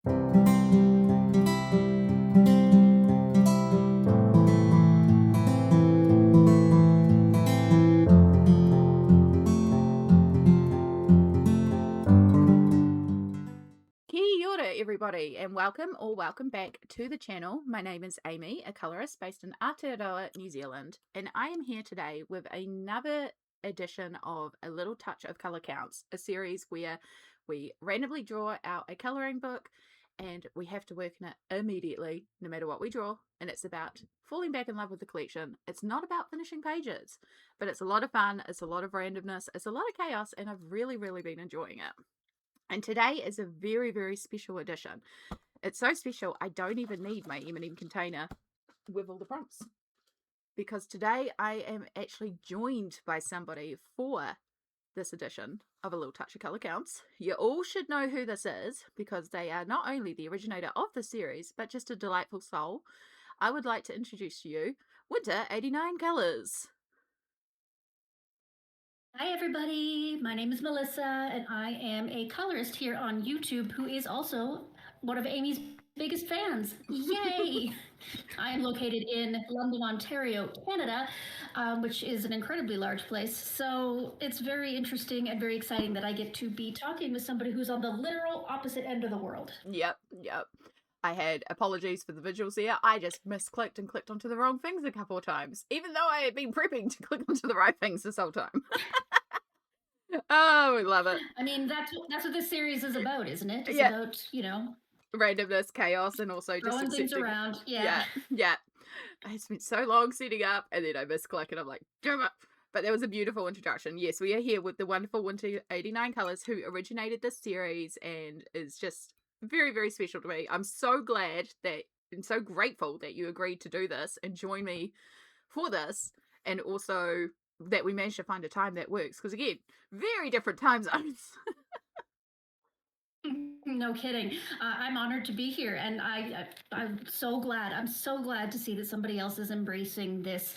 Kia ora, everybody, and welcome back to the channel. My name is Amy, a colorist based in Aotearoa, New Zealand, and I am here today with another edition of A Little Touch of Color Counts, a series where we randomly draw out a coloring book and we have to work in it immediately, no matter what we draw, and it's about falling back in love with the collection. It's not about finishing pages, but it's a lot of fun, it's a lot of randomness, it's a lot of chaos, and I've really been enjoying it. And today is a very, very special edition. It's so special, I don't even need my M&M container with all the prompts. Because today I am actually joined by somebody for this edition of A Little Touch of Color Counts. You all should know who this is, because they are not only the originator of the series, but just a delightful soul. I would like to introduce to you Winter 89 Colors. Hi everybody, my name is Melissa and I am a colorist here on YouTube who is also one of Amy's biggest fans. Yay! I am located in London, Ontario, Canada, which is an incredibly large place. So it's very interesting and very exciting that I get to be talking with somebody who's on the literal opposite end of the world. Yep. I had apologies for the visuals here. I just misclicked and clicked onto the wrong things a couple of times, even though I had been prepping to click onto the right things this whole time. Oh, we love it. I mean, that's what this series is about, isn't it? It's Yeah. about, Randomness, chaos, and also just throwing things accepting. around. Yeah. I spent so long setting up, and then I misclick, and I'm like, damn it. But that was a beautiful introduction. Yes, we are here with the wonderful Winter 89 Colors, who originated this series and is just very, very special to me. I'm so glad that and so grateful that you agreed to do this and join me for this, and also that we managed to find a time that works. Because again, very different time zones. No kidding. I'm honored to be here, and I'm so glad. I'm so glad to see that somebody else is embracing this.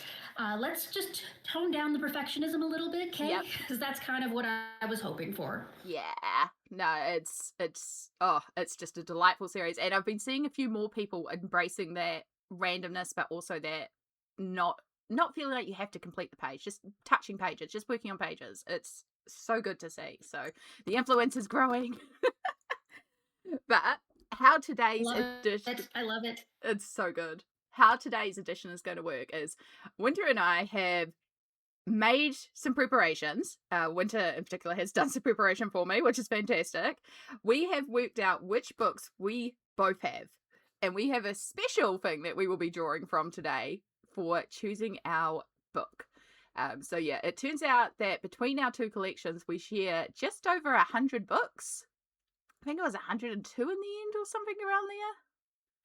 Let's just tone down the perfectionism a little bit, okay? Yep. Because that's kind of what I was hoping for. Yeah. No, it's just a delightful series, and I've been seeing a few more people embracing that randomness, but also that not feeling like you have to complete the page, just touching pages, just working on pages. It's so good to see. So the influence is growing. But how today's edition, I love it. it's so good. How today's edition is going to work is Winter and I have made some preparations. Winter in particular has done some preparation for me, which is fantastic. We have worked out which books we both have, and we have a special thing that we will be drawing from today for choosing our book. So yeah, it turns out that between our two collections, we share just over 100 books. I think it was 102 in the end or something around there.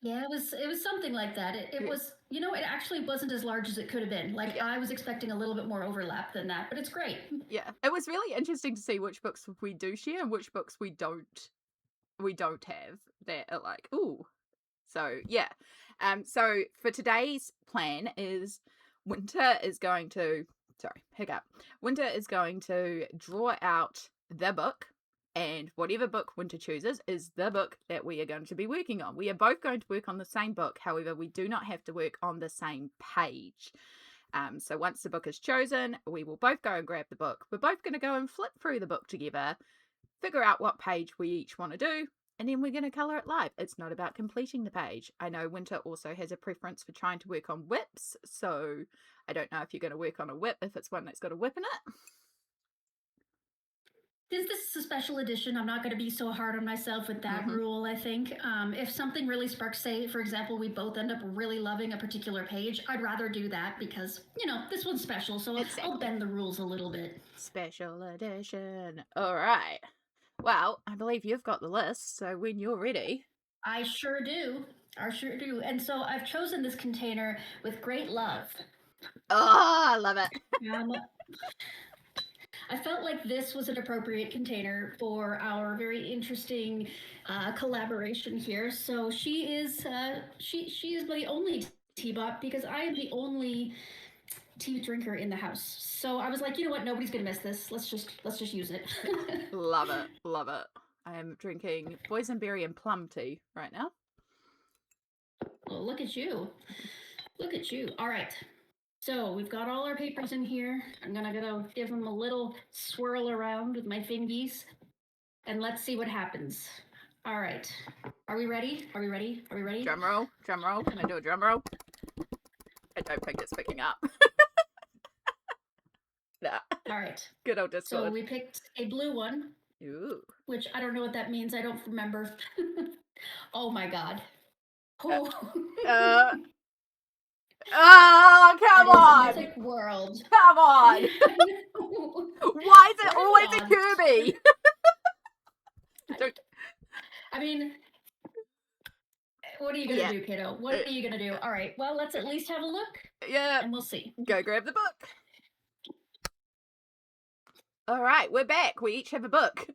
Yeah, it was something like that. It Yeah. was, it actually wasn't as large as it could have been. Like Yeah. I was expecting a little bit more overlap than that, but it's great. Yeah, it was really interesting to see which books we do share and which books we don't have that are like, ooh. So yeah. So for today's plan is Winter is going to Winter is going to draw out the book, and whatever book Winter chooses is the book that we are going to be working on. We are both going to work on the same book, however, we do not have to work on the same page. So once the book is chosen, we will both go and grab the book. We're both going to go and flip through the book together, figure out what page we each want to do, and then we're going to colour it live. It's not about completing the page. I know Winter also has a preference for trying to work on whips, so I don't know if you're going to work on a whip if it's one that's got a whip in it. Since this is a special edition, I'm not going to be so hard on myself with that rule, I think. If something really sparks, say, for example, we both end up really loving a particular page, I'd rather do that because, this one's special, so Exactly. I'll bend the rules a little bit. Special edition. All right. Well, I believe you've got the list, so when you're ready. I sure do. I sure do. And so I've chosen this container with great love. Oh, I love it. I felt like this was an appropriate container for our very interesting collaboration here. So she is my only teabot because I am the only tea drinker in the house. So I was like, you know what? Nobody's gonna miss this. Let's just use it. Love it. I am drinking boysenberry and plum tea right now. Well, look at you. Look at you. All right. So we've got all our papers in here. I'm gonna go give them a little swirl around with my fingies, and let's see what happens. All right. Are we ready? Are we ready? Are we ready? Drum roll. Drum roll. Can I do a drum roll? I don't think it's picking up. Nah. All right. Good old Discord. So we picked a blue one. Ooh. Which I don't know what that means. I don't remember. Oh my god. Oh. Oh, come on! Mythic World. Come on! Why is it always a Kirby? I mean, what are you gonna do, kiddo? What are you gonna do? All right. Well, let's at least have a look. Yeah. And we'll see. Go grab the book. All right, we're back. We each have a book.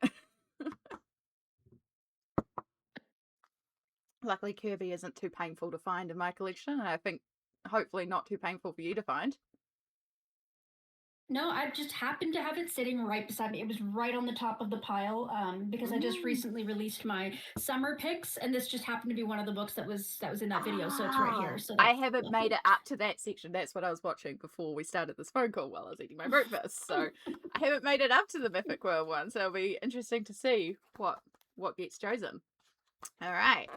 Luckily, Kirby isn't too painful to find in my collection, and I think hopefully not too painful for you to find. No, I just happened to have it sitting right beside me. It was right on the top of the pile because I just recently released my summer picks, and this just happened to be one of the books that was in that video, so it's right here. So I haven't made it up to that section. That's what I was watching before we started this phone call while I was eating my breakfast. So I haven't made it up to the Mythic World one, so it'll be interesting to see what gets chosen. All right.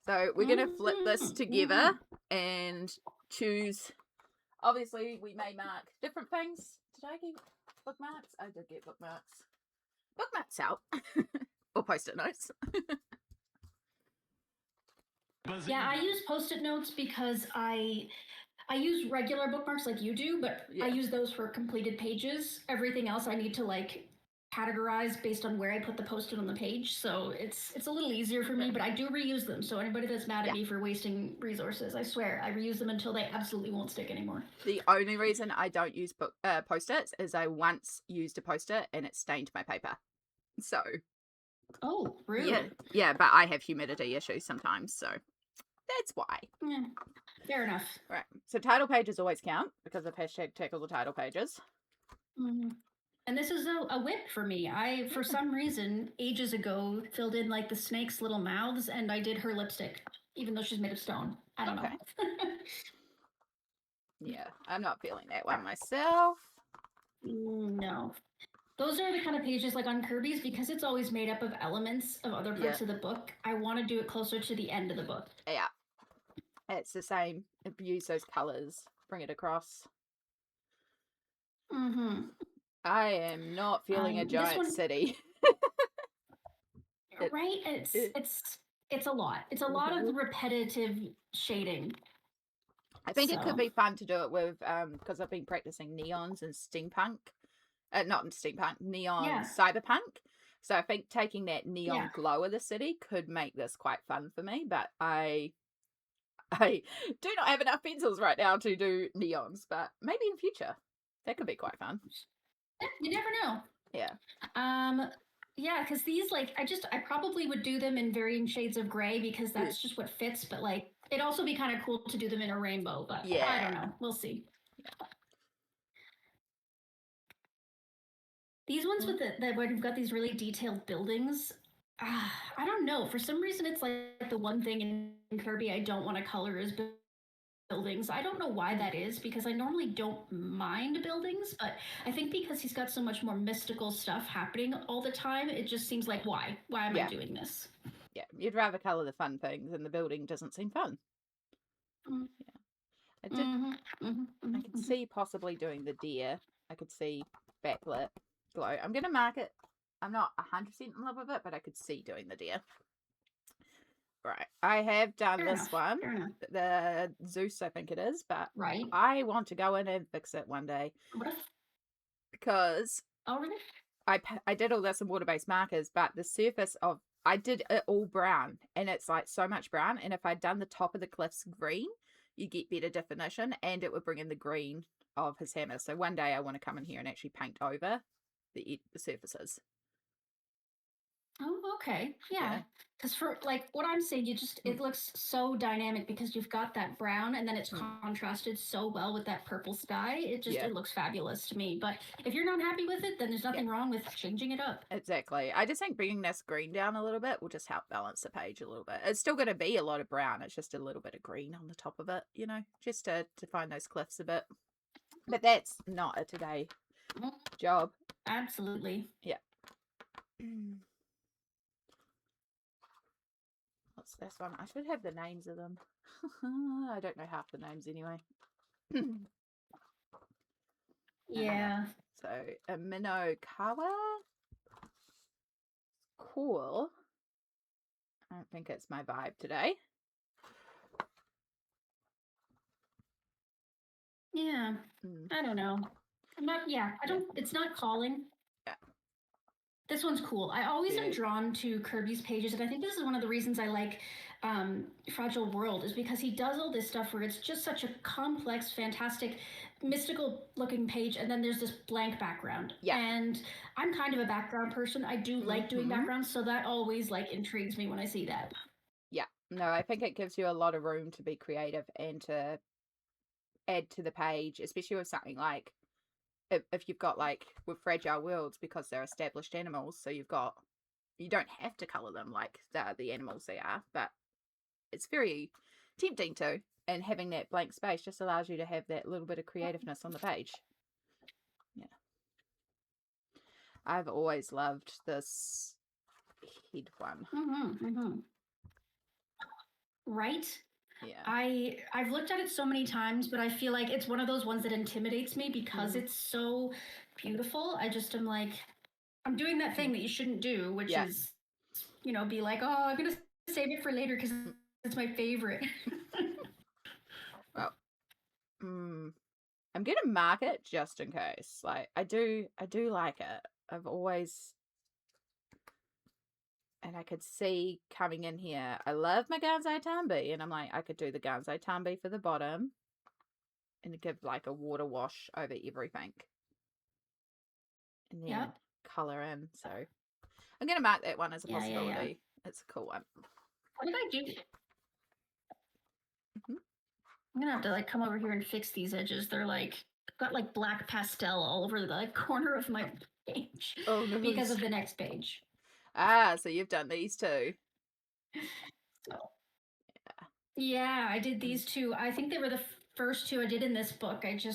So we're going to flip this together and choose. Obviously, we may mark different things. Did I get bookmarks? I did get bookmarks. Bookmarks out. Or post-it notes. Yeah, I use post-it notes because I use regular bookmarks like you do, but I use those for completed pages. Everything else I need to like categorize based on where I put the post-it on the page. So it's a little easier for me, but I do reuse them. So anybody that's mad at me for wasting resources, I swear, I reuse them until they absolutely won't stick anymore. The only reason I don't use post-its is I once used a post-it and it stained my paper. So. Oh, really? Yeah, but I have humidity issues sometimes, so that's why. Yeah, fair enough. Right. So title pages always count because of hashtag tackle the title pages. Mm-hmm. And this is a whip for me. I, for some reason, ages ago, filled in like the snake's little mouths, and I did her lipstick, even though she's made of stone. I don't know. Yeah, I'm not feeling that one myself. No. Those are the kind of pages like on Kirby's, because it's always made up of elements of other parts of the book. I want to do it closer to the end of the book. Yeah. It's the same. If you use those colours, bring it across. Mm-hmm. I am not feeling a giant city. Right? It's a lot. It's a lot of repetitive shading. I think it could be fun to do it with, because I've been practicing neons and steampunk. Not in steampunk, neon cyberpunk. So I think taking that neon glow of the city could make this quite fun for me, but I do not have enough pencils right now to do neons, but maybe in future. That could be quite fun. You never know. Yeah. Yeah, because these, like, I probably would do them in varying shades of gray because that's just what fits, but, like, it'd also be kind of cool to do them in a rainbow, but I don't know. We'll see. Yeah. These ones with where you've got these really detailed buildings, I don't know. For some reason, it's like the one thing in Kirby I don't want to color is buildings. I don't know why that is, because I normally don't mind buildings, but I think because he's got so much more mystical stuff happening all the time, it just seems like, why am I doing this? Yeah, you'd rather color the fun things, and the building doesn't seem fun. I could see possibly doing the deer. I could see backlit glow. I'm gonna mark it. I'm not 100% in love with it, but I could see doing the deer. Right, I have done this one, the Zeus, I think it is, but I want to go in and fix it one day because I did all this in water-based markers, but the surface of I did it all brown, and it's like so much brown. And if I'd done the top of the cliffs green, you get better definition, and it would bring in the green of his hammer. So one day I want to come in here and actually paint over the surfaces. Oh, okay. Yeah. Yeah. Because for like what I'm saying, Mm, it looks so dynamic because you've got that brown and then it's mm, contrasted so well with that purple sky. yeah. It looks fabulous to me. But if you're not happy with it, then there's Yeah. nothing wrong with changing it up. Exactly. I just think bringing this green down a little bit will just help balance the page a little bit. It's still going to be a lot of brown. It's just a little bit of green on the top of it, just to find those cliffs a bit. But that's not a today Mhm. job. Absolutely. Yeah. What's this one? I should have the names of them. I don't know half the names anyway. Yeah. So a minnow kawa. Cool. I don't think it's my vibe today. Yeah. Mm, I don't know. I'm not, yeah, I yeah. don't, it's not calling. Yeah. This one's cool. I always am Cute. drawn to Kirby's pages, and I think this is one of the reasons I like Fragile World, is because he does all this stuff where it's just such a complex, fantastic, mystical looking page, and then there's this blank background. Yeah. And I'm kind of a background person. I do like doing Mm-hmm. backgrounds, so that always like intrigues me when I see that. Yeah. No, I think it gives you a lot of room to be creative and to add to the page, especially with something like if you've got like with fragile worlds because they're established animals, so you don't have to color them like the animals they are, but it's very tempting to. And having that blank space just allows you to have that little bit of creativeness on the page. Yeah, I've always loved this head one. Mm-hmm. Right? Yeah. I've looked at it so many times, but I feel like it's one of those ones that intimidates me because Mm-hmm. it's so beautiful. I just am like, I'm doing that thing that you shouldn't do, which Yeah. is, be like, oh, I'm gonna save it for later because it's my favorite. Well, I'm gonna mark it just in case. Like I do like it. I've always, and I could see coming in here. I love my Gansai Tambi, and I'm like, I could do the Gansai Tambi for the bottom, and give like a water wash over everything, and then Yep. color in. So I'm gonna mark that one as a Yeah. possibility. It's a cool one. What did I do? Hmm. I'm gonna have to like come over here and fix these edges. They're like got like black pastel all over the like, corner of my page Oh no. because of the next page. So you've done these too. So yeah, I did Mm. these two. I think they were the first two I did in this book. Yeah.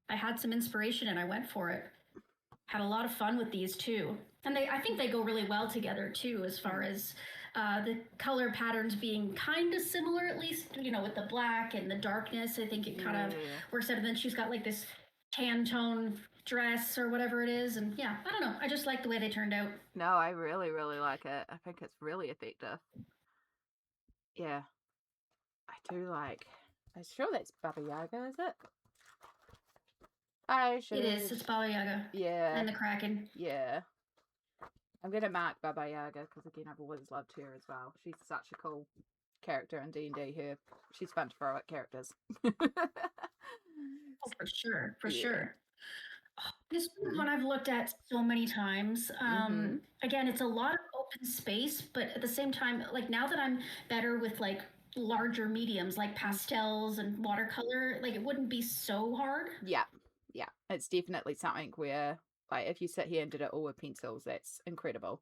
I had some inspiration and I went for it. Had a lot of fun with these too. And I think they go really well together too, as far as the color patterns being kind of similar, at least, with the black and the darkness. I think it kind of Yeah. works out. And then she's got like this tan tone dress or whatever it is. And yeah, I don't know. I just like the way they turned out. No, I really, really like it. I think it's really effective. Yeah, I do like. I'm sure that's Baba Yaga, is it? I It is. should. It's Baba Yaga Yeah, and the Kraken. yeah. I'm gonna mark Baba Yaga because again, I've always loved her as well. She's such a cool character in D&D. She's fun to throw at characters. Oh, for sure. For Yeah. sure. This one I've looked at so many times. Mm-hmm. Again, it's a lot of open space, but at the same time, like now that I'm better with like larger mediums like pastels and watercolor, like it wouldn't be so hard. Yeah, yeah. It's definitely something where, like, if you sit here and did it all with pencils, that's incredible.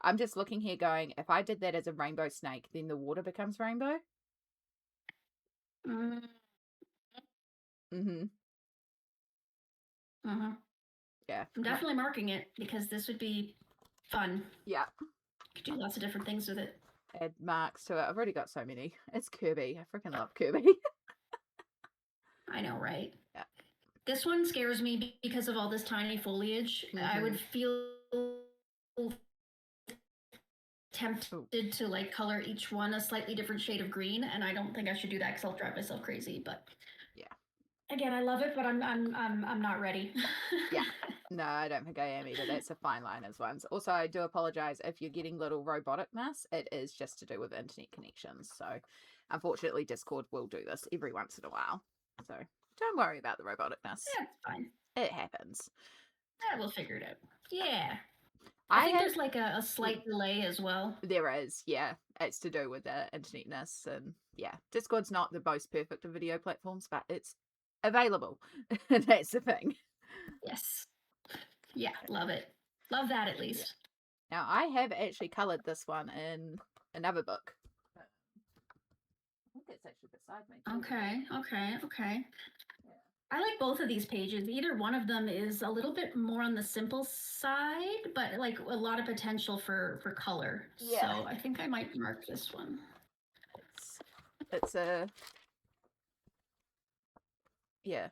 I'm just looking here going, if I did that as a rainbow snake, then the water becomes rainbow. Mm, Mm-hmm. uh-huh. Yeah. I'm No. definitely marking it because this would be fun. Yeah. Could do lots of different things with it. Add marks to it. I've already got so many. It's Kirby. I freaking love Kirby. I know, right? Yeah. This one scares me because of all this tiny foliage. I would feel tempted to like color each one a slightly different shade of green, and I don't think I should do that because I'll drive myself crazy. But Yeah. again, I love it, but I'm not ready. Yeah. No, I don't think I am either. That's a fine line as ones. Also, I do apologize if you're getting little roboticness. It is just to do with internet connections. So, unfortunately, Discord will do this every once in a while. So, don't worry about the roboticness. That's fine. It happens. Yeah, we'll figure it out. Yeah. I I think have, there's like a slight delay as well. there is, yeah. It's to do with the internetness, and yeah, Discord's not the most perfect of video platforms, but it's available. That's the thing. Yes. Yeah, love it. Love that at Yeah. least. Now, I have actually coloured this one in another book. I think it's actually beside me. Okay. Yeah. I like both of these pages. Either one of them is a little bit more on the simple side, but like a lot of potential for color. Yeah. So I think I might mark this one. It's a, yeah,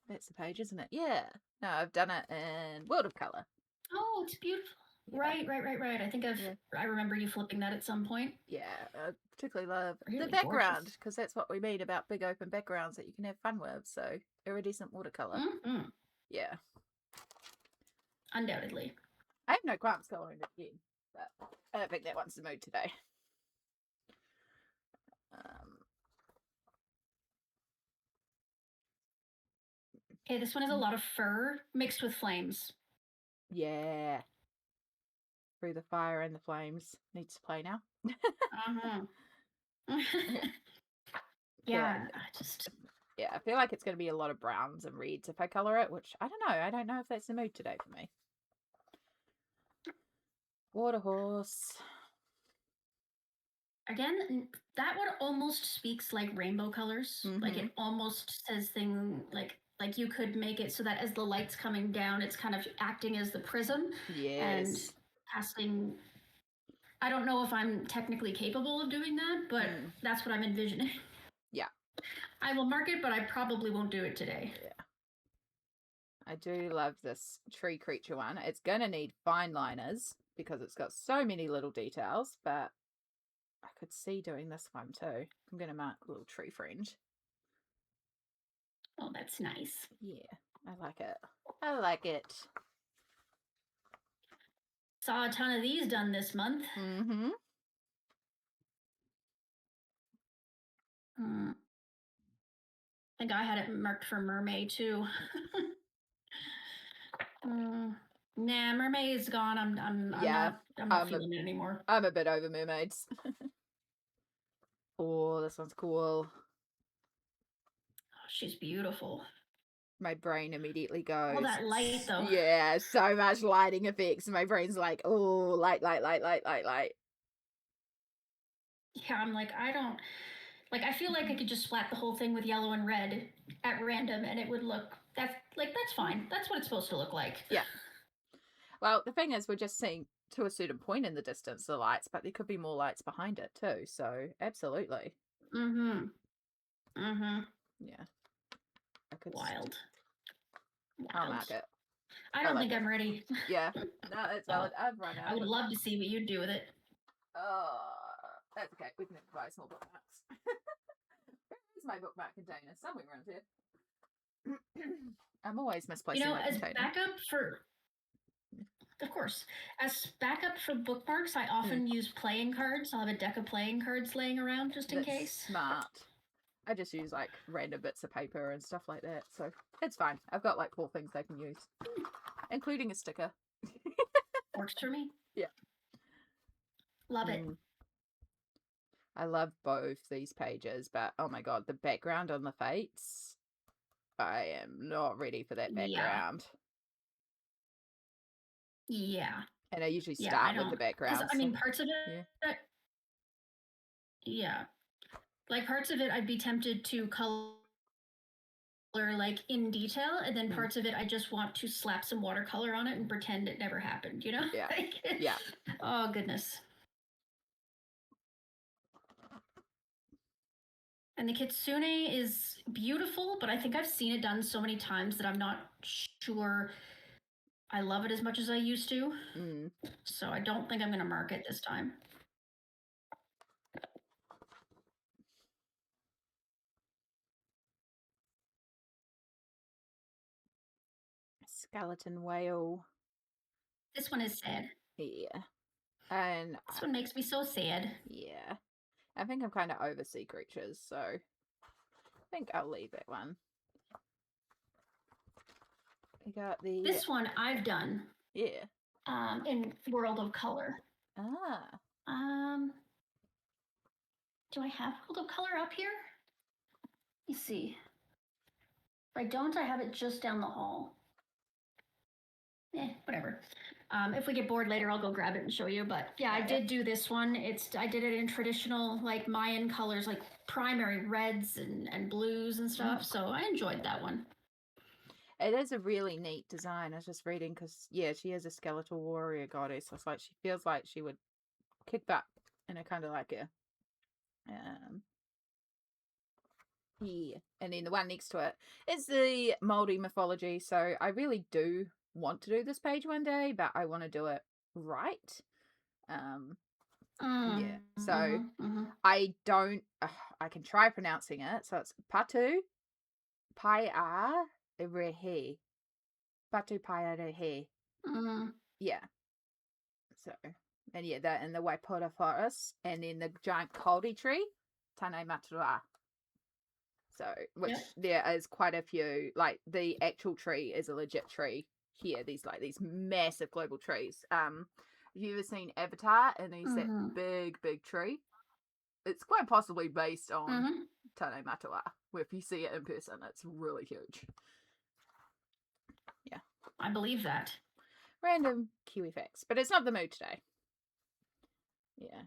that's the page, isn't it? Yeah. No, I've done it in World of Colour. Oh, it's beautiful. Yeah. Right. I think I remember you flipping that at some point. Yeah, I particularly love Really the background, gorgeous. because that's what we mean about big open backgrounds that you can have fun with. So, iridescent watercolor. Mm-hmm. Yeah. Undoubtedly. I have no qualms colouring it again, but I don't think that one's the mood today. Okay, this one is a lot of fur mixed with flames. Yeah. Through the fire and the flames. Needs to play now. Uh-huh. Yeah, Yeah, I feel like it's going to be a lot of browns and reds if I colour it, which I don't know. I don't know if that's the mood today for me. Water horse. Again, that one almost speaks like rainbow colors. Like it almost says thing like you could make it so that as the light's coming down, it's kind of acting as the prism and Yes. casting. I don't know if I'm technically capable of doing that, but that's what I'm envisioning. Yeah. I will mark it, but I probably won't do it today. Yeah. I do love this tree creature one. It's going to need fine liners because it's got so many little details, but I could see doing this one too. I'm going to mark a little tree fringe. Oh, that's nice. Yeah, I like it. I like it. Saw a ton of these done this month. Mm-hmm. I think I had it marked for mermaid too. Nah, mermaid's gone. I'm not feeling it anymore. I'm a bit over mermaids. Oh, this one's cool. Oh, she's beautiful. My brain immediately goes. All that light though. Yeah, so much lighting effects. My brain's like, oh, light. Yeah, I'm like, I don't like I feel like I could just splat the whole thing with yellow and red at random and it would look that's fine. That's what it's supposed to look like. Yeah. Well, the thing is we're just seeing to a certain point in the distance the lights, but there could be more lights behind it too. So absolutely. Yeah. I could Wild. I'll mark it. I don't think I'm ready. Yeah. No, it's valid. I've run out. I would love to see what you'd do with it. Oh, that's okay. We can buy small bookmarks. Where's my bookmark container? Somewhere around here. I'm always misplacing my as container. backup for, of course, as backup for bookmarks, I often use playing cards. I'll have a deck of playing cards laying around just in case. Smart. I just use like random bits of paper and stuff like that, so it's fine. I've got like 4 things I can use, including a sticker. Works for me. Yeah. Love it. I love both these pages, but oh my god, the background on the fates. I am not ready for that background. Yeah. And I usually start with the background. I mean, parts of it. Yeah. Like parts of it, I'd be tempted to color like in detail, and then parts of it, I just want to slap some watercolor on it and pretend it never happened. You know? Yeah. Yeah. Oh goodness. And the kitsune is beautiful, but I think I've seen it done so many times that I'm not sure I love it as much as I used to. So I don't think I'm going to mark it this time. Skeleton whale. This one is sad. Yeah. And this one makes me so sad. Yeah. I think I'm kind of over sea creatures, so I think I'll leave that one. We got the... This one I've done. Yeah. in World of Color. Ah. Do I have World of Color up here? Let me see. If I don't, I have it just down the hall. Whatever. If we get bored later, I'll go grab it and show you. But yeah, I did do this one. I did it in traditional like Mayan colors, like primary reds and blues and stuff. So I enjoyed that one. It is a really neat design. I was just reading because, yeah, she is a skeletal warrior goddess. So it's like she feels like she would kick butt, and I kind of like her. Yeah, and then the one next to it is the Māori mythology. So I really do want to do this page one day, but I want to do it right. Yeah. So I don't. I can try pronouncing it. So it's Patu Paia Rehe. Patu Paia Rehe. Yeah. So, and yeah, that in the Waipora forest, and then the giant kauri tree, Tane Matua. So, which there is quite a few. Like the actual tree is a legit tree here. These massive global trees. Have you ever seen Avatar? And he's that big tree. It's quite possibly based on Tane Matua. Where if you see it in person, it's really huge. Yeah, I believe that. Random Kiwi facts, but it's not the mood today. Yeah.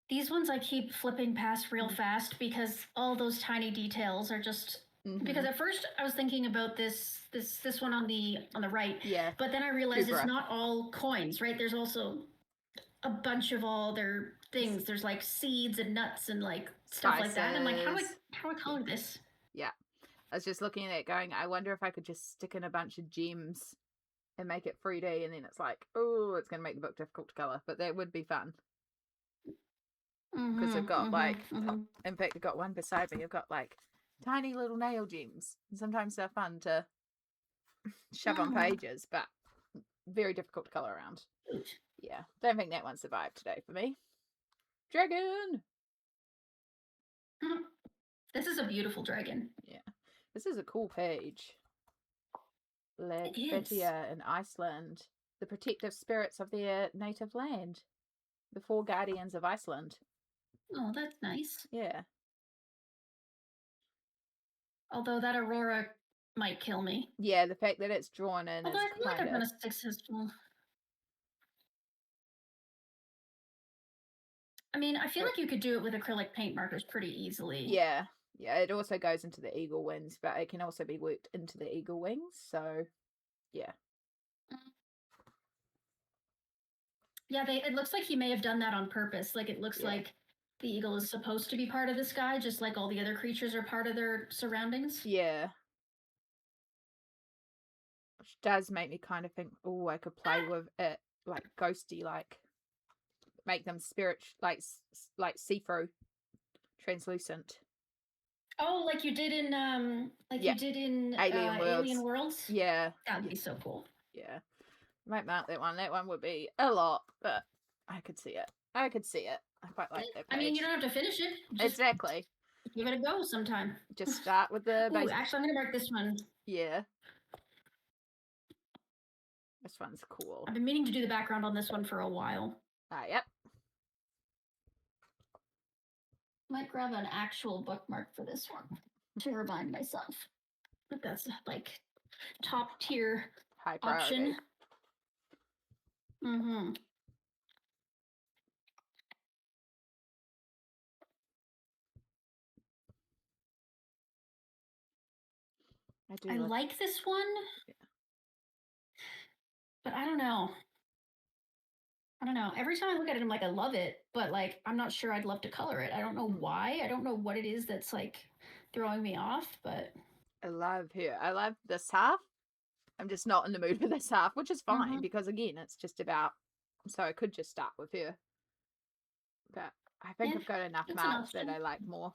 These ones I keep flipping past real fast because all those tiny details are just because at first I was thinking about this one on the right. Yeah. But then I realized it's not all coins, right? There's also a bunch of all their things. There's like seeds and nuts and like stuff like that. I'm like, how do I color this? Yeah. I was just looking at it going, I wonder if I could just stick in a bunch of gems and make it 3D, and then it's like, oh, it's going to make the book difficult to color, but that would be fun. Because I've got in fact, I've got one beside me. I've got like tiny little nail gems. And sometimes they're fun to shove on pages, but very difficult to color around. Yeah, don't think that one survived today for me. Dragon! This is a beautiful dragon. Yeah, this is a cool page. Legvitia in Iceland, the protective spirits of their native land, the 4 guardians of Iceland. Oh, that's nice. Yeah. Although that aurora might kill me. Yeah, the fact that it's drawn in Although is I feel like I've been successful. I mean, I feel like you could do it with acrylic paint markers pretty easily. Yeah. Yeah, it also goes into the eagle wings, but it can also be worked into the eagle wings, so yeah. Yeah, it looks like he may have done that on purpose. Like it looks like the eagle is supposed to be part of the sky, just like all the other creatures are part of their surroundings. Yeah. Which does make me kind of think, oh, I could play with it like ghosty, like make them spirit like see-through, translucent. Oh, like you did in Alien Worlds? Yeah. That'd be so cool. Yeah. Might mount that one. That one would be a lot, but I could see it. I quite like that page. I mean, you don't have to finish it. Exactly. Give it a go sometime. Just start with the basic. Actually, I'm going to mark this one. Yeah. This one's cool. I've been meaning to do the background on this one for a while. Yep. Might grab an actual bookmark for this one to remind myself. But that's like top tier high priority option. I like this one, but I don't know. Every time I look at it, I'm like, I love it, but like, I'm not sure I'd love to color it. I don't know why. I don't know what it is that's like throwing me off, but I love this half. I'm just not in the mood for this half, which is fine because again, it's just about. So I could just start with her, but I think I've got enough marks that I like more.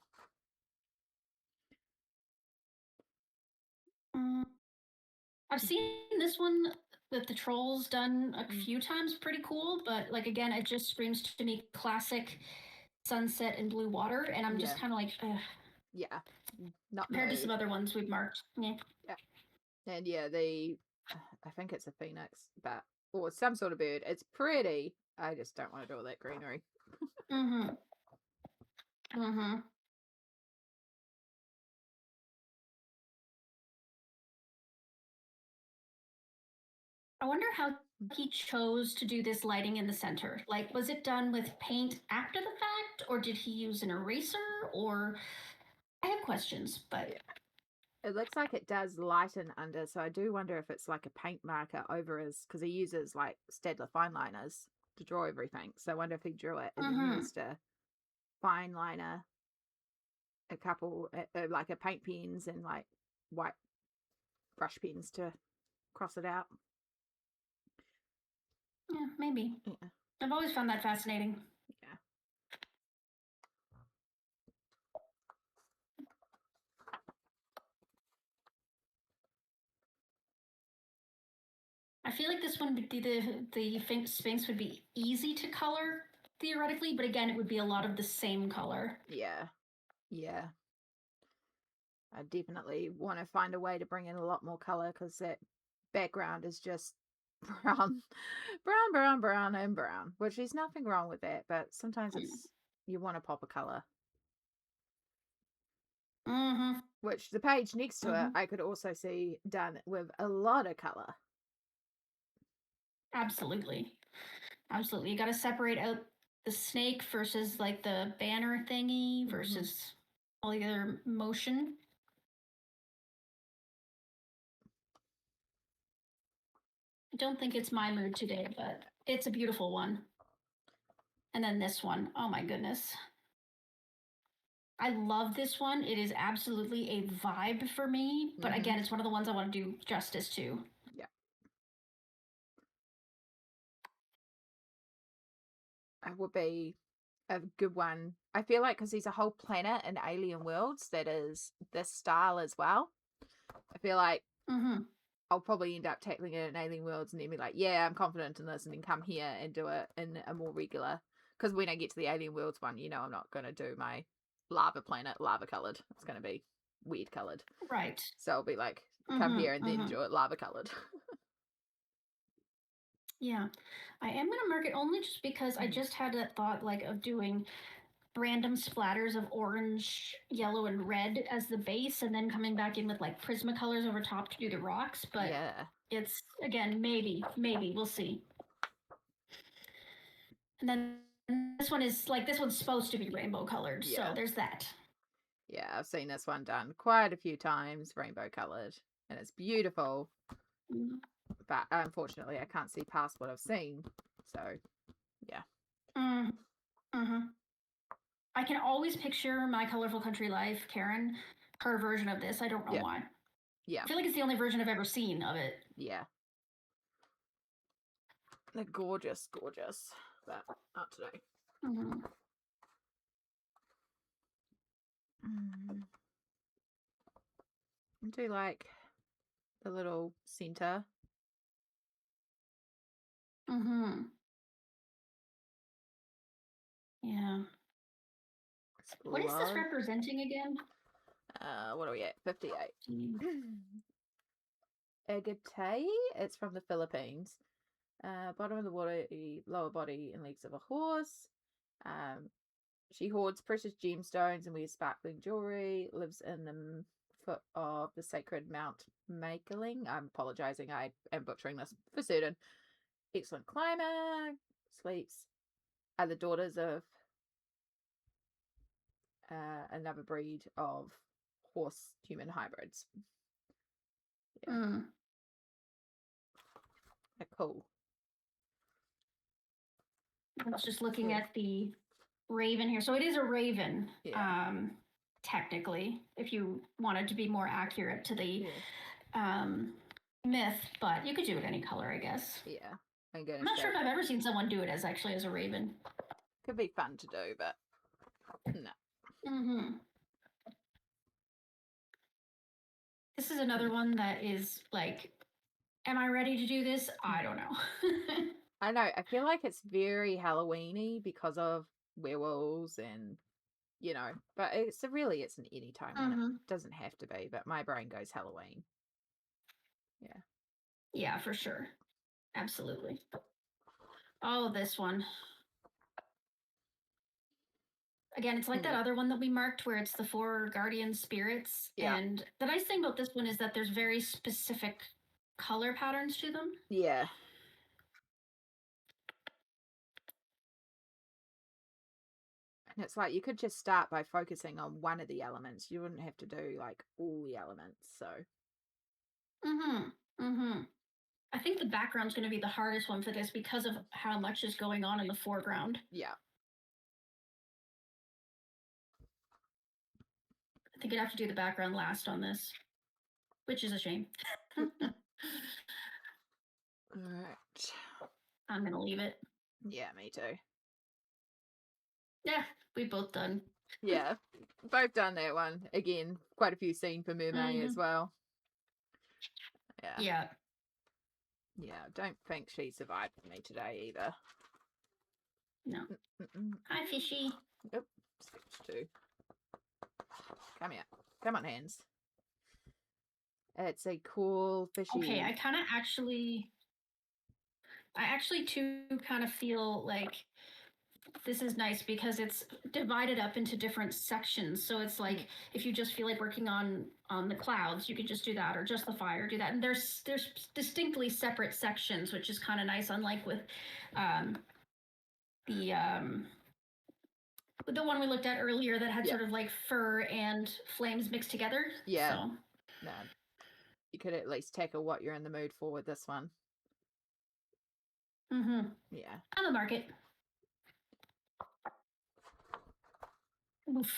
I've seen this one with the trolls done a few times, pretty cool, but like again, it just screams to me classic sunset and blue water, and I'm just kind of like, ugh. Yeah, not compared to some other ones we've marked. Yeah. And yeah, I think it's a phoenix, but or some sort of bird. It's pretty. I just don't want to do all that greenery. Mm-hmm. Mm-hmm. I wonder how he chose to do this lighting in the center. Like, was it done with paint after the fact, or did he use an eraser? Or I have questions, but Yeah. It looks like it does lighten under, so I do wonder if it's like a paint marker over his, because he uses like Staedtler fine liners to draw everything. So I wonder if he drew it and then mm-hmm. used a fine liner, a couple like a paint pens and like white brush pens to cross it out. Yeah, maybe. Yeah, I've always found that fascinating. yeah. I feel like this one would be the Sphinx would be easy to color theoretically, but again, it would be a lot of the same color. Yeah, yeah. I definitely want to find a way to bring in a lot more color because that background is just brown, brown, and brown, which there's nothing wrong with that, but sometimes it's you want to pop a color. Mm-hmm. Which the page next to it, Mm-hmm. I could also see done with a lot of color. Absolutely. Absolutely. You got to separate out the snake versus like the banner thingy versus all the other motion. I don't think it's my mood today, but it's a beautiful one. And then this one, oh my goodness. I love this one. It is absolutely a vibe for me. But again, it's one of the ones I want to do justice to. Yeah. It would be a good one. I feel like because there's a whole planet in Alien Worlds that is this style as well. I feel like I'll probably end up tackling it in Alien Worlds and then be like, yeah, I'm confident in this, and then come here and do it in a more regular. Because when I get to the Alien Worlds one, I'm not going to do my lava planet lava colored. It's going to be weird colored. Right. So I'll be like, come here and then do it lava colored. Yeah. I am going to mark it only just because I just had that thought like of doing random splatters of orange, yellow, and red as the base, and then coming back in with like Prismacolors over top to do the rocks. But yeah. it's again maybe we'll see. And then this one's supposed to be rainbow colored, Yeah. so there's that. Yeah, I've seen this one done quite a few times, rainbow colored, and it's beautiful. But unfortunately, I can't see past what I've seen. So, yeah. I can always picture My Colorful Country Life, Karen, her version of this. I don't know why. Yeah. I feel like it's the only version I've ever seen of it. Yeah. They're gorgeous, gorgeous. But not today. Do like the little center. Yeah. What is this representing again? What are we at? 58. Agate. It's from the Philippines. Bottom of the water, lower body and legs of a horse. She hoards precious gemstones and wears sparkling jewelry. Lives in the foot of the sacred Mount Makeling. I'm apologizing, I am butchering this for certain. Excellent climber. Sleeps. Are the daughters of another breed of horse-human hybrids. Yeah. They're cool. I was just looking at the raven here. So it is a raven, technically, if you wanted to be more accurate to the myth, but you could do it any color, I guess. Yeah. I'm not sure if I've ever seen someone do it as a raven. Could be fun to do, but no. This is another one that is like, am I ready to do this? I don't know. I know. I feel like it's very Halloweeny because of werewolves and, but it's an anytime one. It doesn't have to be, but my brain goes Halloween. Yeah. Yeah, for sure. Absolutely. Oh, this one. Again, it's like that other one that we marked where it's the 4 guardian spirits. Yeah. And the nice thing about this one is that there's very specific color patterns to them. Yeah. And it's like you could just start by focusing on one of the elements. You wouldn't have to do like all the elements. So I think the background's going to be the hardest one for this because of how much is going on in the foreground. yeah. I think you'd have to do the background last on this, which is a shame. All right. I'm going to leave it. Yeah, me too. Yeah, we both done. Yeah, both done that one. Again, quite a few seen for Mermaid as well. Yeah. Yeah. Yeah, don't think she survived me today either. No. Hi, fishy. Yep, sketch two. Come here. Come on, hands. It's a cool fishy. Okay, I actually too kind of feel like this is nice because it's divided up into different sections. So it's like if you just feel like working on the clouds, you could just do that, or just the fire, do that. And there's distinctly separate sections, which is kind of nice, unlike with the one we looked at earlier that had sort of like fur and flames mixed together. Yeah. So. No. You could at least tackle what you're in the mood for with this one. Yeah. On the market. Oof.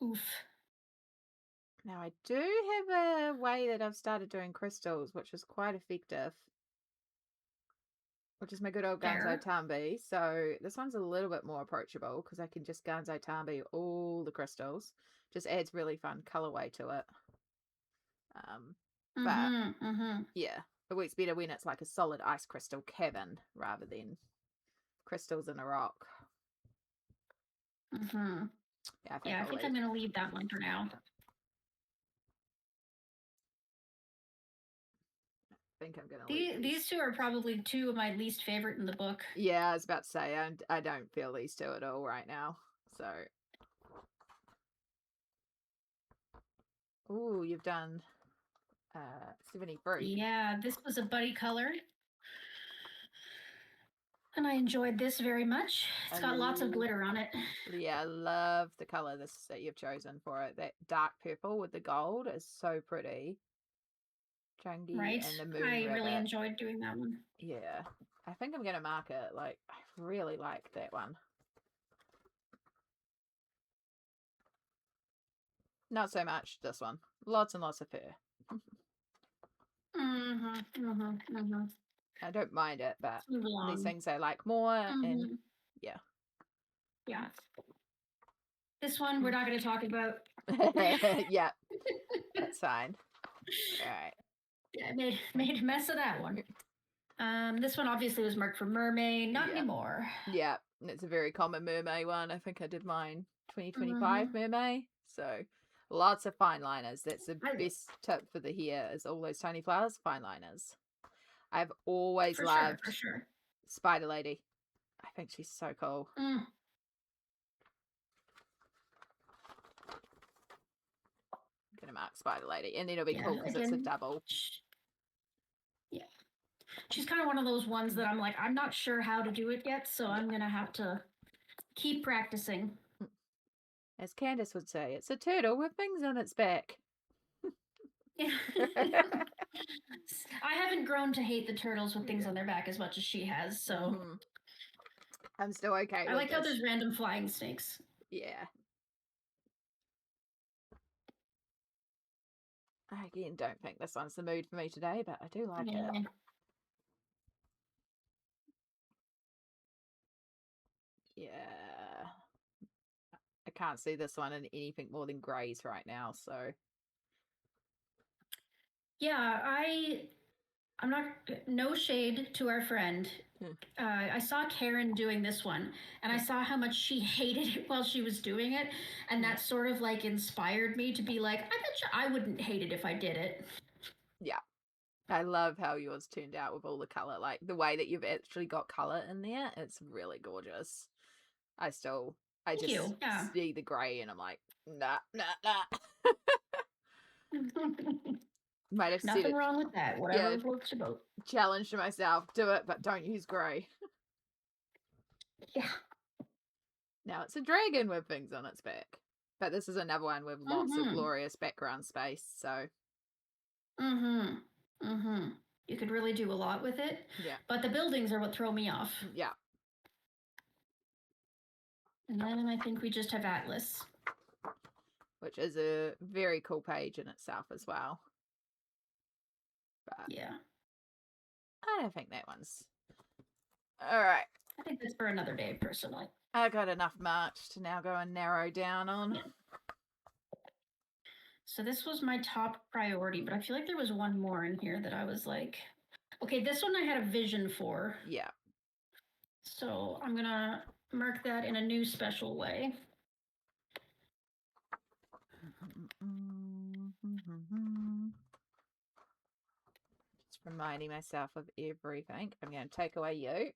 Oof. Now I do have a way that I've started doing crystals, which is quite effective. Which is my good old Ganzo Tambi. So this one's a little bit more approachable because I can just Ganzo Tambi all the crystals. Just adds really fun colorway to it. But yeah, it works better when it's like a solid ice crystal cavern rather than crystals in a rock. Yeah, I think I'm going to leave that one for now. I think I'm going to leave these two are probably two of my least favorite in the book. Yeah, I was about to say, I don't feel these two at all right now. So. Ooh, you've done 73. Yeah, this was a buddy color. And I enjoyed this very much. It's got lots of glitter on it. Yeah, I love the color that you've chosen for it. That dark purple with the gold is so pretty. Jungi right? And the moon I rabbit. really enjoyed doing that one. Yeah. I think I'm going to mark it. Like, I really like that one. Not so much this one. Lots and lots of fur. I don't mind it, but these things I like more. And yeah. Yeah. This one we're not going to talk about. Yeah. That's fine. All right. Yeah, made a mess of that one. This one obviously was marked for mermaid. Not anymore. Yeah. It's a very common mermaid one. I think I did mine 2025 mermaid. So lots of fine liners. That's the best tip for the hair is all those tiny flowers, fine liners. I've always loved Spider Lady. I think she's so cool. I'm gonna mark Spider Lady, and then it'll be cool because it's a double. Yeah, she's kind of one of those ones that I'm like, I'm not sure how to do it yet, so I'm gonna have to keep practicing. As Candace would say, it's a turtle with things on its back. Yeah. I haven't grown to hate the turtles with things on their back as much as she has, so I'm still okay. I like how there's random flying snakes. Yeah. I again don't think this one's the mood for me today, but I do like it. Yeah. I can't see this one in anything more than greys right now, so. Yeah, I'm not, no shade to our friend. I saw Karen doing this one, and I saw how much she hated it while she was doing it, and that sort of like inspired me to be like, I bet you I wouldn't hate it if I did it. Yeah. I love how yours turned out with all the color. Like the way that you've actually got color in there, it's really gorgeous. I Thank just you. Yeah. see the gray and I'm like, nah, nah, nah. Might have said Nothing it. wrong with that. Yeah, Whatever floats your boat. challenged myself, do it, but don't use grey. Yeah. Now it's a dragon with things on its back. But this is another one with lots of glorious background space, so. You could really do a lot with it. Yeah. But the buildings are what throw me off. Yeah. And then I think we just have Atlas. Which is a very cool page in itself as well. But yeah. I don't think that one's... Alright. I think that's for another day, personally. I got enough March to now go and narrow down on. Yeah. So this was my top priority, but I feel like there was one more in here that I was like, okay, this one I had a vision for. Yeah. So I'm going to mark that in a new special way. Just reminding myself of everything. I'm going to take away you.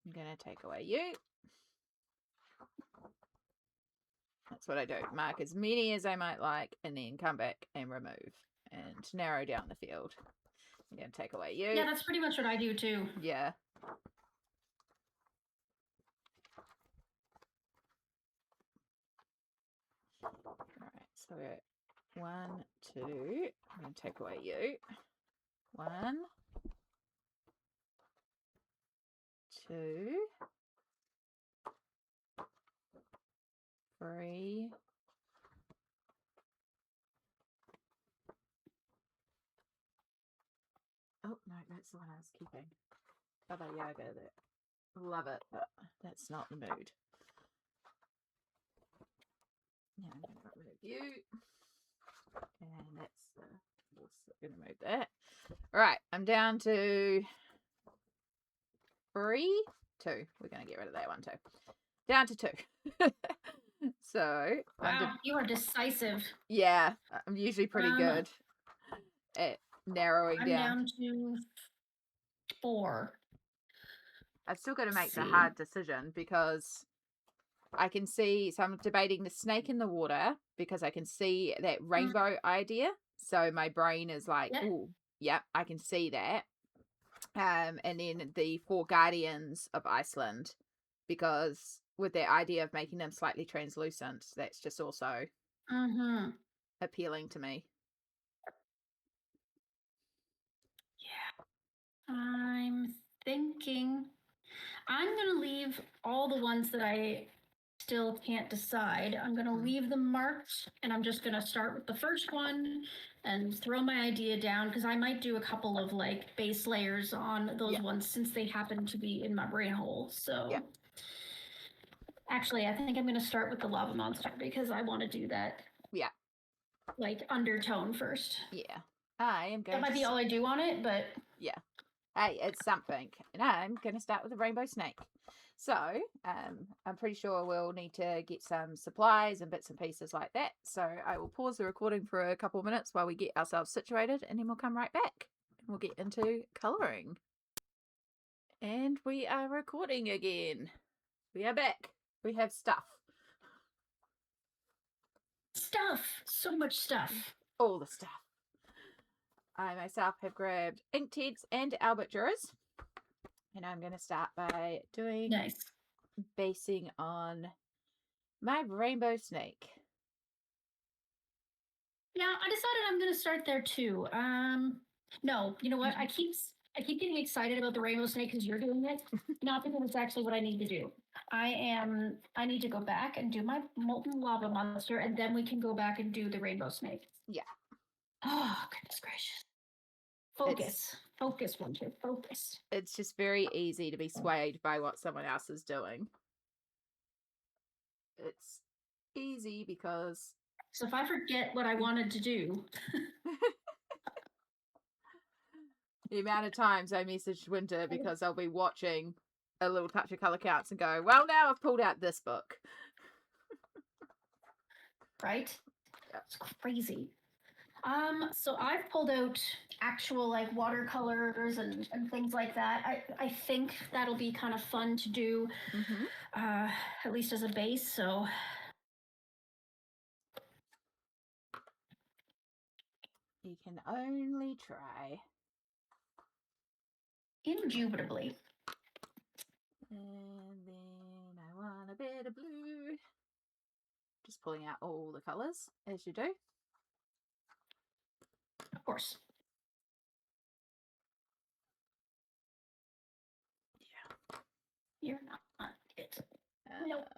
I'm going to take away you. That's what I do. Mark as many as I might like and then come back and remove and narrow down the field. I'm going to take away you. Yeah, that's pretty much what I do too. Yeah. Alright, so we're at 1, 2. I'm going to take away you. 1, 2, 3. Oh, no, that's the one I was keeping. Baba Yaga, that. Love it, but that's not the mood. Now I'm going to remove you. And that's also going to move that. All right, I'm down to 3, 2. We're going to get rid of that one too. Down to 2. So wow, you are decisive. Yeah, I'm usually pretty good at narrowing I'm down to 4. I've still got to make the hard decision because I can see, so I'm debating the snake in the water because I can see that rainbow idea. So my brain is like, oh, yeah, I can see that. And then the 4 guardians of Iceland, because with that idea of making them slightly translucent, that's just also appealing to me. Yeah. I'm thinking I'm going to leave all the ones that I still can't decide. I'm going to leave them marked, and I'm just going to start with the first one and throw my idea down because I might do a couple of like base layers on those ones since they happen to be in my brain hole. So actually, I think I'm going to start with the lava monster because I want to do that. Yeah. Like undertone first. Yeah. I am going That might be all I do on it, but yeah. Hey, it's something. And I'm going to start with a rainbow snake. So, I'm pretty sure we'll need to get some supplies and bits and pieces like that. So I will pause the recording for a couple of minutes while we get ourselves situated, and then we'll come right back. And we'll get into colouring. And we are recording again. We are back. We have stuff. Stuff. So much stuff. All the stuff. I myself have grabbed Inktense and Albert-Durers. And I'm going to start by doing basing on my rainbow snake. Yeah, I decided I'm going to start there too. No, you know what? I keep getting excited about the rainbow snake because you're doing it, not because it's actually what I need to do. I need to go back and do my molten lava monster, and then we can go back and do the rainbow snake. Yeah. Oh, goodness gracious. Focus. Focus, Winter. Focus. It's just very easy to be swayed by what someone else is doing. It's easy because... So if I forget what I wanted to do... The amount of times I messaged Winter because I'll be watching a little touch of color counts and go, well, now I've pulled out this book. Right? Yeah. It's crazy. So I've pulled out actual like watercolors and things like that. I think that'll be kind of fun to do, at least as a base. So You can only try. indubitably. And then I want a bit of blue. Just pulling out all the colours, as you do. Of course. Yeah. You're not it.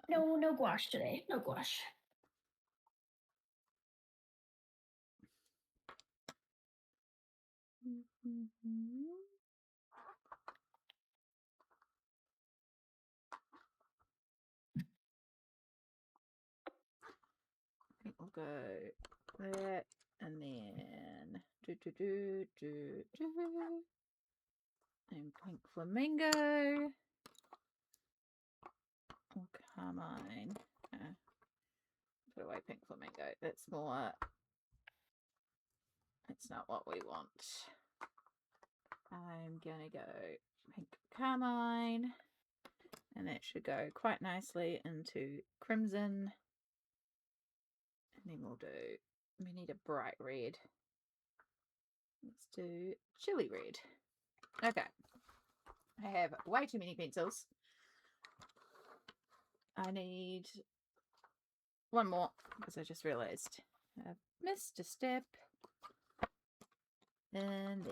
No gouache today. No gouache. I think we'll go that, and then and pink flamingo or carmine. Put away pink flamingo. That's more. It's not what we want. I'm gonna go pink carmine, and that should go quite nicely into crimson. And then we'll do. We need a bright red. Let's do chili red. Okay. I have way too many pencils. I need one more because I just realized I've missed a step. And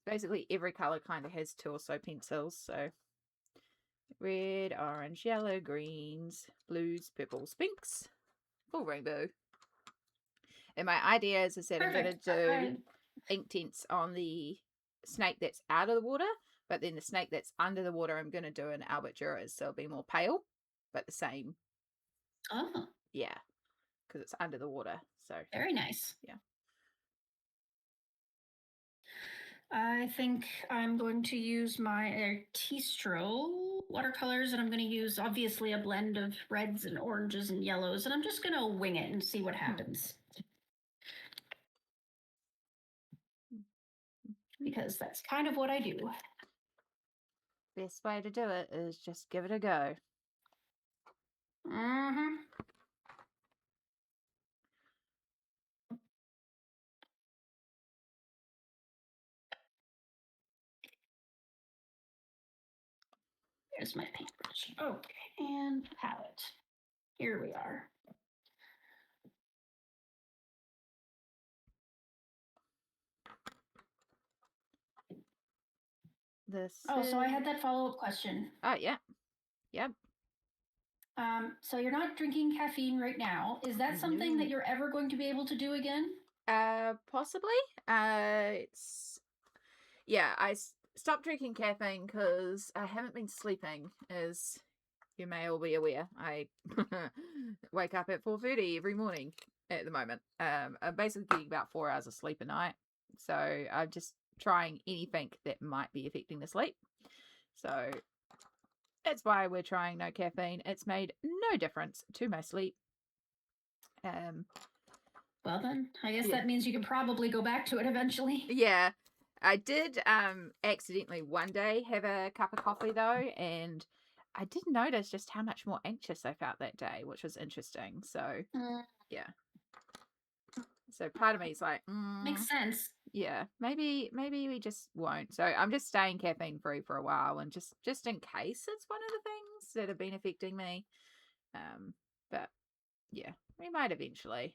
basically every color kind of has 2 or so pencils. So red, orange, yellow, greens, blues, purples, pinks, full rainbow. And my idea is that I'm going to do ink tints on the snake that's out of the water, but then the snake that's under the water, I'm going to do an Albert Duras, so it'll be more pale, but the same. Oh. Yeah, because it's under the water. So Very nice. Yeah. I think I'm going to use my Artistro watercolors, and I'm going to use obviously a blend of reds and oranges and yellows, and I'm just going to wing it and see what happens. Because that's kind of what I do. Best way to do it is just give it a go. Mm-hmm. There's my paintbrush. Okay, and palette. Here we are. So I had that follow-up question. Oh, yeah. Yep. So you're not drinking caffeine right now. Is that something that you're ever going to be able to do again? Possibly. I stopped drinking caffeine because I haven't been sleeping, as you may all be aware. I wake up at 4:30 every morning at the moment. I'm basically getting about 4 hours of sleep a night. So I'm just trying anything that might be affecting the sleep. So that's why we're trying no caffeine. It's made no difference to my sleep. Well then, I guess that means you can probably go back to it eventually. Yeah. I did accidentally one day have a cup of coffee though, and I did notice just how much more anxious I felt that day, which was interesting. So yeah. So part of me is like, makes sense. Yeah, maybe we just won't. So I'm just staying caffeine free for a while, and just in case it's one of the things that have been affecting me. But yeah, we might eventually.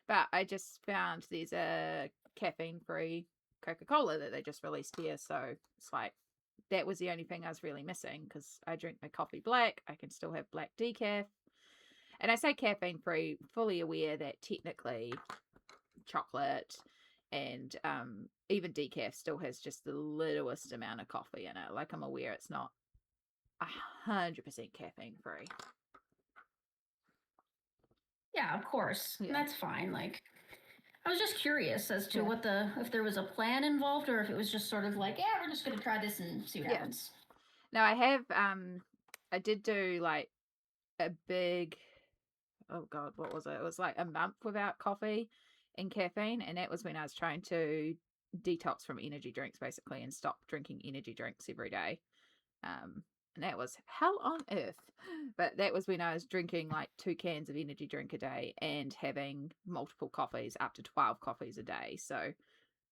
But I just found there's a caffeine free Coca-Cola that they just released here, so it's like that was the only thing I was really missing, because I drink my coffee black. I can still have black decaf, and I say caffeine free, fully aware that technically chocolate and even decaf still has just the littlest amount of coffee in it. Like, I'm aware it's not 100% caffeine free. Yeah, of course. Yeah. That's fine. Like, I was just curious as to Yeah. if there was a plan involved or if it was just sort of like, yeah, we're just gonna try this and see what Yeah. happens. Now I did do like a big, oh God, what was it? It was like a month without coffee and caffeine. And that was when I was trying to detox from energy drinks basically and stop drinking energy drinks every day. And that was hell on earth. But that was when I was drinking like 2 cans of energy drink a day and having multiple coffees, up to 12 coffees a day. So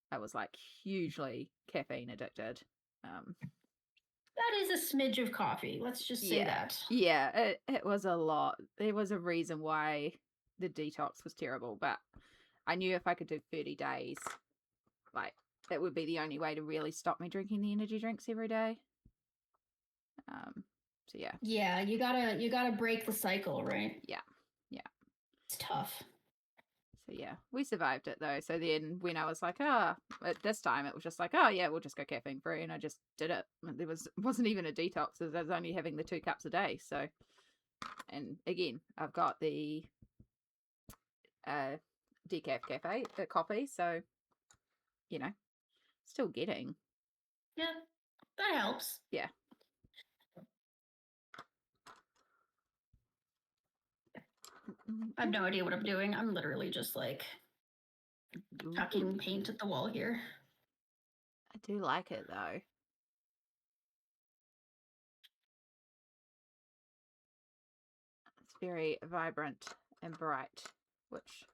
I was like hugely caffeine addicted. Um, That is a smidge of coffee. Let's just say yeah, that. yeah, it was a lot. There was a reason why the detox was terrible, but I knew if I could do 30 days, like that would be the only way to really stop me drinking the energy drinks every day. So yeah, Yeah, you gotta break the cycle, right? yeah, yeah. It's tough. So yeah, we survived it though. So then when I was like, at this time it was just like, oh yeah, we'll just go caffeine free, and I just did it. There wasn't even a detox. I was only having the 2 cups a day. So, and again, I've got the decaf cafe coffee. So you know, still getting. Yeah, that helps. Yeah. I have no idea what I'm doing. I'm literally just like chucking paint at the wall here. I do like it though. It's very vibrant and bright, which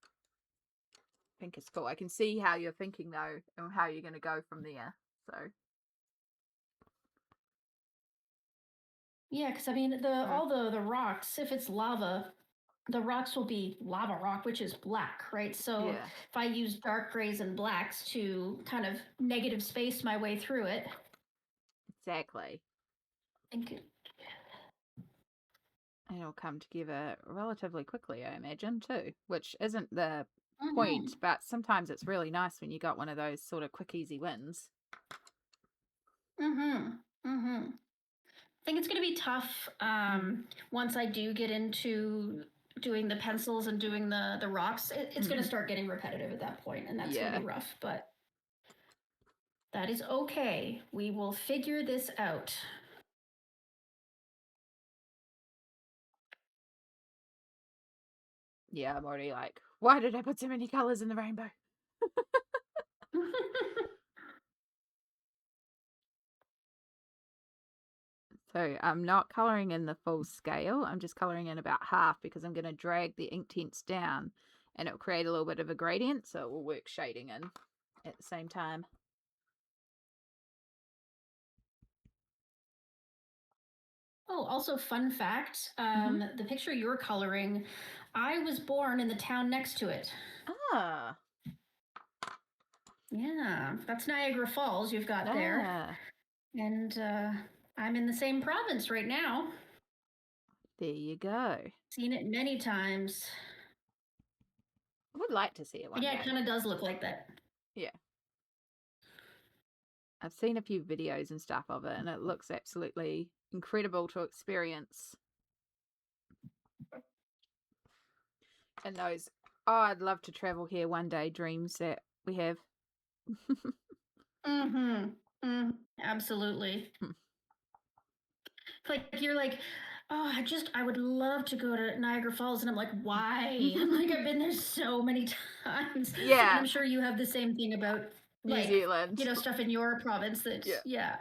I think is cool. I can see how you're thinking though, and how you're going to go from there. So Yeah, because I mean all the rocks, if it's lava, the rocks will be lava rock, which is black, right? So yeah, if I use dark grays and blacks to kind of negative space my way through it, exactly. I think And it'll come together relatively quickly, I imagine, too, which isn't the mm-hmm, point, but sometimes it's really nice when you got one of those sort of quick, easy wins. mm-hmm, mm-hmm. I think it's going to be tough once I do get into doing the pencils and doing the rocks. It's going to start getting repetitive at that point, and that's going to Yeah. be rough. But that is okay. We will figure this out. Yeah, I'm already like, why did I put so many colors in the rainbow? So I'm not coloring in the full scale. I'm just coloring in about half because I'm going to drag the ink tints down and it'll create a little bit of a gradient. So it will work shading in at the same time. Oh, also, fun fact the picture you're coloring, I was born in the town next to it. Ah. Yeah, that's Niagara Falls you've got there. And I'm in the same province right now. There you go. Seen it many times. I would like to see it one Yeah, day. it kind of does look like that. Yeah. I've seen a few videos and stuff of it, and it looks absolutely incredible to experience. And those, oh, I'd love to travel here one day dreams that we have. Absolutely. Like you're like, oh, I would love to go to Niagara Falls, and I'm like, why? I'm like, I've been there so many times. Yeah. And I'm sure you have the same thing about New like, Zealand. you know, stuff in your province that yeah.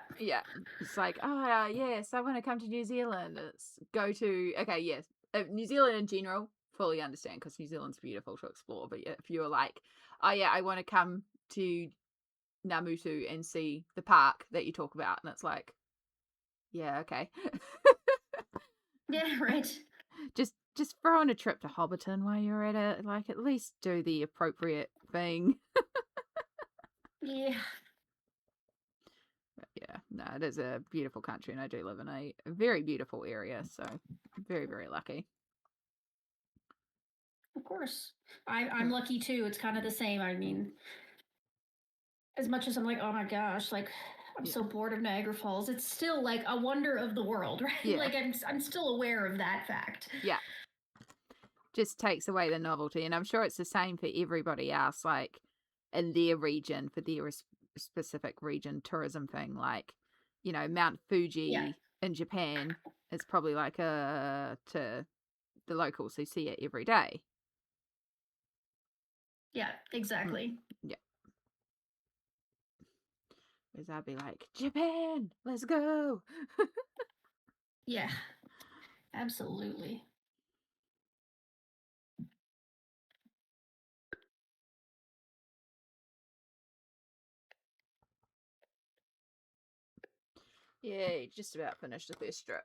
It's like, oh yes, I want to come to New Zealand. It's go to, okay, yes, New Zealand in general, fully understand because New Zealand's beautiful to explore. But if you're like, oh yeah, I want to come to Namutu and see the park that you talk about, and it's like, yeah, okay. Yeah, right. Just throw on a trip to Hobbiton while you're at it. Like, at least do the appropriate thing. Yeah. But yeah, no, it is a beautiful country, and I do live in a very beautiful area, so I'm very, very lucky. Of course. I'm lucky too. It's kind of the same. I mean, as much as I'm like, oh my gosh, like I'm so bored of Niagara Falls, it's still like a wonder of the world, right? Yeah. Like I'm still aware of that fact. Yeah. just takes away the novelty. And I'm sure it's the same for everybody else, like in their region, for their specific region tourism thing. Like, Mount Yeah. Fuji in Japan is probably like to the locals who see it every day. Yeah, Mm, exactly. yeah. Whereas I'd be like, Japan, let's go. Yeah, absolutely. Yeah, just about finished the first strip.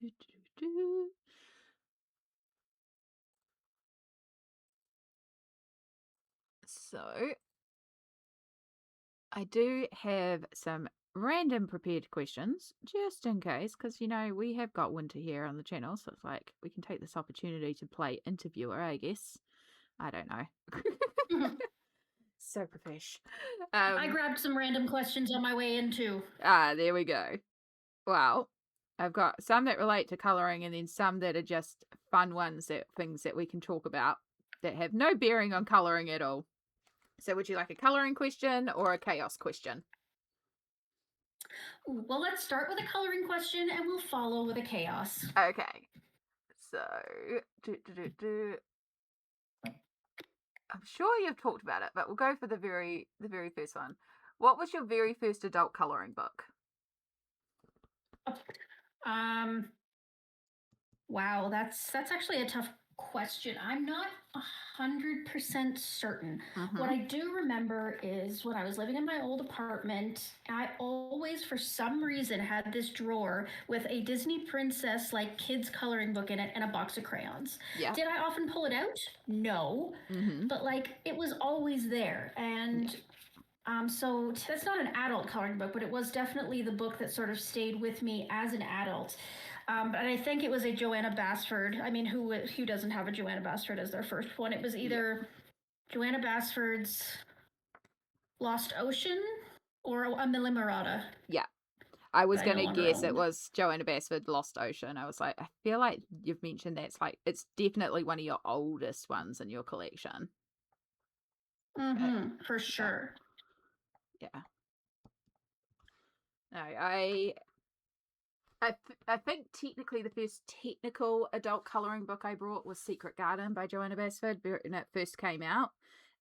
Do, do, do. So, I do have some random prepared questions just in case, because we have got winter here on the channel, so it's like we can take this opportunity to play interviewer, I guess. I don't know. So profesh. I grabbed some random questions on my way in too. There we go. Well, I've got some that relate to colouring and then some that are just fun ones, things that we can talk about that have no bearing on colouring at all. So would you like a colouring question or a chaos question? Well, let's start with a coloring question and we'll follow with a chaos. Okay. So, I'm sure you've talked about it, but we'll go for the very first one. What was your very first adult colouring book? Um, wow, that's actually a tough question. I'm not 100% certain. What Mm-hmm. I do remember is when I was living in my old apartment, I always, for some reason, had this drawer with a Disney princess like kids coloring book in it and a box of crayons. Yeah. Did I often pull it out? No, Mm-hmm. but like it was always there. And so that's not an adult coloring book, but it was definitely the book that sort of stayed with me as an adult. But I think it was a Joanna Basford. I mean, who doesn't have a Joanna Basford as their first one? It was Yeah. either Joanna Basford's Lost Ocean or a Millie Murata Yeah. I was that I going no to longer guess it own. was Joanna Basford, Lost Ocean. I was like, I feel like you've mentioned that's like, it's definitely one of your oldest ones in your collection. Mm-hmm, for So, sure. yeah. No, I think technically the first technical adult colouring book I brought was Secret Garden by Joanna Basford when it first came out.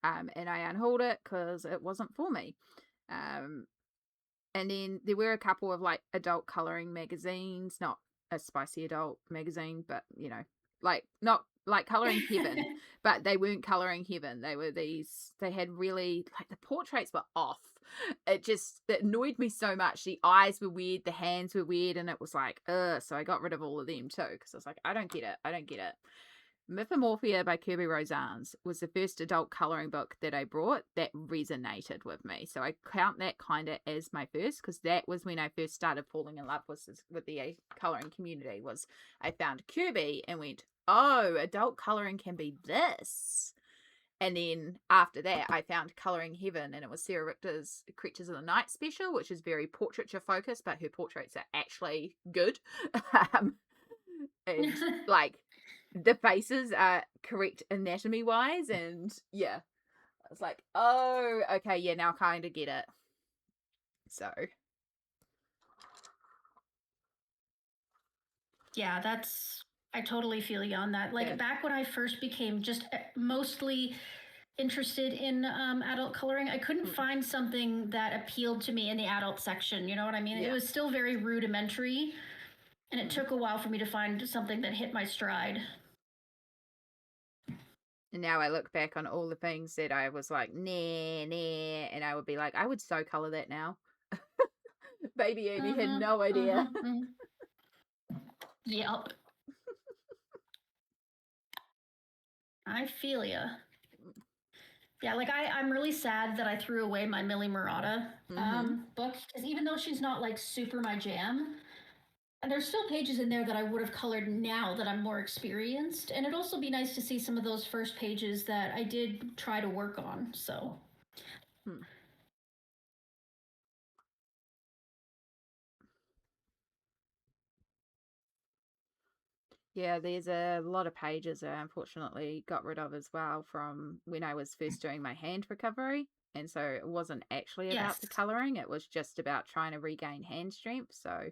And I unhauled it because it wasn't for me. Um, and then there were a couple of like adult colouring magazines, not a spicy adult magazine, but like not like Colouring Heaven, but they weren't Colouring Heaven. They were they had really, like, the portraits were off. It annoyed me so much. The eyes were weird, the hands were weird, and it was like, ugh. So I got rid of all of them too, because I was like, I don't get it. I don't get it. Mythomorphia by Kirby Rosans was the first adult colouring book that I brought that resonated with me. So I count that kind of as my first, because that was when I first started falling in love with the colouring community. Was I found Kirby and went, oh, adult colouring can be this. And then after that, I found Colouring Heaven, and it was Sarah Richter's Creatures of the Night special, which is very portraiture focused, but her portraits are actually good. And like the faces are correct anatomy wise, and yeah, I was like, oh, okay, yeah, now I kind of get it. So Yeah, I totally feel you on that. yeah. Like back when I first became just mostly interested in adult coloring, I couldn't Mm, find something that appealed to me in the adult section. You know what I mean? It yeah. was still very rudimentary, and it Mm. took a while for me to find something that hit my stride. And now I look back on all the things that I was like, nah, nah, and I would be like, I would so color that now. Baby Amy had Mm-hmm. no idea. Mm-hmm. Mm-hmm. Yep. I feel ya. Yeah, like I'm really sad that I threw away my Millie Murata Mm-hmm. book because even though she's not like super my jam, and there's still pages in there that I would have colored now that I'm more experienced, and it'd also be nice to see some of those first pages that I did try to work on. So Hmm. Yeah, there's a lot of pages I unfortunately got rid of as well from when I was first doing my hand recovery. And so it wasn't actually about Yes, the coloring, it was just about trying to regain hand strength. So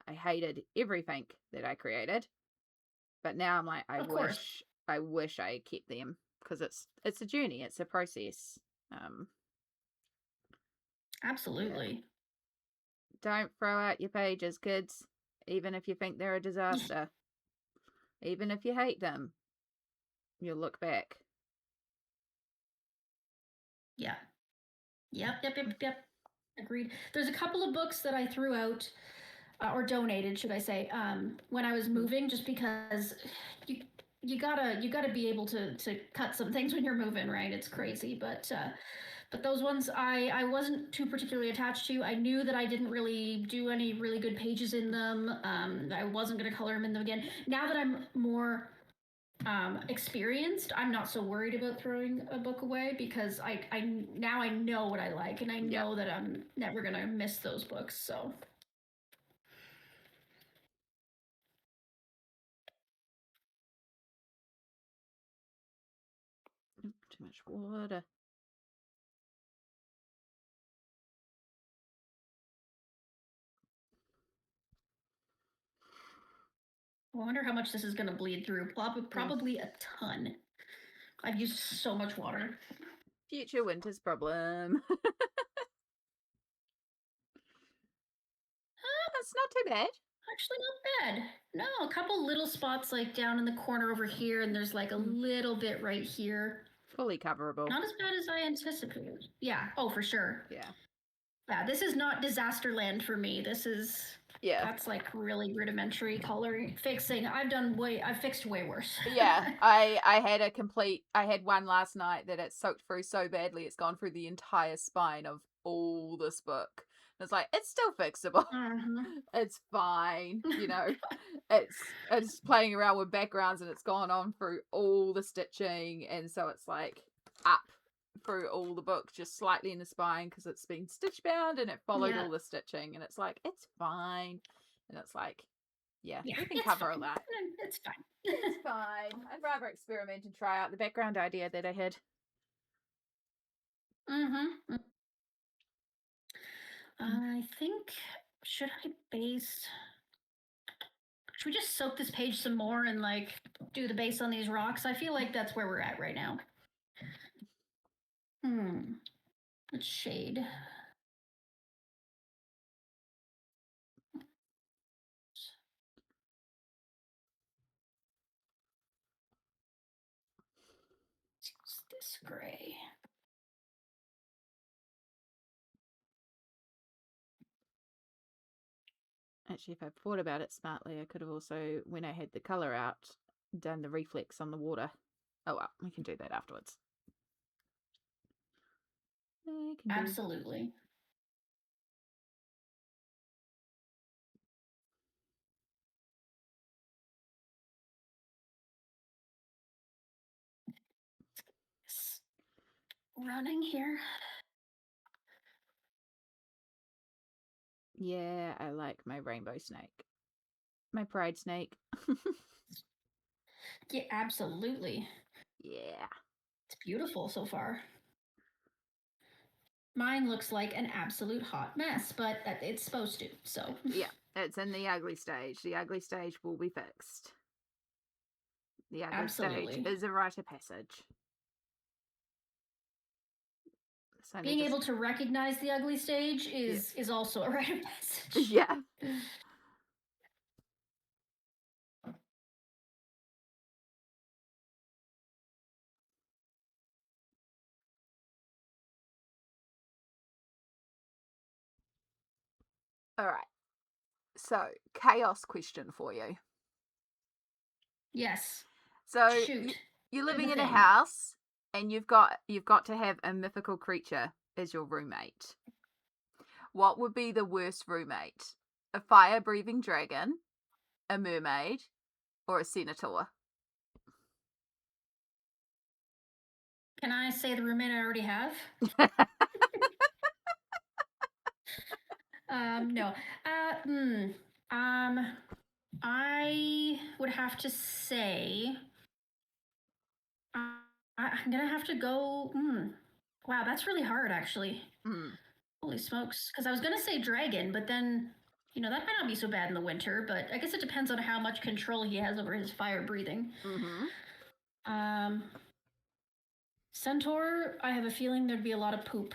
I hated everything that I created. But now I'm like, of course. I wish I kept them because it's a journey, it's a process. Um, yeah. Absolutely. Don't throw out your pages, kids, even if you think they're a disaster. Even if you hate them, you'll look back. Yeah. Yep. Agreed. There's a couple of books that I threw out or donated, should I say, when I was moving, just because you you gotta be able to cut some things when you're moving, right? It's crazy, but those ones I wasn't too particularly attached to. I knew that I didn't really do any really good pages in them. I wasn't gonna color them in them again. Now that I'm more experienced, I'm not so worried about throwing a book away because I now I know what I like and I Yeah. know that I'm never gonna miss those books. So Too much water. I wonder how much this is gonna bleed through. Probably a ton. I've used so much water. Future winter's problem. That's not too bad. Actually, not bad. No, a couple little spots like down in the corner over here, and there's like a little bit right here. Fully coverable. Not as bad as I anticipated. Yeah. Oh, for sure. Yeah. Yeah. This is not disaster land for me. This is. Yeah. That's like really rudimentary coloring fixing. I've fixed way worse. Yeah. I had one last night that it soaked through so badly it's gone through the entire spine of all this book. And it's like, it's still fixable. Mm-hmm. It's fine, you know. It's playing around with backgrounds and it's gone on through all the stitching, and so it's like up through all the book just slightly in the spine because it's been stitch bound and it followed all the stitching, and it's like, it's fine. And it's like, yeah, we can cover all that. It's fine. It's fine. I'd rather experiment and try out the background idea that I had. Mm-hmm. I think, should I base? Should we just soak this page some more and like do the base on these rocks? I feel like that's where we're at right now. Let's shade. Use this gray. Actually, if I thought about it smartly, I could have also, when I had the colour out, done the reflex on the water. Oh well, we can do that afterwards. Absolutely. It's running here. Yeah, I like my rainbow snake. My pride snake. Yeah, absolutely. Yeah. It's beautiful so far. Mine looks like an absolute hot mess, but it's supposed to, so. Yeah, it's in the ugly stage. The ugly stage will be fixed. The ugly stage is a rite of passage. Being able to recognize the ugly stage is also a rite of passage. Yeah. All right. So, chaos question for you. Yes. So, you're living in a house and you've got to have a mythical creature as your roommate. What would be the worst roommate? A fire-breathing dragon, a mermaid, or a centaur? Can I say the roommate I already have? No. I would have to say I, I'm gonna have to go. Wow, that's really hard, actually. Mm. Holy smokes! Because I was gonna say dragon, but then that might not be so bad in the winter. But I guess it depends on how much control he has over his fire breathing. Mm-hmm. Um, Centaur, I have a feeling there'd be a lot of poop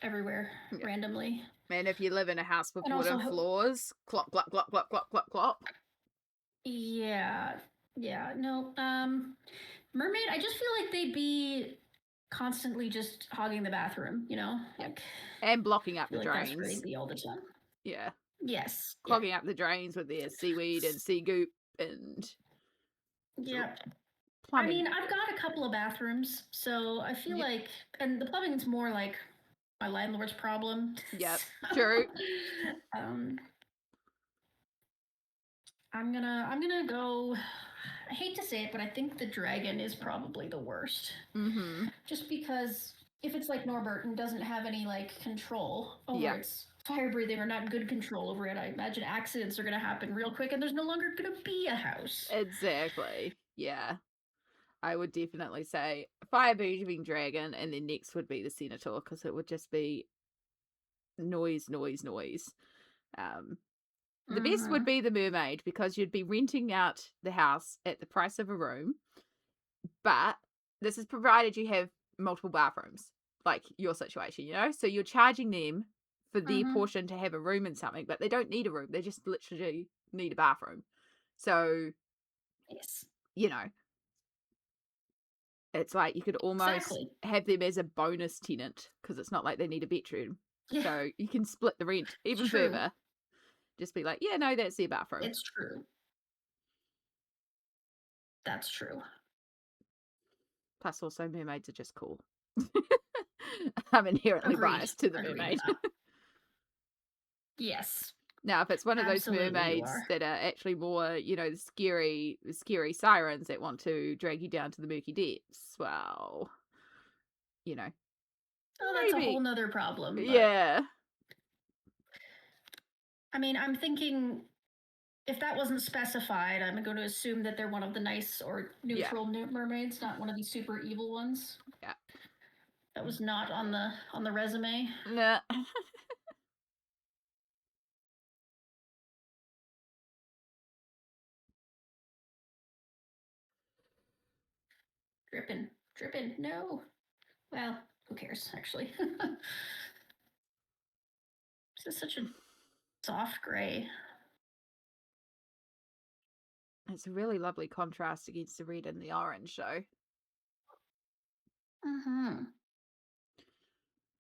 everywhere Yeah. randomly, And if you live in a house with and wooden also floors, clop, clop, clop, clop, clop, clop, clop. yeah, yeah, no. Mermaid, I just feel like they'd be constantly just hogging the bathroom, Yep. Like, And blocking I up the feel like that's where they'd drains. be all the time. Yeah. Yes, yeah, Clogging up the drains with their seaweed and sea goop and yeah. I plumbing. mean, I've got a couple of bathrooms, so I feel Yep. like, and the plumbing's more like my landlord's problem. Yep. So, True. um, I'm gonna go. I hate to say it, but I think the dragon is probably the worst. Mm-hmm. Just because if it's like Norbert and doesn't have any like control over Yep. its fire breathing or not good control over it, I imagine accidents are gonna happen real quick and there's no longer gonna be a house. Exactly. Yeah. I would definitely say fire breathing dragon, and then next would be the Senator, because it would just be noise, noise, noise. Um, the best would Mm-hmm. be the mermaid, because you'd be renting out the house at the price of a room, but this is provided you have multiple bathrooms, like your situation, So you're charging them for their Mm-hmm. portion to have a room and something, but they don't need a room. They just literally need a bathroom. So, Yes. you know, it's like you could almost Exactly. have them as a bonus tenant, because it's not like they need a bedroom. Yeah. So you can split the rent It's even true. further. Just be like, yeah, no, that's their bathroom. It's true. That's true. Plus, also, mermaids are just cool. I'm inherently Agreed. biased to the Agreed with mermaid. that. Yes. Now, if it's one of those Absolutely you mermaids are. that are actually more, the scary sirens that want to drag you down to the murky depths, well, you know, Oh, that's a whole maybe, nother problem, but yeah, I mean I'm thinking if that wasn't specified, I'm going to assume that they're one of the nice or yeah, neutral mermaids, not one of these super evil ones. yeah. That was not on the resume. Nah. Dripping, dripping. No. Well, who cares? Actually, this is such a soft gray. It's a really lovely contrast against the red and the orange, though. Mm-hmm.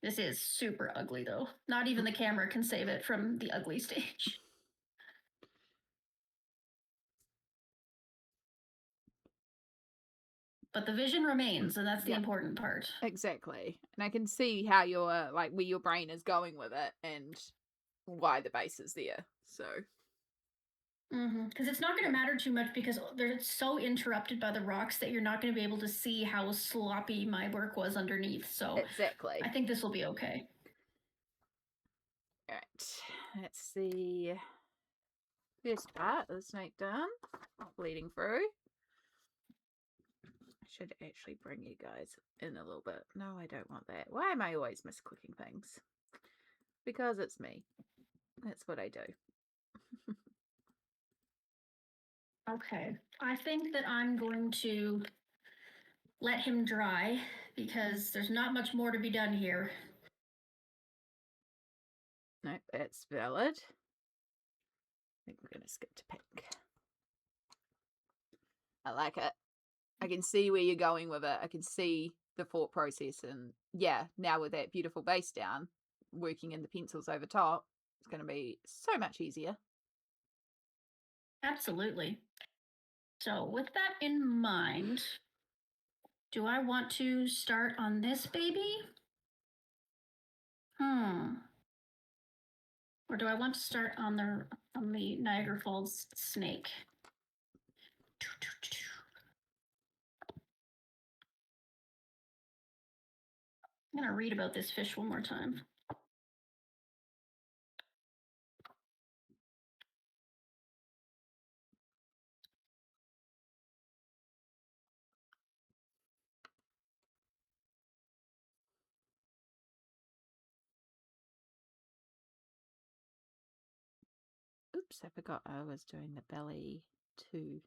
This is super ugly, though. Not even the camera can save it from the ugly stage. But the vision remains, and that's the Yeah, important part. exactly. And I can see how your like where your brain is going with it and why the base is there. So Because it's not going to matter too much because they're so interrupted by the rocks that you're not going to be able to see how sloppy my work was underneath. So I exactly. think this will be okay. All right. Let's see. First part of the snake done. Not bleeding through. I should actually bring you guys in a little bit. No, I don't want that. Why am I always misclicking things? Because it's me. That's what I do. Okay. I think that I'm going to let him dry because there's not much more to be done here. Nope, that's valid. I think we're going to skip to pink. I like it. I can see where you're going with it. I can see the thought process. And yeah, now with that beautiful base down, working in the pencils over top, it's going to be so much easier. Absolutely. So, with that in mind, do I want to start on this baby? Or do I want to start on the Niagara Falls snake? I'm gonna read about this fish one more time. Oops, I forgot I was doing the belly too.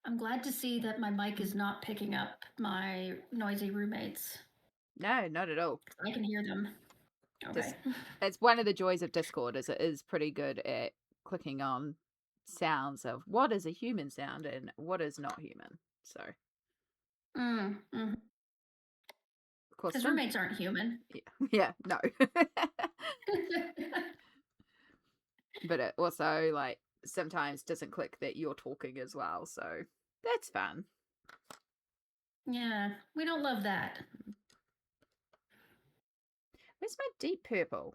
I'm glad to see that my mic is not picking up my noisy roommates. No, not at all. I can hear them. Okay. It's one of the joys of Discord is it is pretty good at clicking on sounds of what is a human sound and what is not human. So, of course, Because roommates aren't human. yeah, no. But it also, like, sometimes doesn't click that you're talking as well. So, that's fun. Yeah, we don't love that. Where's my deep purple?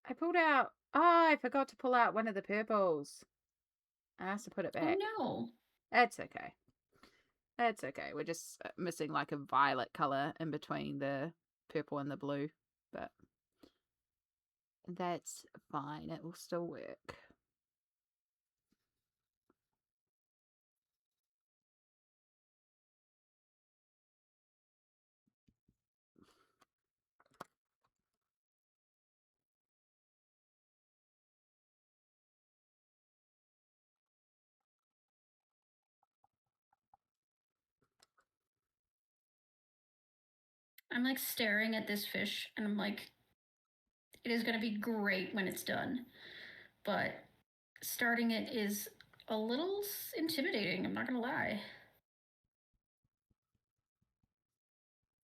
I pulled out. Oh, I forgot to pull out one of the purples. I have to put it back. Oh no. That's okay. That's okay. We're just missing like a violet color in between the purple and the blue, but that's fine. It will still work. I'm like staring at this fish and I'm like, it is going to be great when it's done. But starting it is a little intimidating, I'm not going to lie.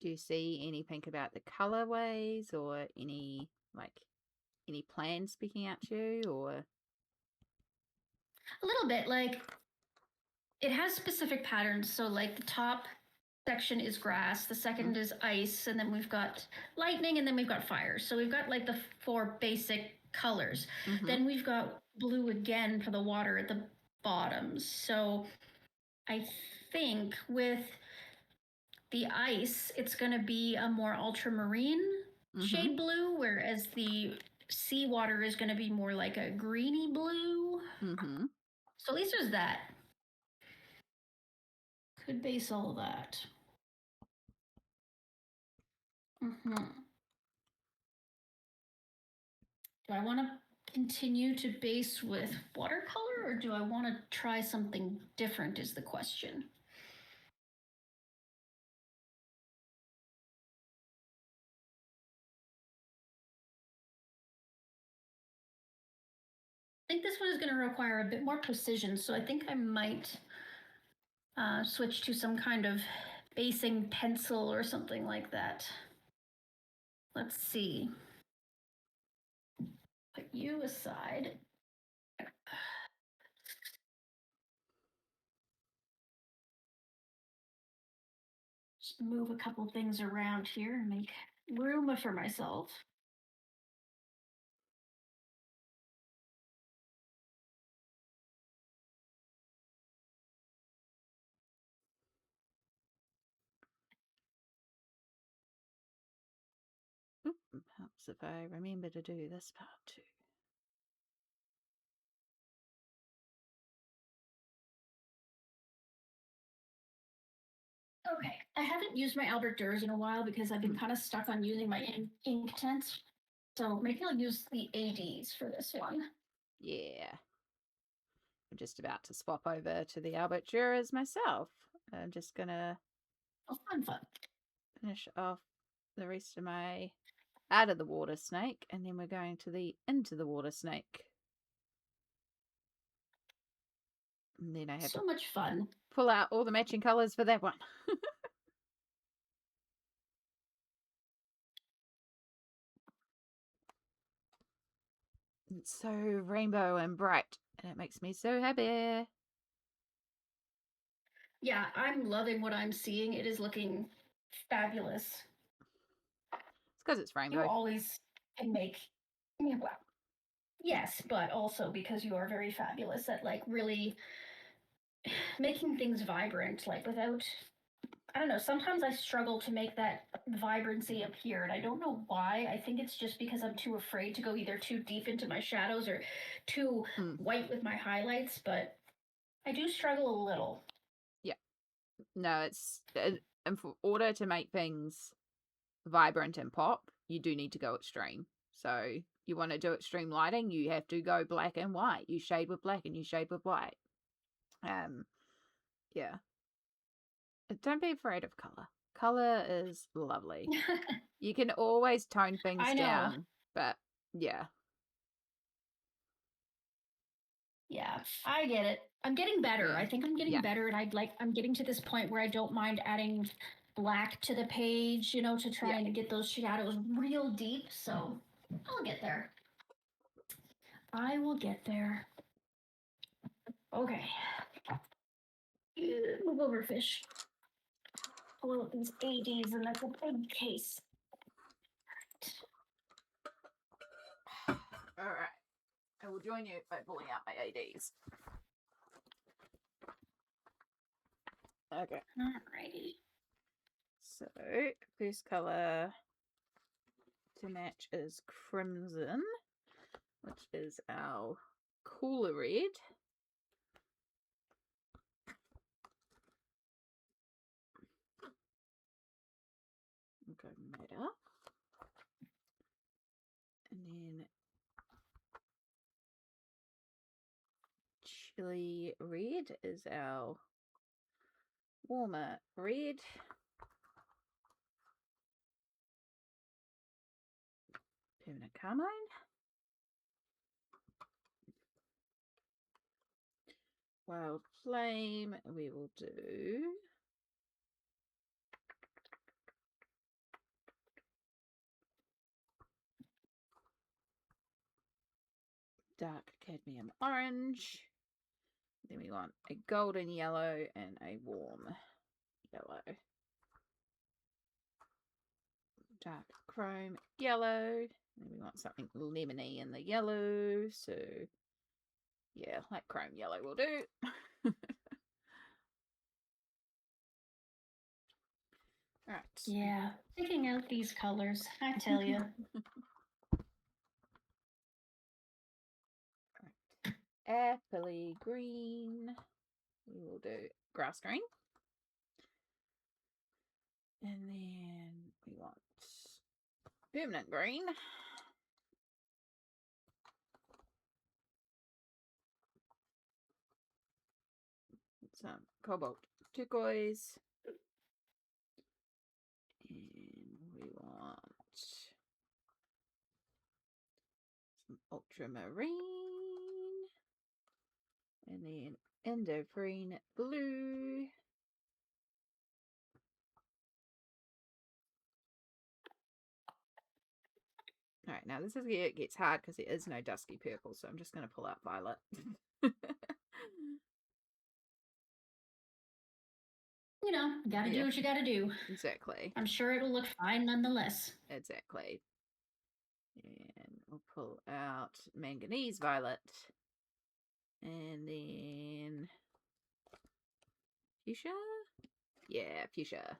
Do you see anything about the colorways or any plans speaking out to you or? A little bit, like it has specific patterns. So like the top section is grass, the second is ice, and then we've got lightning, and then we've got fire. So we've got like the 4 basic colors. Then we've got blue again for the water at the bottom. So I think with the ice, it's going to be a more ultramarine shade blue, whereas the seawater is going to be more like a greeny blue. So at least there's that. Could base all that. Do I want to continue to base with watercolor, or do I want to try something different is the question. I think this one is going to require a bit more precision, so I think I might switch to some kind of basing pencil or something like that. Let's see. Put you aside. Just move a couple things around here and make room for myself. Helps if I remember to do this part too. Okay, I haven't used my Albert Durs in a while because I've been kind of stuck on using my Inktense. So maybe I'll use the ADs for this one. Yeah. I'm just about to swap over to the Albert Duras myself. I'm just gonna fun. finish off the rest of my out of the water snake, and then we're going to the into the water snake. And then I have so much fun. Pull out all the matching colors for that one. It's so rainbow and bright, and it makes me so happy. Yeah, I'm loving what I'm seeing. It is looking fabulous. It's because it's rainbow. You always can make, well, yes, but also because you are very fabulous at like really making things vibrant, like without, I don't know, sometimes I struggle to make that vibrancy appear, and I don't know why. I think it's just because I'm too afraid to go either too deep into my shadows or too white with my highlights, but I do struggle a little. Yeah. No, it's and for order to make things vibrant and pop, you do need to go extreme. So you want to do extreme lighting, you have to go black and white. You shade with black and you shade with white. Yeah. Don't be afraid of color. Color is lovely. You can always tone things I know. down, but yeah. Yeah, I get it. I'm getting better. Yeah. I think I'm getting better, and I'm getting to this point where I don't mind adding black to the page, you know, to try and get those shadows real deep. So I'll get there. I will get there. Okay. Move over, fish. Pull out these ADs, and that's a big case. All right. I will join you by pulling out my ADs. Okay. Alrighty. So, first color to match is crimson, which is our cooler red. Okay, matter. And then chili red is our warmer red. Permanent carmine. Wild flame, we will do dark cadmium orange. Then we want a golden yellow and a warm yellow. Dark chrome yellow. And we want something lemony in the yellow. So yeah, like chrome yellow will do. Alright. Yeah, picking out these colors, I tell you. Appley green. We will do grass green. And then we want permanent green. Some cobalt turquoise. And we want some ultramarine. And then endocrine blue. All right, now this is where it gets hard because there is no dusky purple, so I'm just going to pull out violet. You know, gotta do what you gotta do. Exactly. I'm sure it'll look fine nonetheless. Exactly. And we'll pull out manganese violet. And then fuchsia? Yeah, fuchsia.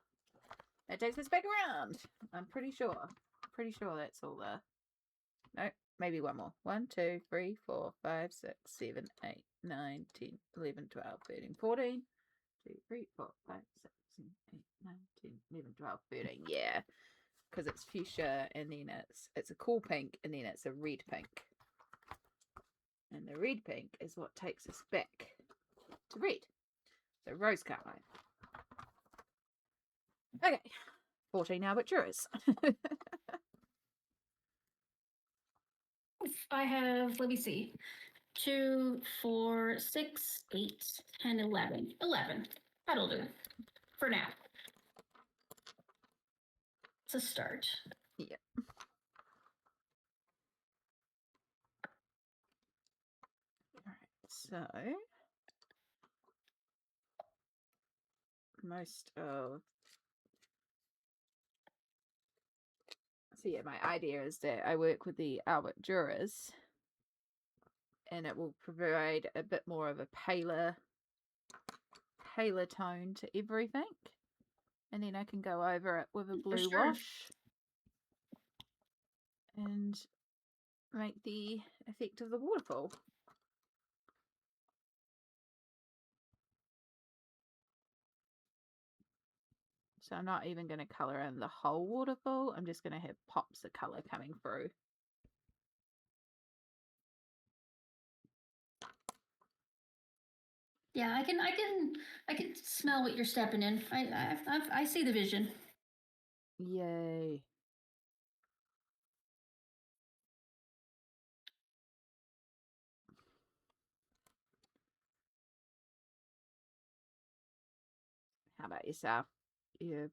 That takes us back around. I'm pretty sure. Pretty sure that's all the... No, maybe one more. 1, 2, 3, 4, 5, 6, 7, 8, 9, 10, 11, 12, 13, 14. 2, 3, 4, 5, 6, 7, 8, 9, 10, 11, 12, 13. Yeah. Because it's fuchsia and then it's a cool pink and then it's a red pink. And the red pink is what takes us back to red. So rose carmine. Okay. 14 arbitruras. I have, let me see, 2, 4, 6, 8, 10, 11. 11. That'll do for now. It's a start. Yeah. So most of my idea is that I work with the Albert Duras and it will provide a bit more of a paler tone to everything, and then I can go over it with a blue wash and make the effect of the waterfall. So I'm not even going to color in the whole waterfall. I'm just going to have pops of color coming through. Yeah, I can smell what you're stepping in. I see the vision. Yay. How about yourself? You,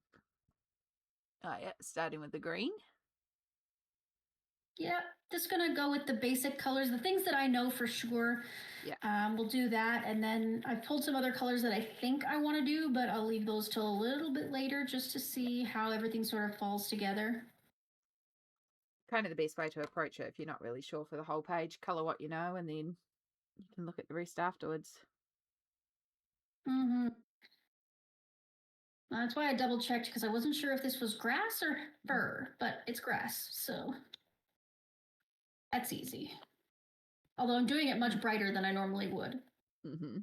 oh yeah, starting with the green. Yeah, just gonna go with the basic colors, the things that I know for sure. Yeah. We'll do that, and then I pulled some other colors that I think I want to do, but I'll leave those till a little bit later just to see how everything sort of falls together. Kind of the best way to approach it if you're not really sure for the whole page. Color what you know, and then you can look at the rest afterwards. Mm-hmm. That's why I double checked because I wasn't sure if this was grass or fur, but it's grass, so that's easy. Although I'm doing it much brighter than I normally would. Mm-hmm.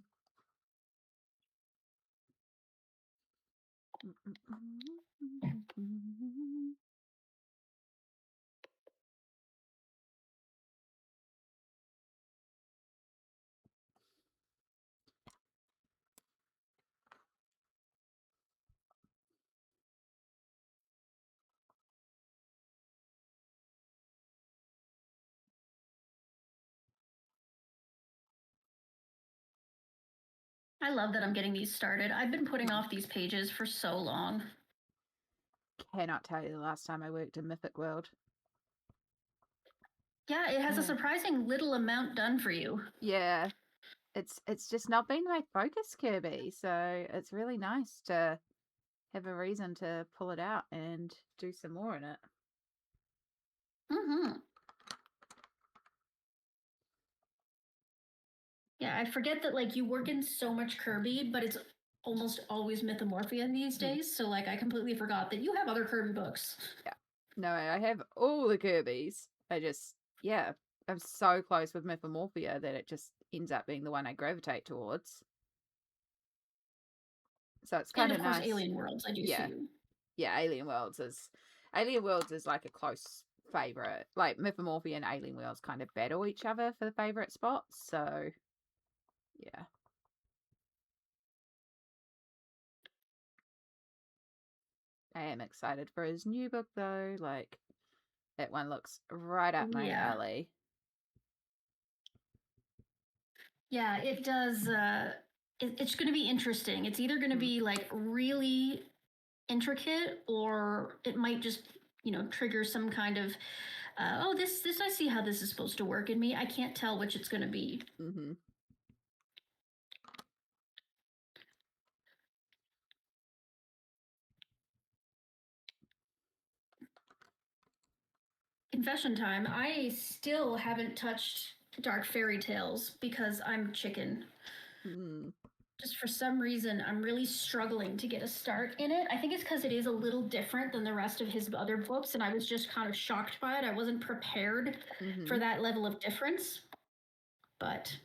I love that I'm getting these started. I've been putting off these pages for so long. Cannot tell you the last time I worked in Mythic World. Yeah, it has a surprising little amount done for you. Yeah, it's just not been my focus, Kirby. So it's really nice to have a reason to pull it out and do some more in it. Mm-hmm. Yeah, I forget that like you work in so much Kirby, but it's almost always Mythomorphia these days. So like I completely forgot that you have other Kirby books. Yeah. No, I have all the Kirby's. I'm so close with Mythomorphia that it just ends up being the one I gravitate towards. So it's kind of of course, nice. Alien Worlds. I do see you. Yeah, Alien Worlds is like a close favorite. Like Mythomorphia and Alien Worlds kind of battle each other for the favorite spots. So yeah. I am excited for his new book though. Like that one looks right up my alley. Yeah, it does. It's going to be interesting. It's either going to be like really intricate, or it might just trigger some kind of oh, this I see how this is supposed to work in me. I can't tell which it's going to be. Mm-hmm. Confession time. I still haven't touched Dark Fairy Tales because I'm chicken. Just for some reason, I'm really struggling to get a start in it. I think it's because it is a little different than the rest of his other books, and I was just kind of shocked by it. I wasn't prepared for that level of difference, but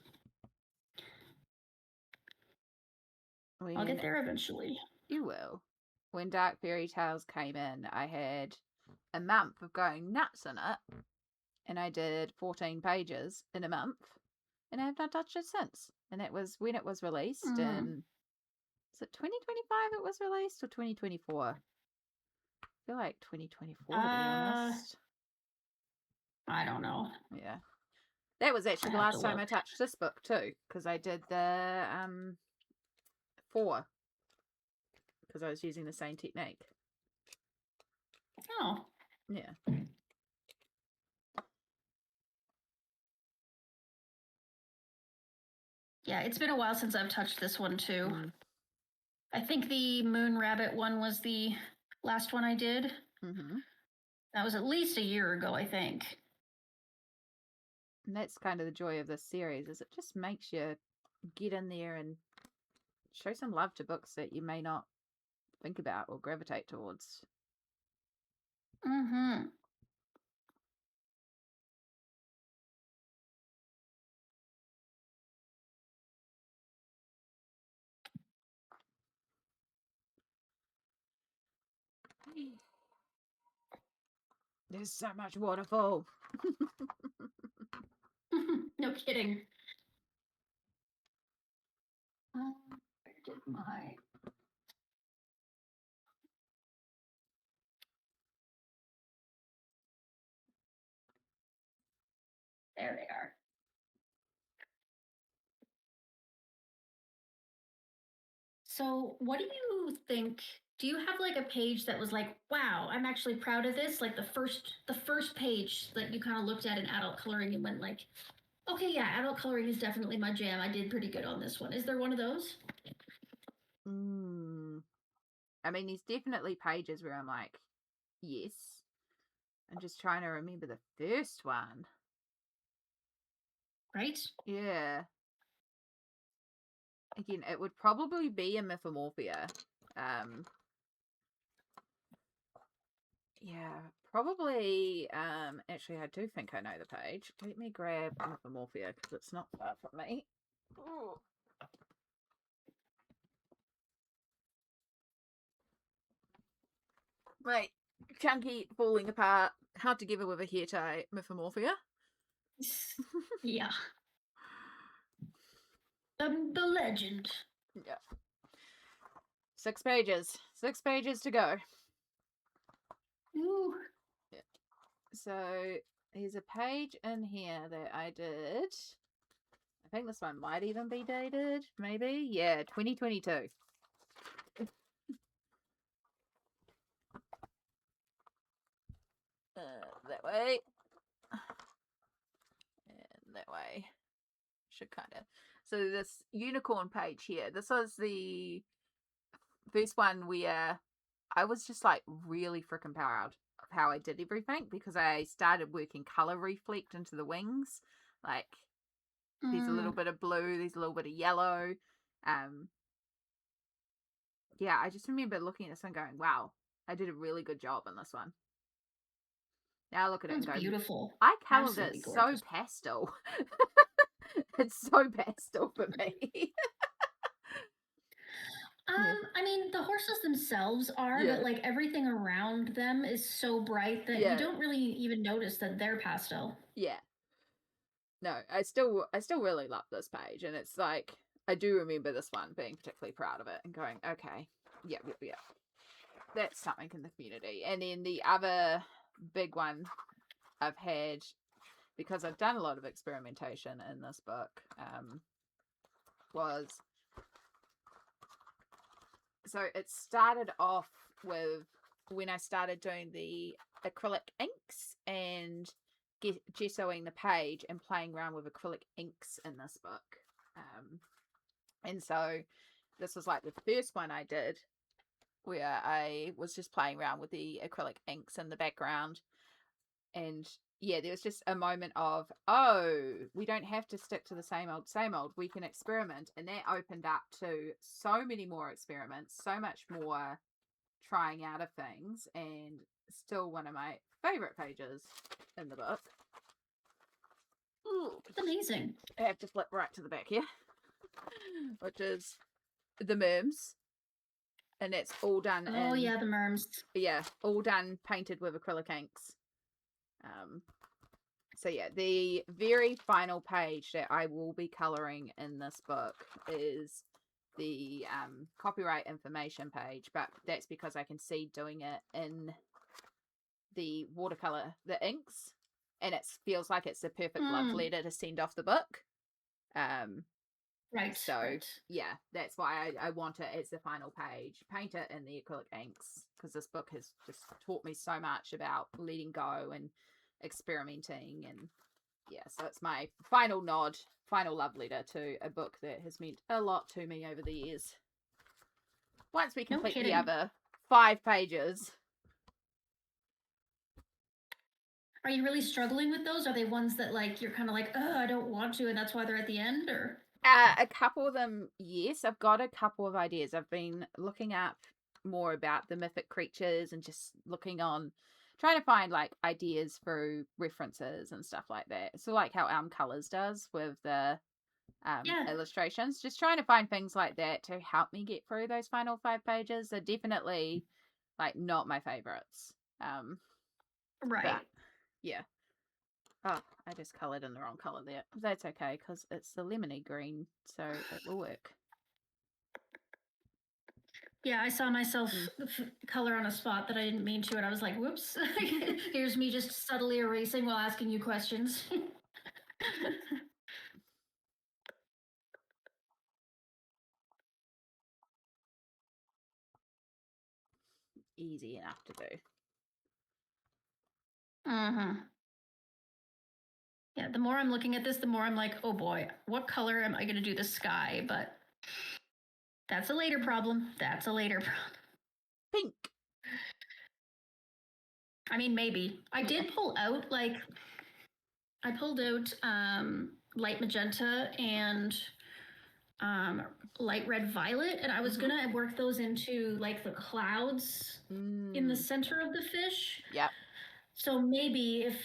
I'll get there eventually. You will. When Dark Fairy Tales came in, I had a month of going nuts in it, and I did 14 pages in a month, and I have not touched it since. And that was when it was released. And is it 2025 it was released, or 2024? I feel like 2024 to be honest. I don't know. Yeah, that was actually the last time I touched this book too, because I did the 4, because I was using the same technique. Oh. Yeah. Yeah, it's been a while since I've touched this one too. I think the Moon Rabbit one was the last one I did. That was at least a year ago, I think. And that's kind of the joy of this series, is it just makes you get in there and show some love to books that you may not think about or gravitate towards. There's so much waterfall. No kidding. Where did my... There they are. So, what do you think? Do you have like a page that was like, wow, I'm actually proud of this? Like the first page that you kind of looked at in adult coloring and went like, okay, yeah, adult coloring is definitely my jam. I did pretty good on this one. Is there one of those? I mean, there's definitely pages where I'm like, yes. I'm just trying to remember the first one. Right? Yeah. Again, it would probably be a Mythomorphia. Yeah, probably. Actually, I do think I know the page. Let me grab Mythomorphia because it's not far from me. Ooh. Right, chunky, falling apart, hard to give with a hair tie, Mythomorphia. Yeah. The legend. Yeah. 6 pages. 6 pages to go. Ooh. Yeah. So there's a page in here that I did. I think this one might even be dated. Maybe. Yeah, 2022. That way. And that way. Should kind of. So this unicorn page here. This was the first one where I was just like really freaking proud of how I did everything because I started working color reflect into the wings. Like there's a little bit of blue, there's a little bit of yellow. Yeah, I just remember looking at this one going, wow, I did a really good job on this one. Now I look at it and go, beautiful. I colored Absolutely it gorgeous. so pastel. It's so pastel for me. I mean, the horses themselves are, Yeah. but like everything around them is so bright that you Yeah. don't really even notice that they're pastel. Yeah. No, I still really love this page, and it's like I do remember this one being particularly proud of it and going, okay, yeah, that's something in the community. And then the other big one I've had, because I've done a lot of experimentation in this book, was so it started off with when I started doing the acrylic inks and gessoing the page and playing around with acrylic inks in this book. And so this was like the first one I did where I was just playing around with the acrylic inks in the background. And yeah, there was just a moment of, oh, we don't have to stick to the same old. We can experiment. And that opened up to so many more experiments, so much more trying out of things, and still one of my favorite pages in the book. Ooh, it's amazing. I have to flip right to the back here, which is the merms. And it's all done yeah, the merms. Yeah, all done painted with acrylic inks. So yeah, the very final page that I will be coloring in this book is the copyright information page, but that's because I can see doing it in the watercolor, the inks, and it feels like it's the perfect love letter to send off the book. Right. So right. yeah, that's why I want it as the final page. Paint it in the acrylic inks because this book has just taught me so much about letting go and experimenting, and yeah, so it's my final love letter to a book that has meant a lot to me over the years. Once we complete the other 5 pages. Are you really struggling with those? Are they ones that like you're kind of like, oh, I don't want to, and that's why they're at the end, or? A couple of them, yes. I've got a couple of ideas. I've been looking up more about the mythic creatures and just looking on, trying to find like ideas through references and stuff like that. So like how Colors does with the illustrations, just trying to find things like that to help me get through those final 5 pages. They're definitely Like, not my favorites. But Right. yeah. Oh, I just colored in the wrong color there. That's okay, because it's the lemony green, so it will work. Yeah, I saw myself color on a spot that I didn't mean to, and I was like, whoops. Here's me just subtly erasing while asking you questions. Easy enough to do. Mm-hmm. Yeah, the more I'm looking at this, the more I'm like, oh boy, what color am I going to do the sky? But that's a later problem. That's a later problem. Pink. I mean, maybe. I did pull out, I pulled out light magenta and light red violet, and I was going to work those into like the clouds in the center of the fish. Yep. So maybe if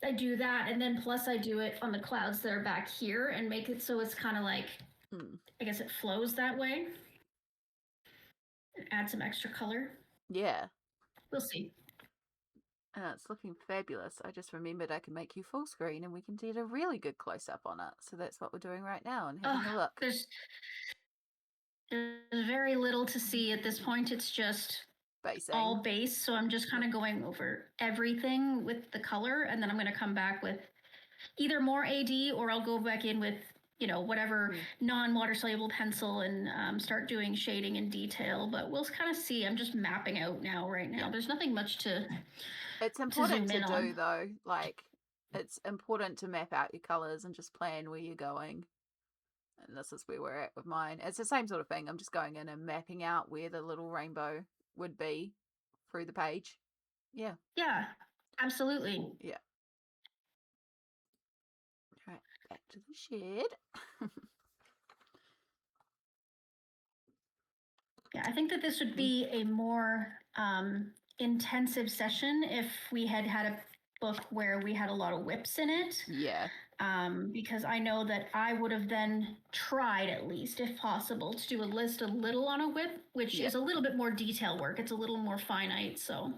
I do that, and then plus I do it on the clouds that are back here and make it so it's kind of like, I guess it flows that way. Add some extra color. Yeah. We'll see. It's looking fabulous. I just remembered I can make you full screen and we can get a really good close up on it. So that's what we're doing right now and having a look. There's very little to see at this point. It's just basing. All base. So I'm just kind of going over everything with the color, and then I'm going to come back with either more AD, or I'll go back in with, you know, whatever non-water soluble pencil and start doing shading and detail. But we'll kind of see. I'm just mapping out right now. There's nothing much to. It's important to do on. though. Like, it's important to map out your colors and just plan where you're going. And this is where we're at with mine. It's the same sort of thing. I'm just going in and mapping out where the little rainbow would be through the page. Yeah. Yeah, absolutely. Yeah. All right, back to the shed. Yeah, I think that this would be a more intensive session if we had a book where we had a lot of whips in it. Yeah. Because I know that I would have then tried, at least if possible, to do a little on a whip, which is a little bit more detail work. It's a little more finite, so.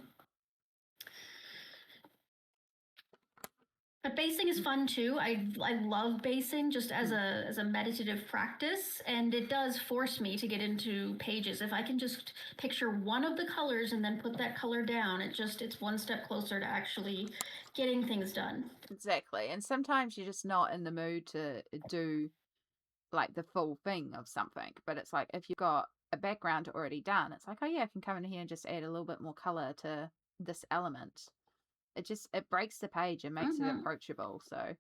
But basing is fun too. I love basing just as a meditative practice, and it does force me to get into pages. If I can just picture one of the colors and then put that color down, it's one step closer to actually getting things done. Exactly. And sometimes you're just not in the mood to do like the full thing of something. But it's like if you've got a background already done, it's like, oh yeah, I can come in here and just add a little bit more color to this element. It breaks the page and makes it approachable. So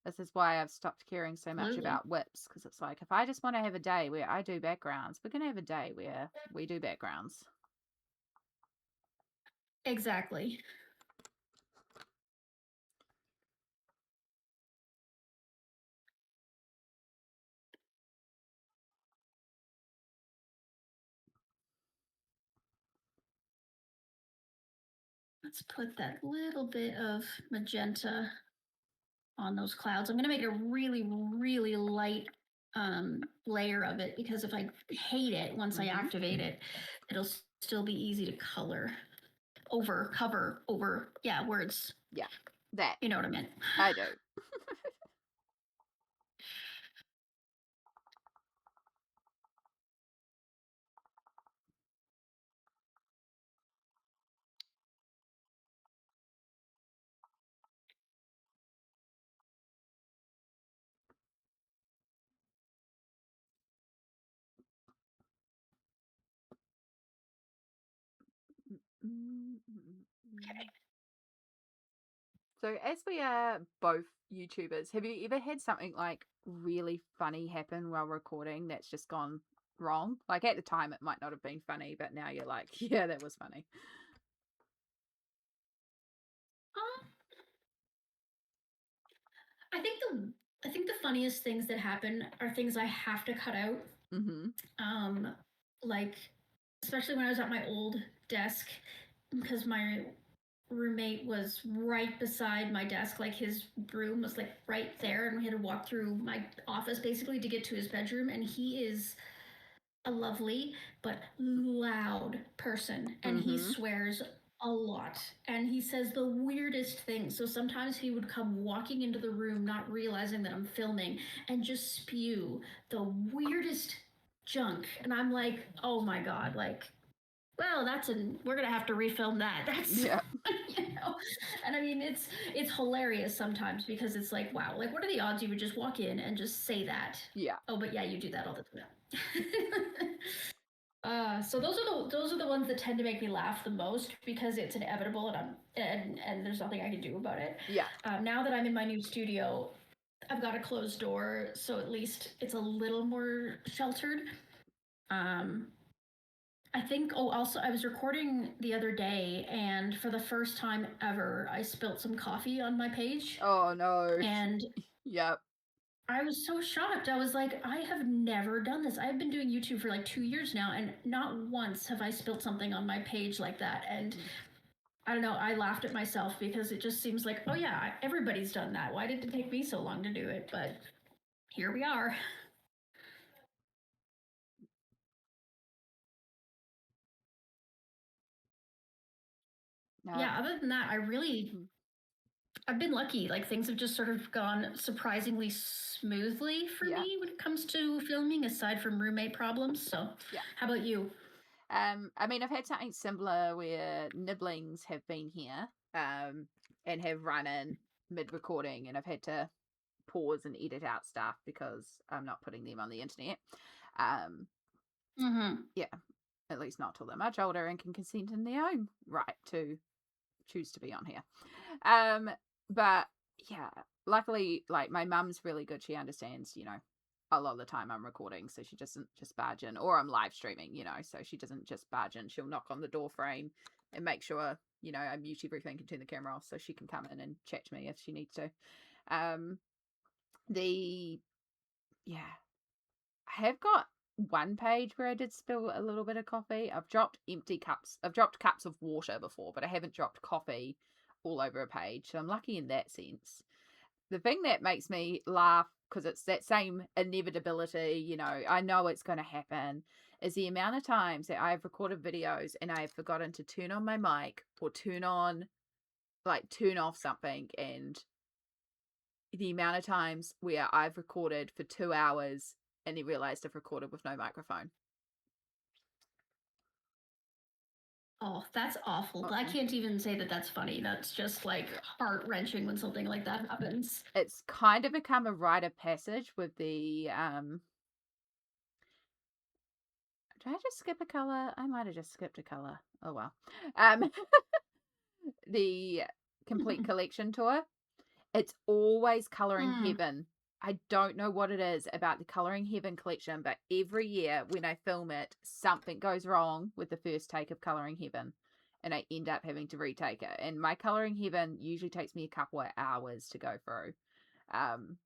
this is why I've stopped caring so much about whips, because it's like, if I just want to have a day where I do backgrounds, we're going to have a day where we do backgrounds. Exactly. Let's put that little bit of magenta on those clouds. I'm going to make a really, really light layer of it, because if I hate it, once I activate it, it'll still be easy to cover over, words. Yeah, that. You know what I meant. I do. Okay. So as we are both YouTubers, have you ever had something like really funny happen while recording that's just gone wrong? Like at the time it might not have been funny, but now you're like, yeah, that was funny. I think the funniest things that happen are things I have to cut out. Like, especially when I was at my old desk, because my roommate was right beside my desk. Like, his room was like right there, and we had to walk through my office basically to get to his bedroom. And he is a lovely but loud person, and he Mm-hmm. swears a lot, and he says the weirdest things. So sometimes he would come walking into the room not realizing that I'm filming and just spew the weirdest junk, and I'm like, oh my god, like, well, we're gonna have to refilm that. That's Yeah. you know. And I mean, it's hilarious sometimes because it's like, wow, like, what are the odds you would just walk in and just say that? Yeah. Oh, but yeah, you do that all the time. So those are the ones that tend to make me laugh the most because it's inevitable, and there's nothing I can do about it. Yeah. Now that I'm in my new studio, I've got a closed door, so at least it's a little more sheltered. Um, I think. Oh, also, I was recording the other day, and for the first time ever, I spilt some coffee on my page, Oh no. and Yep. I was so shocked. I was like, I have never done this. I've been doing YouTube for like 2 years now, and not once have I spilled something on my page like that. And I don't know, I laughed at myself because it just seems like, oh yeah, everybody's done that. Why did it take me so long to do it? But here we are. No. Yeah, other than that, Mm. I've been lucky. Like, things have just sort of gone surprisingly smoothly for Yeah. me when it comes to filming, aside from roommate problems. So, Yeah. how about you? I mean, I've had something similar where nibblings have been here, and have run in mid-recording, and I've had to pause and edit out stuff because I'm not putting them on the internet. Um, Mm-hmm. yeah, at least not till they're much older and can consent in their own right to choose to be on here. Um, but yeah, luckily, like my mum's really good. She understands, a lot of the time I'm recording, so she doesn't just barge in, or I'm live streaming, so she doesn't just barge in. She'll knock on the door frame and make sure, I mute everything and turn the camera off so she can come in and chat to me if she needs to. Um, the yeah, I have got one page where I did spill a little bit of coffee. I've dropped empty cups. I've dropped cups of water before, but I haven't dropped coffee all over a page. So I'm lucky in that sense. The thing that makes me laugh, because it's that same inevitability, I know it's going to happen, is the amount of times that I've recorded videos and I've forgotten to turn on my mic or turn off something, and the amount of times where I've recorded for 2 hours and then realized I've recorded with no microphone. Oh, that's awful. I Uh-uh. can't even say that that's funny. That's just like heart wrenching when something like that happens. It's kind of become a rite of passage with the did I just skip a color? I might have just skipped a color. Oh well. Um the complete collection tour. It's always Coloring Mm. Heaven. I don't know what it is about the Coloring Heaven collection, but every year when I film it, something goes wrong with the first take of Coloring Heaven, and I end up having to retake it. And my Coloring Heaven usually takes me a couple of hours to go through. Um,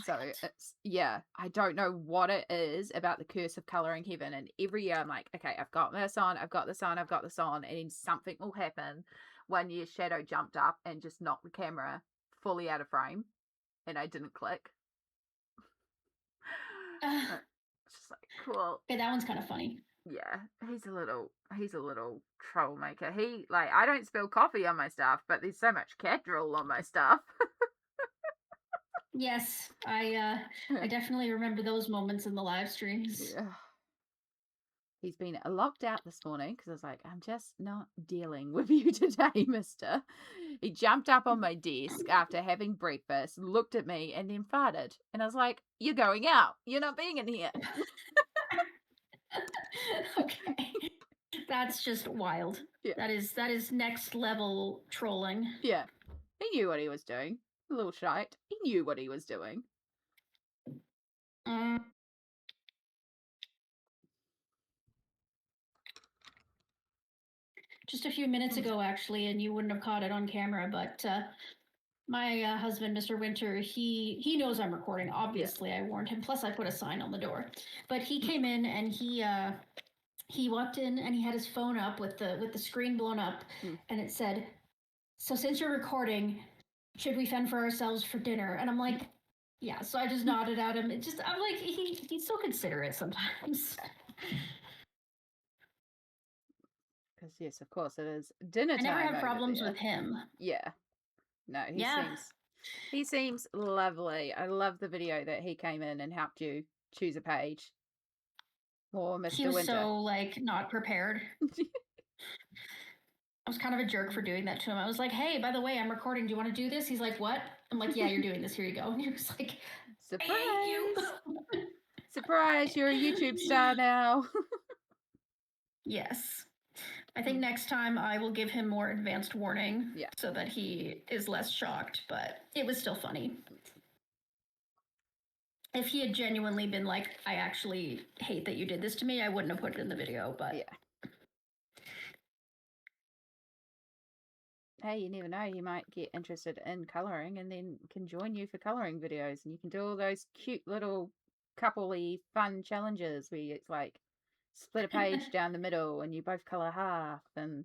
so What? I don't know what it is about the curse of Coloring Heaven. And every year I'm like, okay, I've got this on, I've got this on, I've got this on, and then something will happen. One year Shadow jumped up and just knocked the camera fully out of frame, and I didn't click. Uh, It's just like, cool. okay, that one's kind of funny. Yeah, he's a little troublemaker. I don't spill coffee on my stuff, but there's so much cat drool on my stuff. Yes, I definitely remember those moments in the live streams. Yeah. He's been locked out this morning because I was like, I'm just not dealing with you today, mister. He jumped up on my desk after having breakfast, looked at me, and then farted. And I was like, you're going out. You're not being in here. Okay. That's just wild. Yeah. That is next level trolling. Yeah. He knew what he was doing. A little shite. He knew what he was doing. Mm. Just a few minutes ago, actually, and you wouldn't have caught it on camera, but my husband, Mr. Winter, he knows I'm recording. Obviously, I warned him. Plus, I put a sign on the door. But he came in and he walked in and he had his phone up with the screen blown up, and it said, "So since you're recording, should we fend for ourselves for dinner?" And I'm like, Yeah, so I just nodded at him. I'm like, he's so considerate sometimes. Because yes, of course, it is dinner I never time have over problems there. with him. Yeah. No, Yeah, he seems lovely. I love the video that he came in and helped you choose a page for he Mr. was Winter. so like not prepared. I was kind of a jerk for doing that to him. I was like, hey, by the way, I'm recording. Do you want to do this? He's like, what? I'm like, yeah, you're doing this. Here you go. And he was like, I hate you. Surprise! Surprise, you're a YouTube star now. Yes. I think next time I will give him more advanced warning Yeah. so that he is less shocked, but it was still funny. If he had genuinely been like, I actually hate that you did this to me, I wouldn't have put it in the video, but Yeah. Hey, you never know, you might get interested in colouring and then can join you for colouring videos, and you can do all those cute little coupley fun challenges where it's like split a page down the middle and you both colour half. And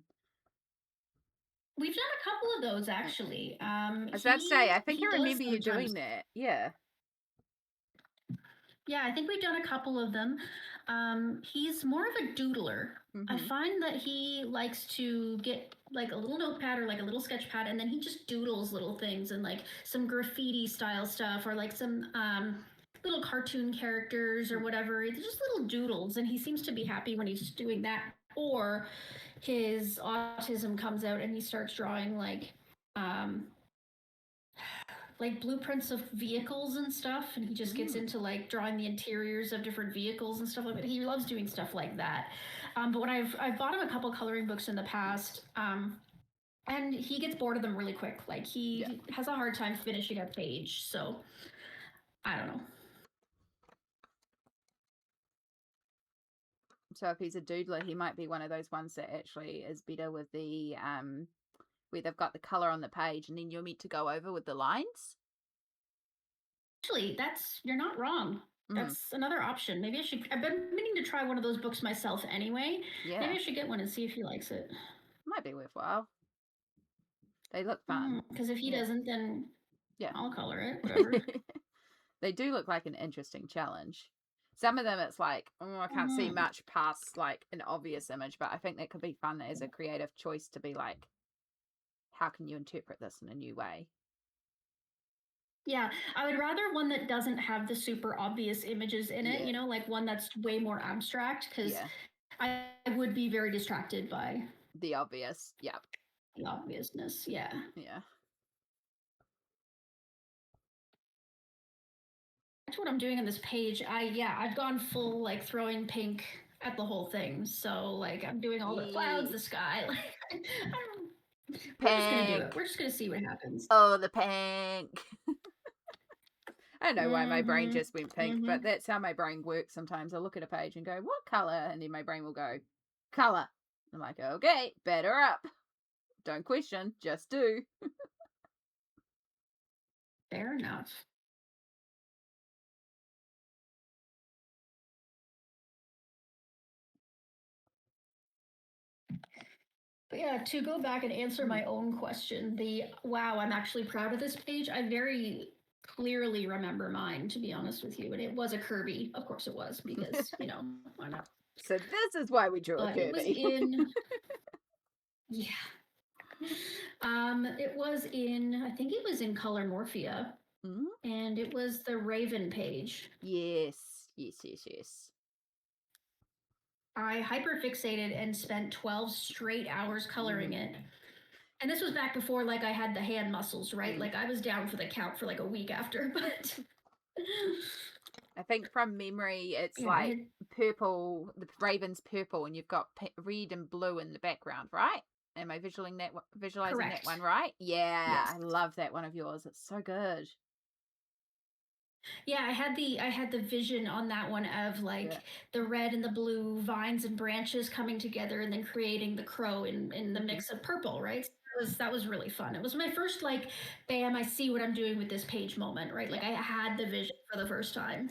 we've done a couple of those actually. I was about to say, I think he I does remember you sometimes. doing that. Yeah. Yeah, I think we've done a couple of them. He's more of a doodler. I Mm-hmm. find that he likes to get like a little notepad or like a little sketch pad, and then he just doodles little things and like some graffiti style stuff or like some little cartoon characters or whatever. It's just little doodles, and he seems to be happy when he's doing that. Or his autism comes out and he starts drawing um, like blueprints of vehicles and stuff, and he just gets into like drawing the interiors of different vehicles and stuff like that. He loves doing stuff like that. But when I've bought him a couple coloring books in the past, and he gets bored of them really quick. Like he has a hard time finishing a page. So I don't know. So if he's a doodler, he might be one of those ones that actually is better with the where they've got the colour on the page and then you're meant to go over with the lines. Actually, you're not wrong. That's another option. Maybe I should. I've been meaning to try one of those books myself anyway. Yeah. Maybe I should get one and see if he likes it. Might be worthwhile. They look fun. Because if he doesn't, then yeah, I'll color it. Whatever. They do look like an interesting challenge. Some of them, it's like, oh, I can't see much past like an obvious image, but I think that could be fun as a creative choice to be like, how can you interpret this in a new way? Yeah, I would rather one that doesn't have the super obvious images in it, like one that's way more abstract, because I would be very distracted by the obvious. Yeah. The obviousness. Yeah. Yeah. That's what I'm doing on this page. I've gone full like throwing pink at the whole thing. So like I'm doing all the clouds, the sky. Like, we're just gonna do it. We're just gonna see what happens. Oh, the pink. I don't know why my brain just went pink, but that's how my brain works. Sometimes I look at a page and go, what color? And then my brain will go, color. I'm like, okay, better up. Don't question, just do. Fair enough. But yeah, to go back and answer my own question, wow, I'm actually proud of this page. I very clearly remember mine, to be honest with you. And it was a Kirby. Of course it was, because, why not? So this is why we drew a Kirby. It was in... yeah. It was in, I think it was in Color Morphia. And it was the Raven page. Yes. I hyperfixated and spent 12 straight hours coloring it. And this was back before like I had the hand muscles, right? Like I was down for the count for like a week after, but I think from memory it's like purple, the raven's purple, and you've got red and blue in the background, right? Am I visualizing that one right? Yeah, yes. I love that one of yours. It's so good. Yeah, I had the vision on that one of like the red and the blue vines and branches coming together and then creating the crow in the mix of purple, right? So that was really fun. It was my first like, bam, I see what I'm doing with this page moment, right? Like I had the vision for the first time.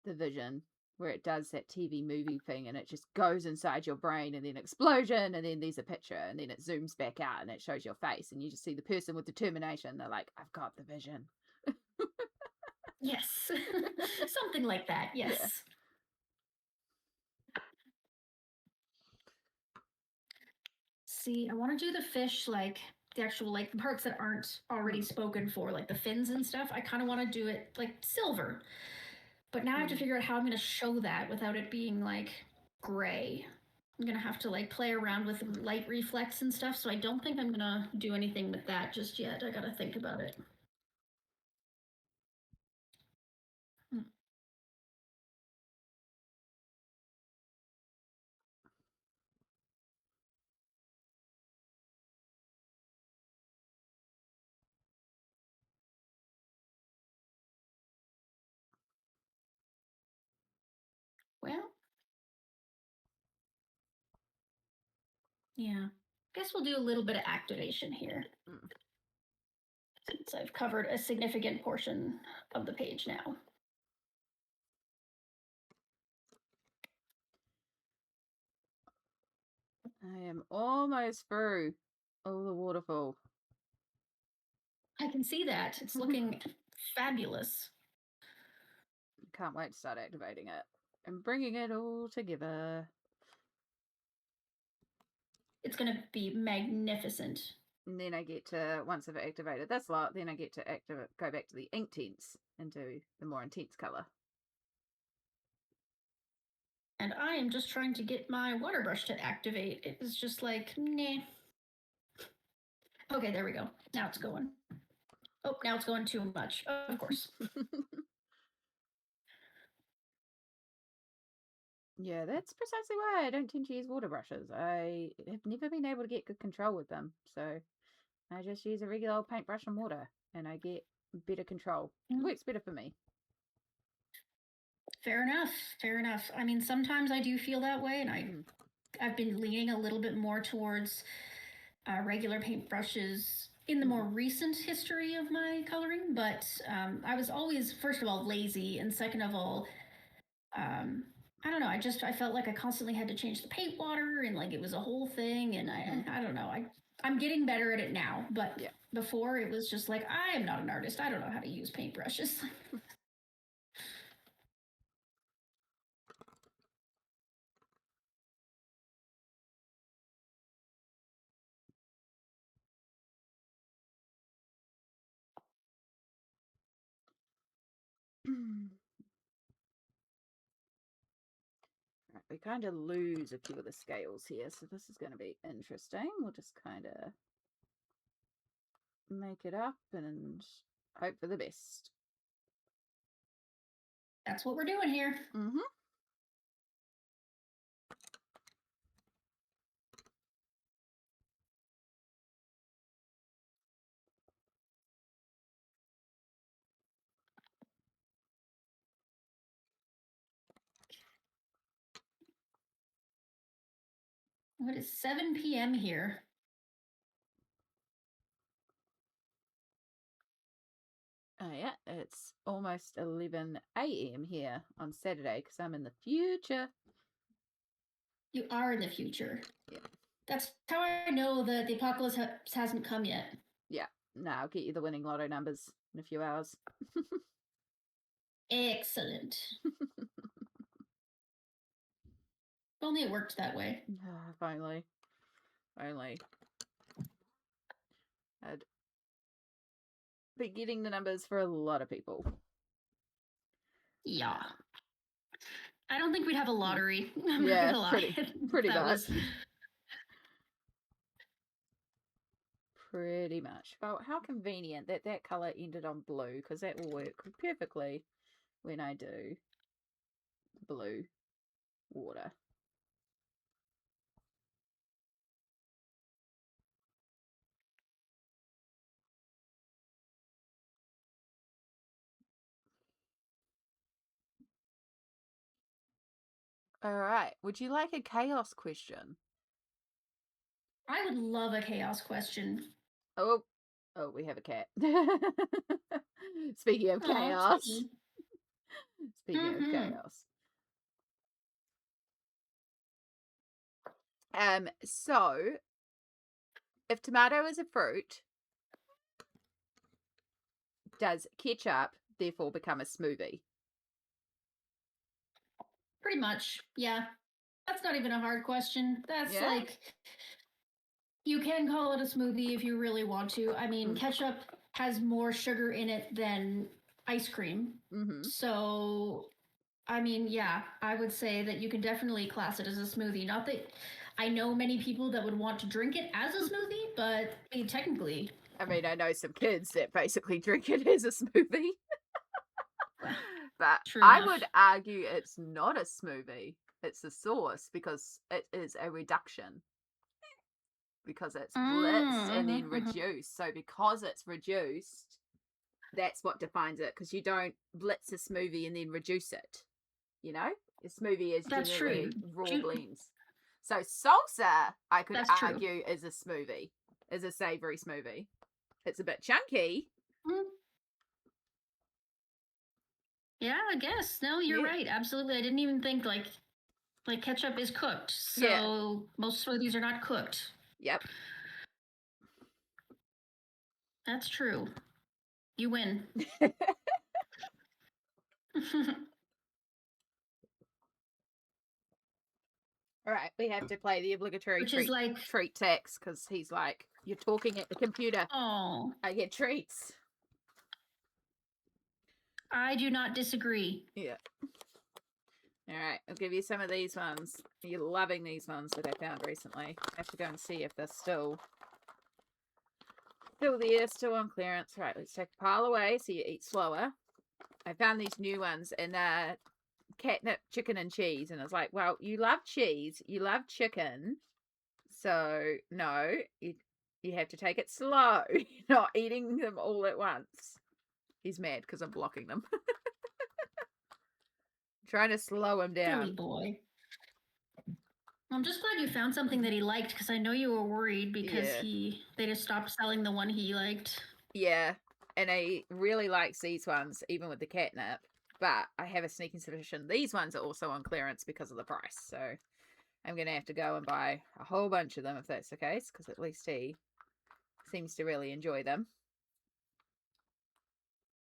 The vision where it does that TV movie thing and it just goes inside your brain and then explosion and then there's a picture and then it zooms back out and it shows your face and you just see the person with determination. They're like, I've got the vision. Yes. Something like that. Yeah. Yes. See, I want to do the fish like the actual like the parts that aren't already spoken for, like the fins and stuff. I kind of want to do it like silver. But now I have to figure out how I'm going to show that without it being like gray. I'm going to have to like play around with light reflex and stuff, so I don't think I'm going to do anything with that just yet. I got to think about it. Well, yeah. Guess we'll do a little bit of activation here. Since I've covered a significant portion of the page now. I am almost through all the waterfall. I can see that. It's looking fabulous. Can't wait to start activating it and bringing it all together. It's going to be magnificent. And then I get to, once I've activated this lot, then I get to go back to the ink tints and do the more intense color. And I am just trying to get my water brush to activate. It was just like, nah. Okay, there we go. Now it's going. Oh, now it's going too much. Of course. Yeah, that's precisely why I don't tend to use water brushes. I have never been able to get good control with them. So I just use a regular old paintbrush and water and I get better control. It works better for me. Fair enough. Fair enough. I mean, sometimes I do feel that way, and I've been leaning a little bit more towards regular paintbrushes in the more recent history of my coloring. But I was always, first of all, lazy, and second of all, I don't know. I felt like I constantly had to change the paint water, and like it was a whole thing. And I don't know. I'm getting better at it now, but before it was just like I am not an artist. I don't know how to use paintbrushes. Right, we kind of lose a few of the scales here, so this is going to be interesting. We'll just kind of make it up and hope for the best. That's what we're doing here. What is 7 p.m. here? Oh yeah, it's almost 11 a.m. here on Saturday because I'm in the future. You are in the future. Yeah. That's how I know that the apocalypse hasn't come yet. Yeah. No, I'll get you the winning lotto numbers in a few hours. Excellent. Only it worked that way. Finally. I'd be getting the numbers for a lot of people. Yeah. I don't think we'd have a lottery. I'm not gonna lie. Pretty much. Pretty much. Oh, how convenient that that color ended on blue, because that will work perfectly when I do blue water. All right. Would you like a chaos question? I would love a chaos question. Oh, we have a cat. Speaking of chaos. Speaking of chaos. So if tomato is a fruit, does ketchup therefore become a smoothie? Pretty much, yeah. That's not even a hard question. That's Yeah. like, you can call it a smoothie if you really want to. I mean, Mm. ketchup has more sugar in it than ice cream. Mm-hmm. So, I mean, yeah, I would say that you can definitely class it as a smoothie. Not that I know many people that would want to drink it as a smoothie, but I mean, technically. I mean, I know some kids that basically drink it as a smoothie. But True I enough. would argue it's not a smoothie. It's a sauce because it is a reduction. Because it's blitzed and then reduced. So because it's reduced, that's what defines it. Because you don't blitz a smoothie and then reduce it. You know, a smoothie is That's true. generally raw blends. So salsa, I could That's true. argue, is a smoothie, is a savory smoothie. It's a bit chunky. Mm. Yeah, I guess. No, you're right. Absolutely. I didn't even think like ketchup is cooked. So most smoothies are not cooked. Yep. That's true. You win. All right, we have to play the obligatory Which is like treat tax because he's like, you're talking at the computer. Oh, I get treats. I do not disagree. Yeah. All right, I'll give you some of these ones. You're loving these ones that I found recently. I have to go and see if they're still there, still on clearance. Right, let's take a pile away so you eat slower. I found these new ones and catnip, chicken and cheese, and I was like, well, you love cheese, you love chicken, so no, you have to take it slow. You're not eating them all at once. He's mad because I'm blocking them. Trying to slow him down. Silly boy. I'm just glad you found something that he liked because I know you were worried because they just stopped selling the one he liked. Yeah, and he really likes these ones, even with the catnip. But I have a sneaking suspicion these ones are also on clearance because of the price. So I'm going to have to go and buy a whole bunch of them if that's the case, because at least he seems to really enjoy them.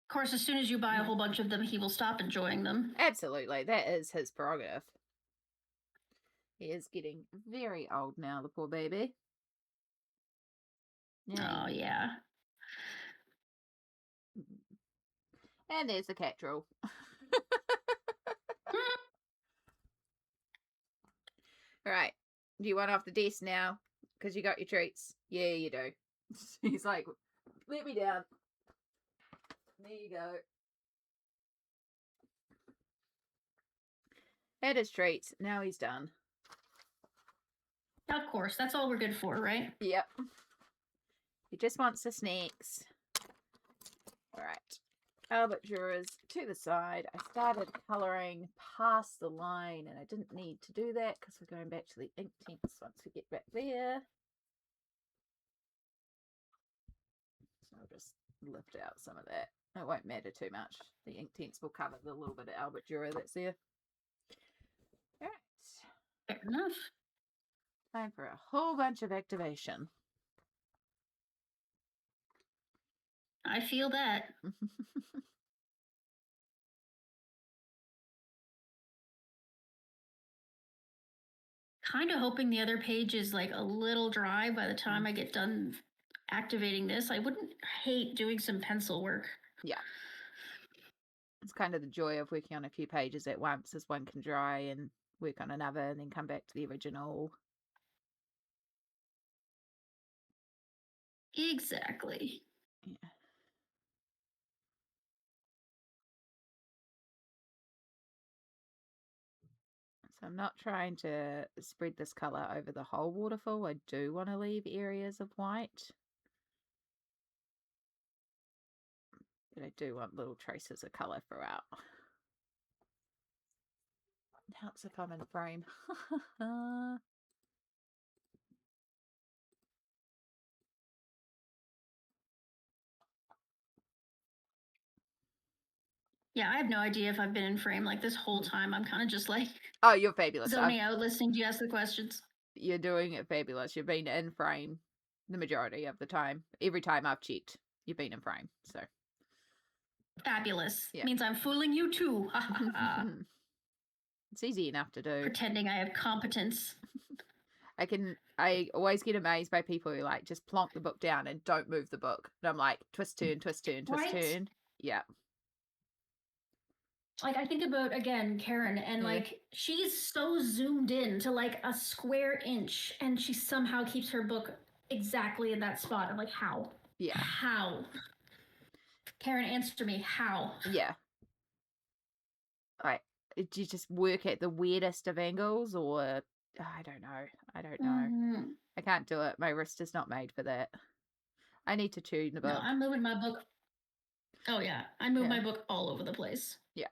Of course, as soon as you buy a whole bunch of them, he will stop enjoying them. Absolutely. That is his prerogative. He is getting very old now, the poor baby. Yeah. Oh, yeah. And there's the cat drool. All right. Do you want off the desk now? Because you got your treats. Yeah, you do. He's like, let me down. There you go. Had his treats. Now he's done. Of course. That's all we're good for, right? Yep. He just wants the snacks. All right. Albert jurors to the side. I started colouring past the line and I didn't need to do that because we're going back to the ink tints once we get back there. So I'll just lift out some of that. It won't matter too much. The ink tints will cover the little bit of Albert Jura that's there. All right. Fair enough. Time for a whole bunch of activation. I feel that. Kind of hoping the other page is like a little dry by the time I get done activating this. I wouldn't hate doing some pencil work. Yeah. It's kind of the joy of working on a few pages at once, as one can dry and work on another and then come back to the original. Exactly. Yeah. So I'm not trying to spread this colour over the whole waterfall. I do want to leave areas of white. But I do want little traces of colour throughout. It helps if I'm in frame. Yeah, I have no idea if I've been in frame like this whole time. I'm kind of just like, oh, you're fabulous. Zoning out listening to you ask the questions. You're doing it fabulous. You've been in frame the majority of the time. Every time I've checked, you've been in frame. So Fabulous. Yeah. Means I'm fooling you too. Ha ha ha. It's easy enough to do. Pretending I have competence. I always get amazed by people who like just plonk the book down and don't move the book. And I'm like, twist, turn, twist, turn, twist, Right? turn. Yeah. Like I think about again Karen and Yeah. like she's so zoomed in to like a square inch and she somehow keeps her book exactly in that spot. I'm like, how? Yeah. How? Karen, answer me. How? Yeah. Like, do you just work at the weirdest of angles or I don't know. I don't know. Mm-hmm. I can't do it. My wrist is not made for that. I need to tune the No, book. I'm moving my book. Oh yeah, I move Yeah. my book all over the place. Yeah.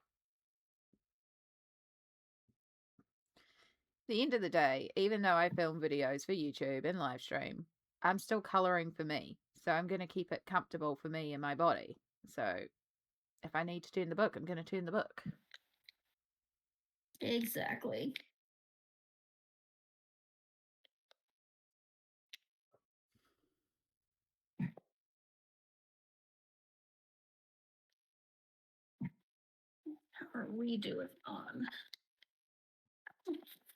At the end of the day, even though I film videos for YouTube and live stream, I'm still coloring for me. So I'm going to keep it comfortable for me and my body. So if I need to turn the book, I'm going to turn the book. Exactly. How are we doing on?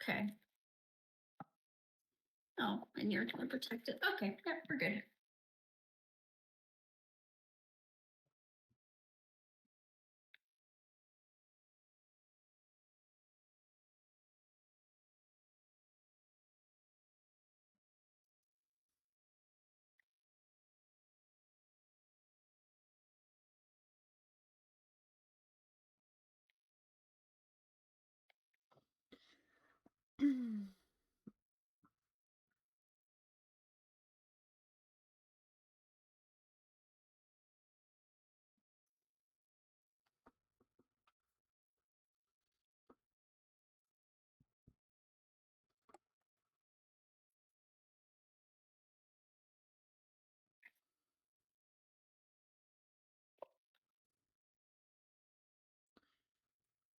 Okay. Oh, and you're going to protect it. Okay, yeah, we're good.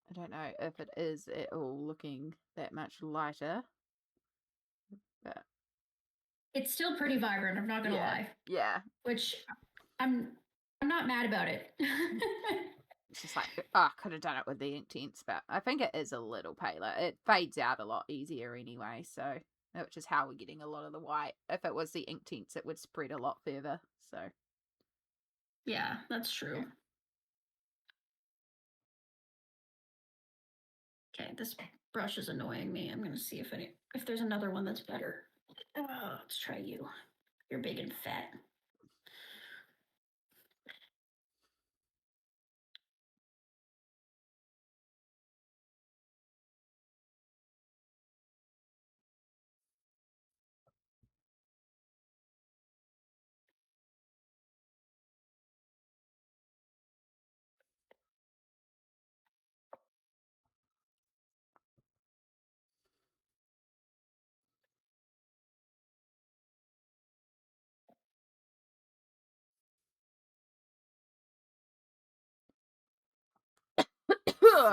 I don't know if it is at all looking that much lighter. But It's still pretty vibrant, I'm not going to lie. Yeah. Which I'm not mad about it. It's just like, oh, I could have done it with the ink tints, but I think it is a little paler. It fades out a lot easier anyway, so which is how we're getting a lot of the white. If it was the ink tints, it would spread a lot further. So Yeah, that's true. Okay, this brush is annoying me. I'm gonna see if there's another one that's better. Let's try you. You're big and fat.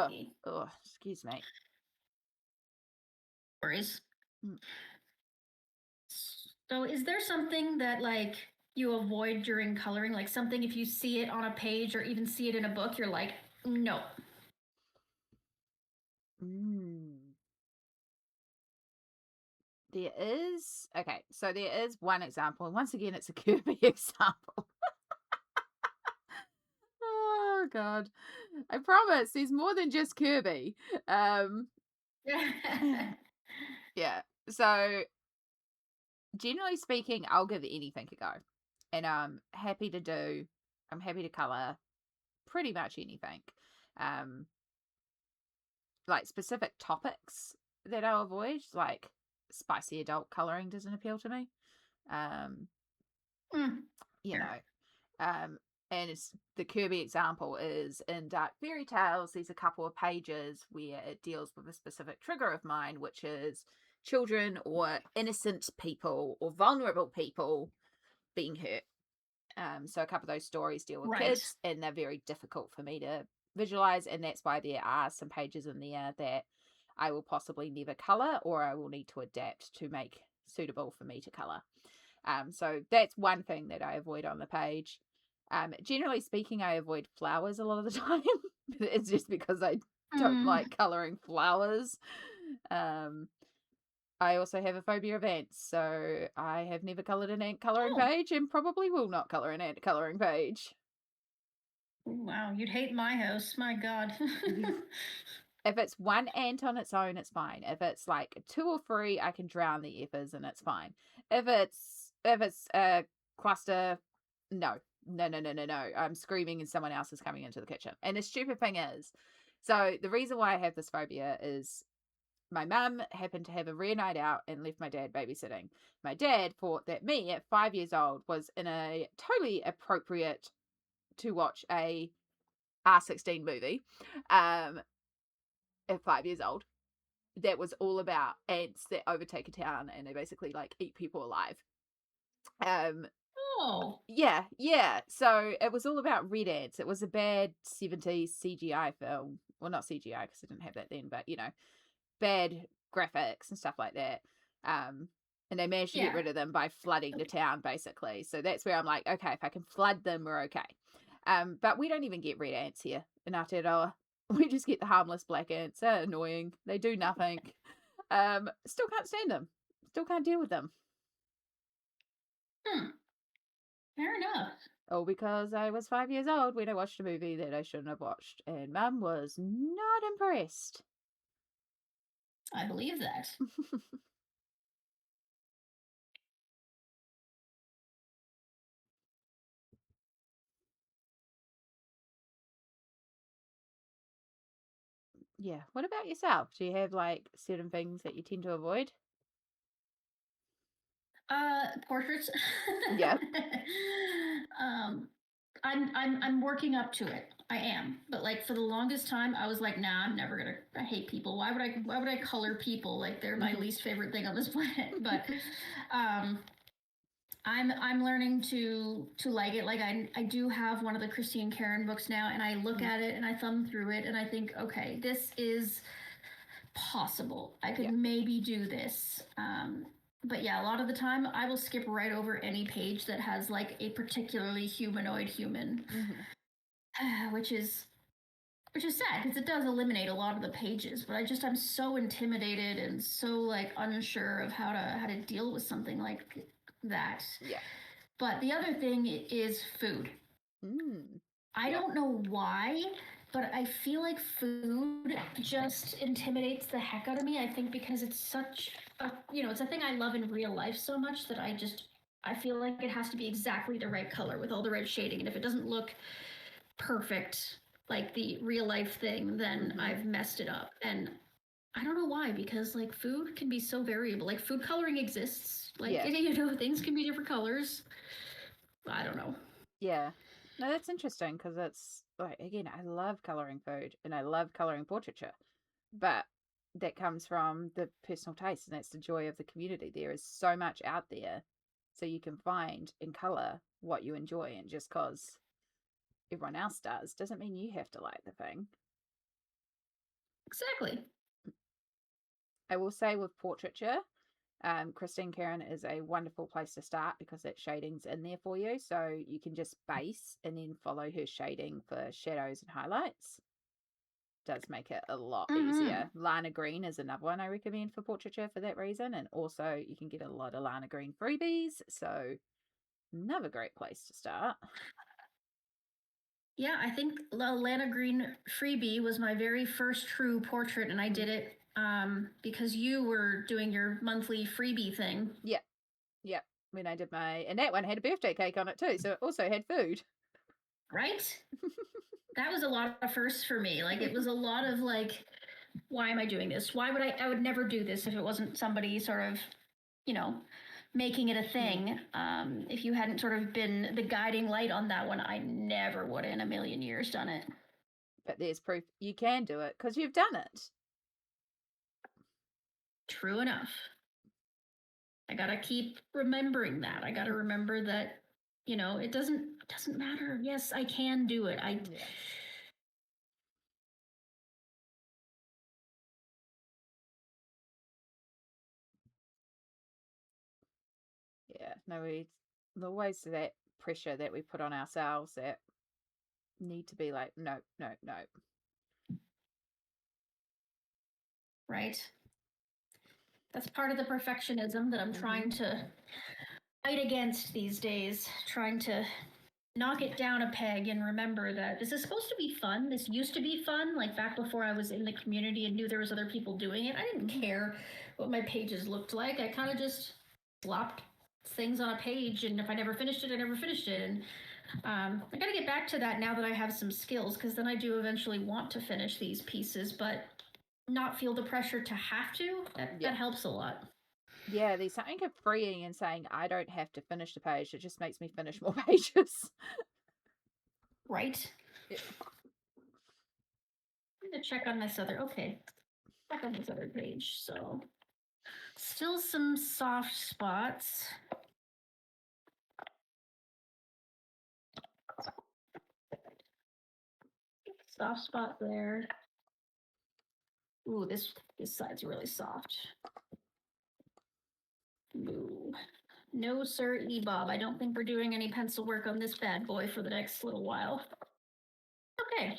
See. oh, excuse me. Worries. Mm. So is there something that like you avoid during coloring? Like something if you see it on a page or even see it in a book, you're like, no. There is so there is one example, and once again, it's a Kirby example. Oh God, I promise, there's more than just Kirby. Yeah. So generally speaking, I'll give anything a go, and I'm happy to color pretty much anything. Like specific topics that I'll avoid, like spicy adult coloring doesn't appeal to me. You know, and it's the Kirby example is in Dark Fairy Tales. There's a couple of pages where it deals with a specific trigger of mine, which is children or innocent people or vulnerable people being hurt. So a couple of those stories deal with kids, and they're very difficult for me to visualize, and that's why there are some pages in there that I will possibly never color, or I will need to adapt to make suitable for me to color. So that's one thing that I avoid on the page. Generally speaking, I avoid flowers a lot of the time. It's just because I don't Mm. like coloring flowers. Um, I also have a phobia of ants, so I have never colored an ant coloring Oh, page and probably will not color an ant coloring page. wow. You'd hate my house. My God. If it's one ant on its own, it's fine. If it's like two or three, I can drown the effers and it's fine. If it's a cluster, no, no, no, no, no, no. I'm screaming and someone else is coming into the kitchen. And the stupid thing is, so the reason why I have this phobia is my mum happened to have a rare night out and left my dad babysitting. My dad thought that me at 5 years old was in a totally appropriate to watch a R16 movie. At 5 years old, that was all about ants that overtake a town and they basically like eat people alive. Um, Oh. yeah. So it was all about red ants. It was a bad 70s CGI film. Well, not CGI because I didn't have that then, but bad graphics and stuff like that. And they managed to get Yeah. rid of them by flooding the town, basically. So that's where I'm like, okay, if I can flood them, we're okay. But we don't even get red ants here in Aotearoa. We just get the harmless black ants. They're annoying. They do nothing. Still can't stand them. Still can't deal with them. Hmm. Fair enough. Oh, because I was 5 years old when I watched a movie that I shouldn't have watched, and Mum was not impressed. I believe that. Yeah. What about yourself? Do you have like certain things that you tend to avoid? Portraits. Yeah. um, I'm working up to it. I am, but like for the longest time, I was like, nah, I'm never gonna. I hate people. Why would I color people? Like they're my least favorite thing on this planet. But, um, I'm learning to like it. Like I do have one of the Christine Karen books now, and I look at it and I thumb through it, and I think, okay, this is possible. I could Yeah. maybe do this. But yeah, a lot of the time I will skip right over any page that has like a particularly humanoid human, which is sad because it does eliminate a lot of the pages. But I'm so intimidated and so like unsure of how to deal with something like that. Yeah. But the other thing is food. Mm. I Yeah. don't know why, but I feel like food just intimidates the heck out of me. I think because it's such it's a thing I love in real life so much that I feel like it has to be exactly the right color with all the red shading. And if it doesn't look perfect like the real life thing, then I've messed it up. And I don't know why, because like food can be so variable. Like food coloring exists. Like Yeah. things can be different colors. I don't know. Yeah. No, that's interesting because it's like, again, I love coloring food and I love coloring portraiture, but that comes from the personal taste and that's the joy of the community. There is so much out there, so you can find and color what you enjoy, and just because everyone else does doesn't mean you have to like the thing. Exactly. I will say with portraiture, Christine Karen is a wonderful place to start because that shading's in there for you. So you can just base and then follow her shading for shadows and highlights. Does make it a lot Mm-hmm. easier. Lana Green is another one I recommend for portraiture for that reason. And also you can get a lot of Lana Green freebies. So another great place to start. Yeah, I think Lana Green Freebie was my very first true portrait, and I did it because you were doing your monthly freebie thing. Yeah. Yeah. When I did and that one had a birthday cake on it too. So it also had food. Right? That was a lot of firsts for me. Like, it was a lot of like, why am I doing this? Why would I would never do this if it wasn't somebody sort of, you know, making it a thing. If you hadn't sort of been the guiding light on that one, I never would have in a million years done it. But there's proof you can do it because you've done it. True enough. I gotta keep remembering that. I gotta remember that, it doesn't matter. Yes, I can do it. Yeah. Yeah. No, it's always that pressure that we put on ourselves that need to be like, no. Right. That's part of the perfectionism that I'm trying to fight against these days, trying to knock it down a peg and remember that this is supposed to be fun. This used to be fun, like back before I was in the community and knew there was other people doing it. I didn't care what my pages looked like. I kind of just slopped things on a page, and if I never finished it, I never finished it. And I got to get back to that now that I have some skills, because then I do eventually want to finish these pieces, but not feel the pressure to have to. That helps a lot. Yeah, there's something freeing in saying I don't have to finish the page. It just makes me finish more pages. Right? Yeah. I'm going to check on this other, okay. Check on this other page. So, still some soft spots. Soft spot there. Ooh, this side's really soft. Ooh. No, sir, E-Bob. I don't think we're doing any pencil work on this bad boy for the next little while. Okay.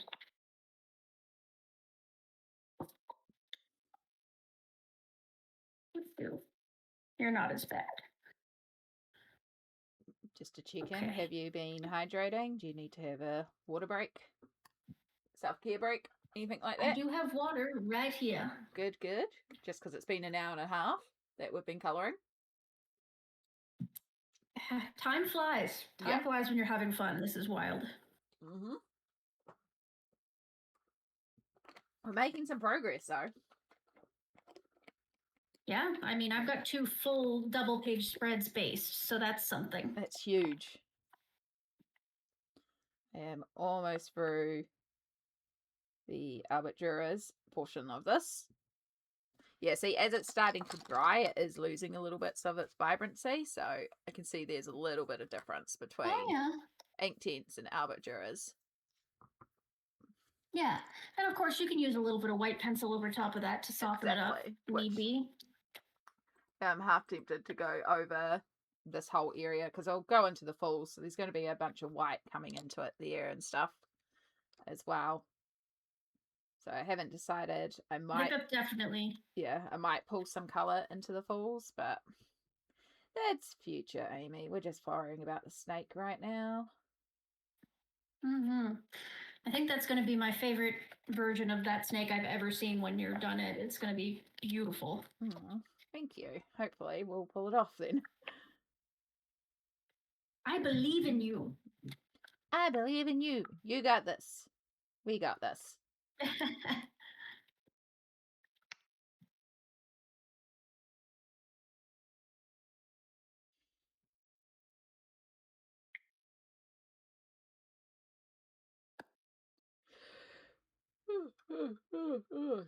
You're not as bad. Just to check in, have you been hydrating? Do you need to have a water break? Self-care break? Anything like that? I do have water right here. Good. Just because it's been an hour and a half that we've been colouring. Time flies. Time flies when you're having fun. This is wild. We're making some progress, though. Yeah, I mean, I've got 2 full double-page spreads based, so that's something. That's huge. I am almost through the Albert portion of this. Yeah, see, as it's starting to dry, it is losing a little bits of its vibrancy, so I can see there's a little bit of difference between Inktense and Albert. Yeah, and of course you can use a little bit of white pencil over top of that to soften it up, need be. I'm half tempted to go over this whole area because I'll go into the falls, so there's going to be a bunch of white coming into it there and stuff as well. So I haven't decided. I might definitely. Yeah, I might pull some colour into the falls, but that's future, Amy. We're just worrying about the snake right now. I think that's going to be my favorite version of that snake I've ever seen when you're done it. It's going to be beautiful. Thank you. Hopefully we'll pull it off then. I believe in you. I believe in you. You got this. We got this.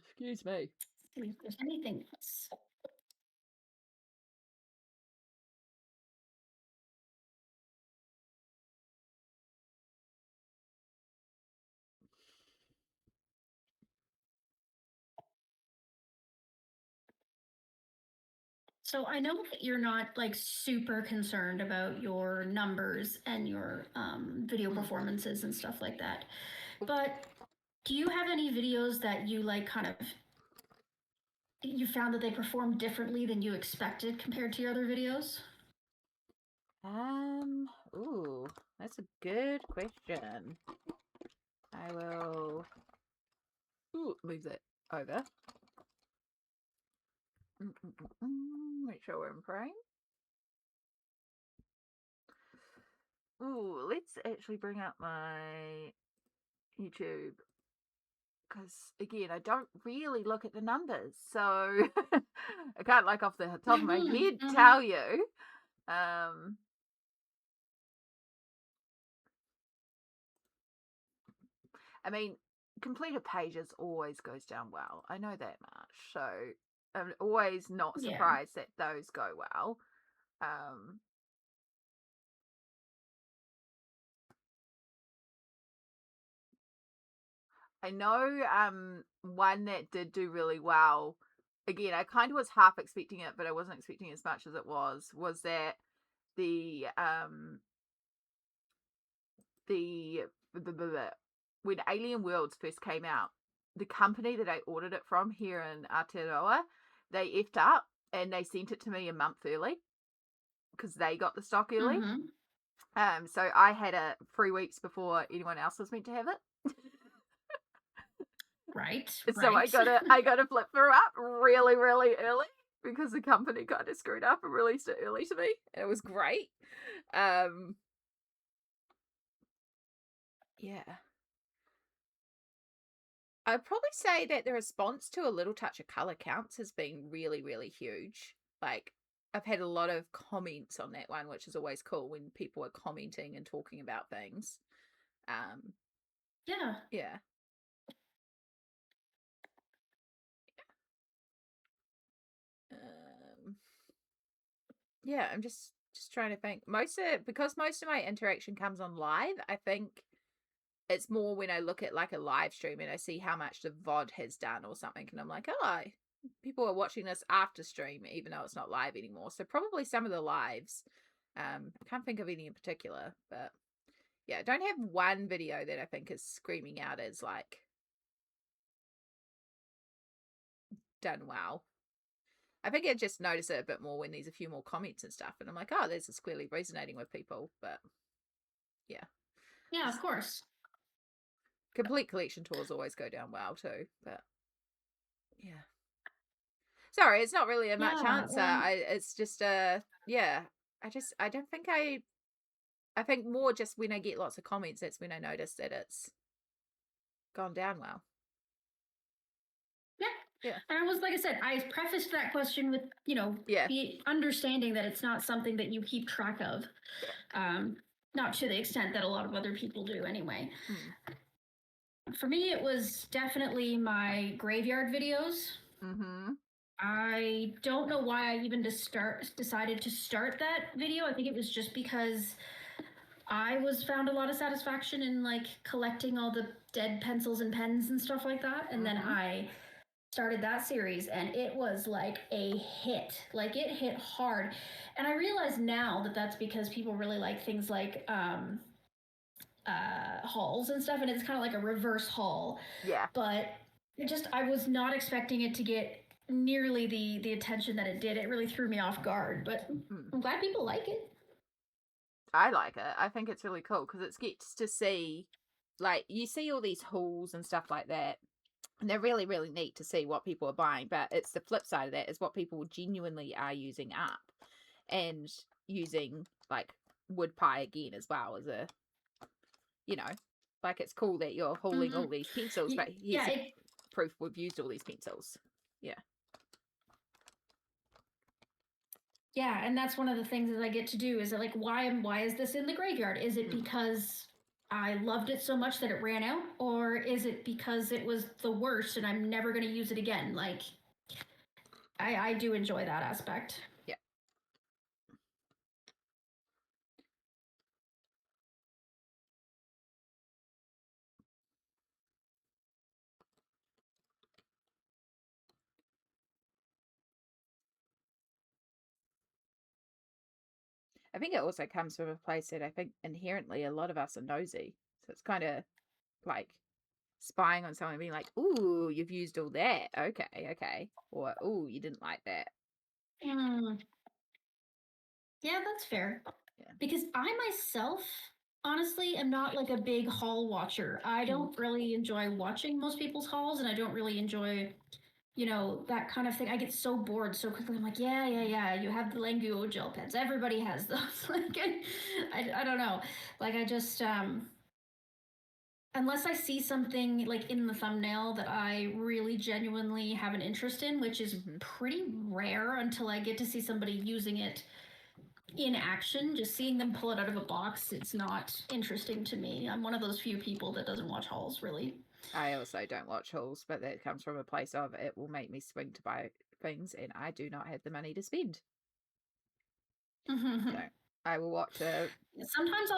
Excuse me. See if there's anything else. So I know that you're not like super concerned about your numbers and your video performances and stuff like that, but do you have any videos that you like kind of you found that they performed differently than you expected compared to your other videos? Ooh, that's a good question. I will move that over. Make sure we're in frame. Ooh, let's actually bring up my YouTube, because again, I don't really look at the numbers, so I can't, like, off the top of my head tell you. I mean, completed pages always goes down well. I know that much, so I'm always not surprised that those go well. I know one that did do really well. Again, I kind of was half expecting it, but I wasn't expecting as much as it was that the when Alien Worlds first came out, the company that I ordered it from here in Aotearoa, they effed up and they sent it to me a month early because they got the stock early. So I had it 3 weeks before anyone else was meant to have it. Right. So I got a flip through up really, really early because the company kind of screwed up and released it early to me. And it was great. Yeah. I'd probably say that the response to A Little Touch of Colour Counts has been really, really huge. Like, I've had a lot of comments on that one, which is always cool when people are commenting and talking about things. Yeah. Yeah. Yeah, I'm just trying to think. Because most of my interaction comes on live, I think it's more when I look at like a live stream and I see how much the VOD has done or something, and I'm like, oh, people are watching this after stream, even though it's not live anymore. So probably some of the lives. I can't think of any in particular, but yeah, I don't have one video that I think is screaming out as like done well. I think I just notice it a bit more when there's a few more comments and stuff, and I'm like, oh, this is clearly resonating with people. But yeah, Yeah, of course. Complete collection tours always go down well too. But yeah, sorry, it's not really a much answer. It's just yeah. I don't think I think more just when I get lots of comments, that's when I notice that it's gone down well. Yeah. Yeah. And I was, like I said, I prefaced that question with, the understanding that it's not something that you keep track of. Not to the extent that a lot of other people do anyway. For me, it was definitely my graveyard videos. I don't know why I even decided to start that video. I think it was just because I found a lot of satisfaction in like collecting all the dead pencils and pens and stuff like that. And then I started that series and it was like a hit. Like it hit hard. And I realize now that that's because people really like things like hauls and stuff, and it's kind of like a reverse haul. Yeah. But I was not expecting it to get nearly the attention that it did. It really threw me off guard, but I'm glad people like it. I like it. I think it's really cool because it gets to see, like, you see all these hauls and stuff like that, and they're really, really neat to see what people are buying. But it's the flip side of that is what people genuinely are using up and using, like, wood pie again as well as a, like it's cool that you're hauling all these pencils, but here's proof we've used all these pencils. Yeah. Yeah, and that's one of the things that I get to do is that, like, why is this in the graveyard? Is it because I loved it so much that it ran out, or is it because it was the worst and I'm never going to use it again? Like, I do enjoy that aspect. Yeah. I think it also comes from a place that I think inherently a lot of us are nosy. So it's kind of like spying on someone being like, ooh, you've used all that. Okay. Or, ooh, you didn't like that. Yeah, that's fair. Yeah. Because I myself, honestly, am not like a big haul watcher. I don't really enjoy watching most people's hauls, and I don't really enjoy, that kind of thing. I get so bored so quickly. I'm like, yeah. You have the Languo gel pens. Everybody has those. Like, I don't know. Like, I just, unless I see something like in the thumbnail that I really genuinely have an interest in, which is pretty rare until I get to see somebody using it in action. Just seeing them pull it out of a box, it's not interesting to me. I'm one of those few people that doesn't watch hauls, really. I also don't watch hauls, but that comes from a place of it will make me swing to buy things, and I do not have the money to spend. So I will watch sometimes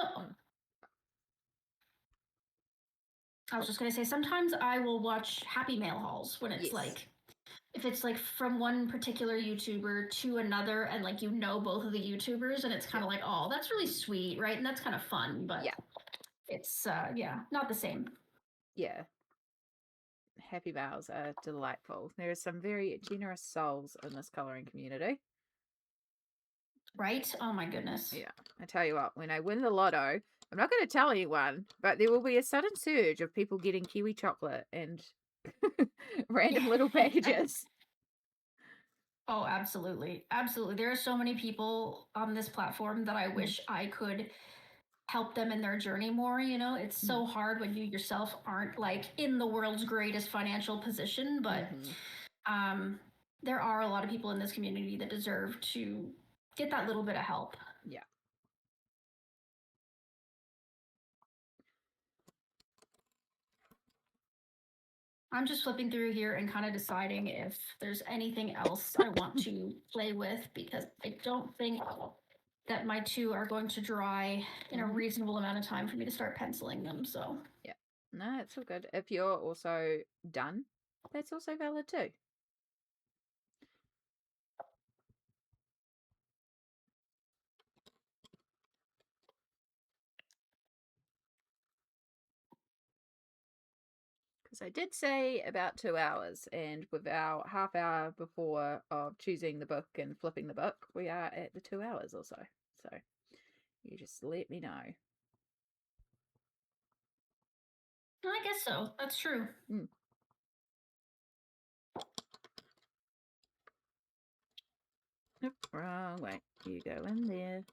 I was just going to say, sometimes I will watch Happy Mail hauls when it's like, if it's like from one particular YouTuber to another, and like, both of the YouTubers, and it's kind of like, oh, that's really sweet, right? And that's kind of fun. But it's yeah, not the same. Yeah. Happy Vowels are delightful. There are some very generous souls in this colouring community. Right? Oh my goodness. Yeah. I tell you what, when I win the lotto, I'm not going to tell anyone, but there will be a sudden surge of people getting kiwi chocolate and random little packages. Oh, absolutely. Absolutely. There are so many people on this platform that I wish I could help them in their journey more. You know, it's so hard when you yourself aren't like in the world's greatest financial position, but there are a lot of people in this community that deserve to get that little bit of help. Yeah. I'm just flipping through here and kind of deciding if there's anything else I want to play with, because I don't think that my two are going to dry in a reasonable amount of time for me to start penciling them. So yeah, no, it's all good. If you're also done, that's also valid too. Because I did say about 2 hours, and with our half hour before of choosing the book and flipping the book, we are at the 2 hours or so. So you just let me know. I guess so. That's true. Nope, wrong way. You go in there.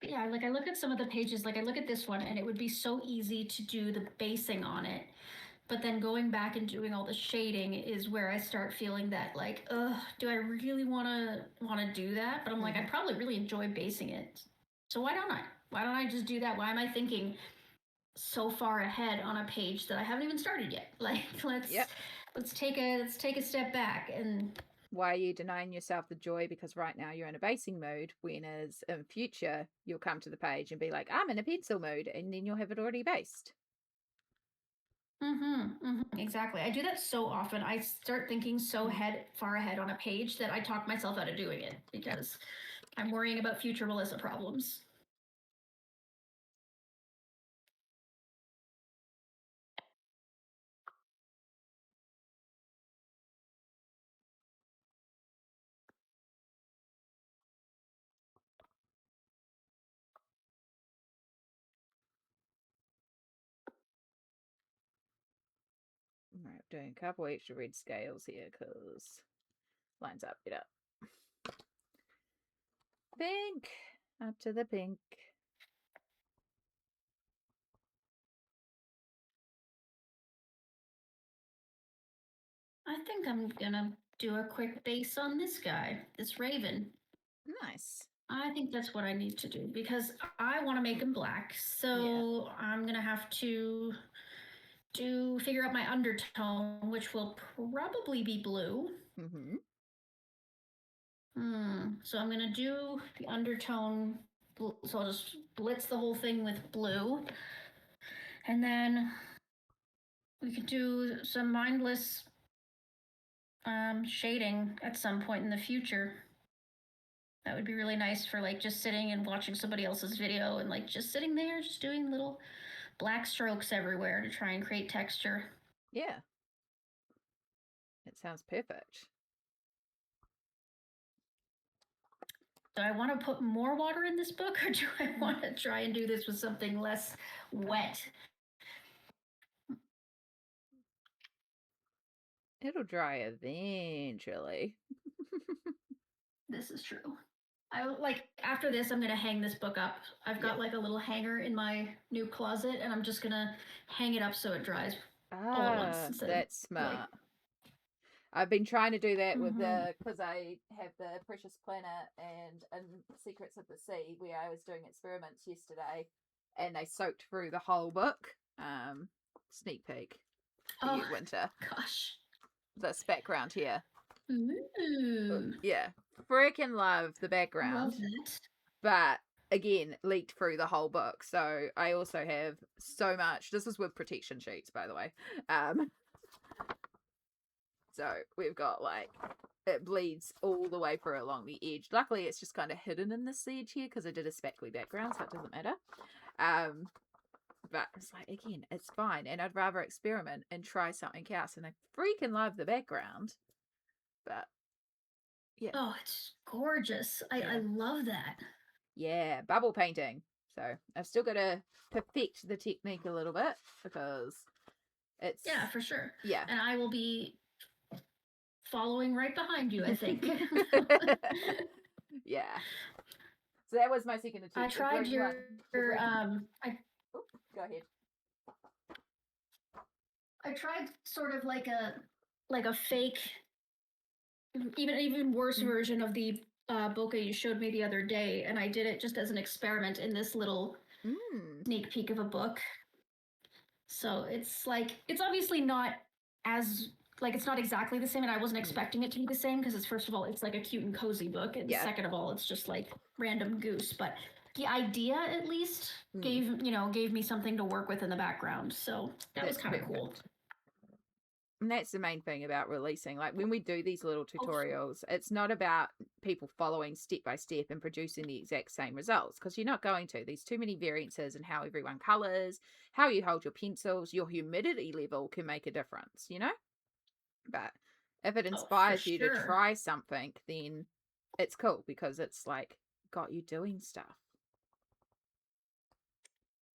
Yeah, like I look at some of the pages, like I look at this one, and it would be so easy to do the basing on it. But then going back and doing all the shading is where I start feeling that like, do I really wanna do that? But I'm like, I probably really enjoy basing it. So why don't I? Why don't I just do that? Why am I thinking so far ahead on a page that I haven't even started yet? Like let's take a step back. And why are you denying yourself the joy? Because right now you're in a basing mood, when as in future you'll come to the page and be like, I'm in a pencil mood, and then you'll have it already based. Exactly. I do that so often. I start thinking so far ahead on a page that I talk myself out of doing it because I'm worrying about future Melissa problems. Right, doing a couple extra red scales here because lines up better. Pink, up to the pink. I think I'm gonna do a quick base on this guy, this Raven. Nice. I think that's what I need to do because I want to make him black. So I'm gonna have to figure out my undertone, which will probably be blue. So I'm gonna do the undertone. So I'll just blitz the whole thing with blue, and then we could do some mindless shading at some point in the future. That would be really nice for like just sitting and watching somebody else's video and like just sitting there, just doing little black strokes everywhere to try and create texture. Yeah. It sounds perfect. Do I want to put more water in this book, or do I want to try and do this with something less wet? It'll dry eventually. This is true. I like after this, I'm gonna hang this book up. I've got like a little hanger in my new closet, and I'm just gonna hang it up so it dries all at once. That's smart. I've been trying to do that with because I have the Precious Planet and Secrets of the Sea, where I was doing experiments yesterday, and they soaked through the whole book. Sneak peek for you, Winter. Gosh. this background here. Ooh, Yeah, freaking love the background. love that. But again, leaked through the whole book. So I also have so much. This is with protection sheets, by the way. So we've got like it bleeds all the way through along the edge. Luckily, it's just kind of hidden in this edge here because I did a spackly background, so it doesn't matter. But it's like, again, it's fine, and I'd rather experiment and try something else. And I freaking love the background, but yeah. Oh, it's gorgeous. I love that. Yeah, bubble painting. So I've still got to perfect the technique a little bit because it's for sure. Yeah. And I will be following right behind you, I think. Yeah. So that was my second attempt. I tried your go ahead. I tried sort of like a fake, even worse version of the bokeh you showed me the other day, and I did it just as an experiment in this little sneak peek of a book. So it's obviously not as it's not exactly the same, and I wasn't expecting it to be the same because it's first of all it's like a cute and cozy book, and second of all it's just like random goose. But the idea at least gave me something to work with in the background, so that was kind of cool. And that's the main thing about releasing. Like when we do these little tutorials, it's not about people following step by step and producing the exact same results because you're not going to. There's too many variances in how everyone colors, how you hold your pencils, your humidity level can make a difference, But if it inspires you to try something, then it's cool because it's like got you doing stuff.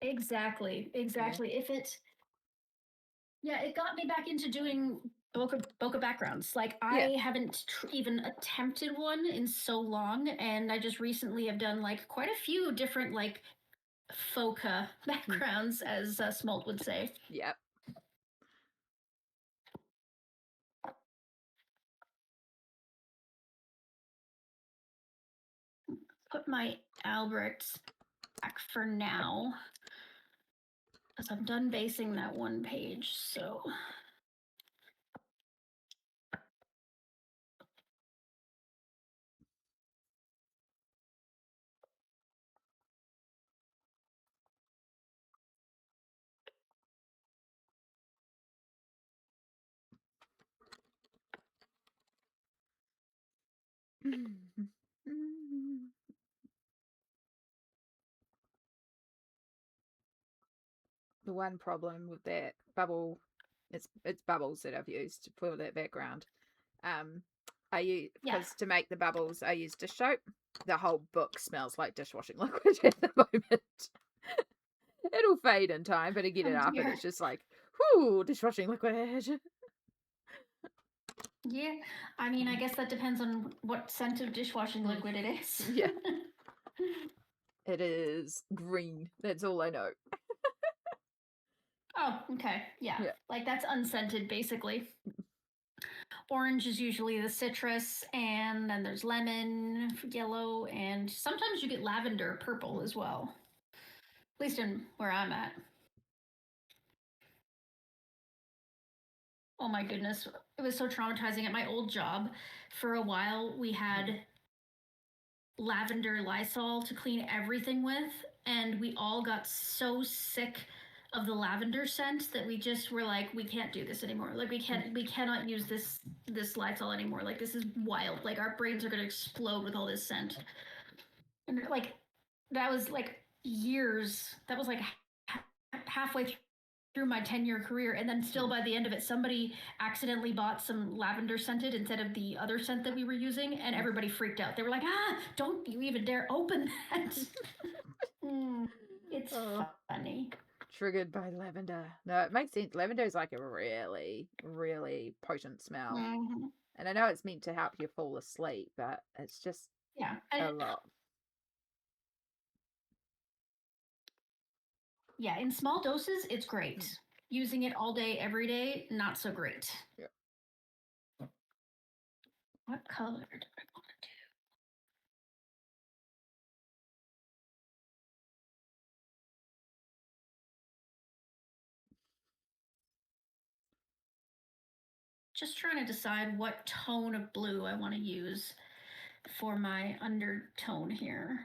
Exactly. If it it got me back into doing bokeh backgrounds. Like I haven't even attempted one in so long, and I just recently have done like quite a few different like foca backgrounds, as Smolt would say. Yep. Put my Albrecht back for now, because I'm done basing that one page, so. The one problem with that bubble, it's bubbles that I've used for that background. I use because to make the bubbles I use dish soap. The whole book smells like dishwashing liquid at the moment. It'll fade in time, but I get it up and it's just like, whoo, dishwashing liquid. Yeah, I mean, I guess that depends on what scent of dishwashing liquid it is. Yeah. It is green. That's all I know. Oh, okay. Yeah. Like that's unscented, basically. Orange is usually the citrus, and then there's lemon, yellow, and sometimes you get lavender, purple as well. At least in where I'm at. Oh my goodness. It was so traumatizing at my old job. For a while, we had lavender Lysol to clean everything with, and we all got so sick of the lavender scent that we just were like, we can't do this anymore. Like we cannot use this Lysol anymore. Like this is wild. Like our brains are gonna explode with all this scent. And like that was like years. That was like halfway through my 10-year career, and then still by the end of it somebody accidentally bought some lavender scented instead of the other scent that we were using, and everybody freaked out. They were like, don't you even dare open that. It's funny. Triggered by lavender. No, it makes sense. Lavender is like a really, really potent smell. And I know it's meant to help you fall asleep, but it's just a lot. Yeah, in small doses, it's great. Using it all day, every day, not so great. Yeah. What color do I want to do? just trying to decide what tone of blue I want to use for my undertone here.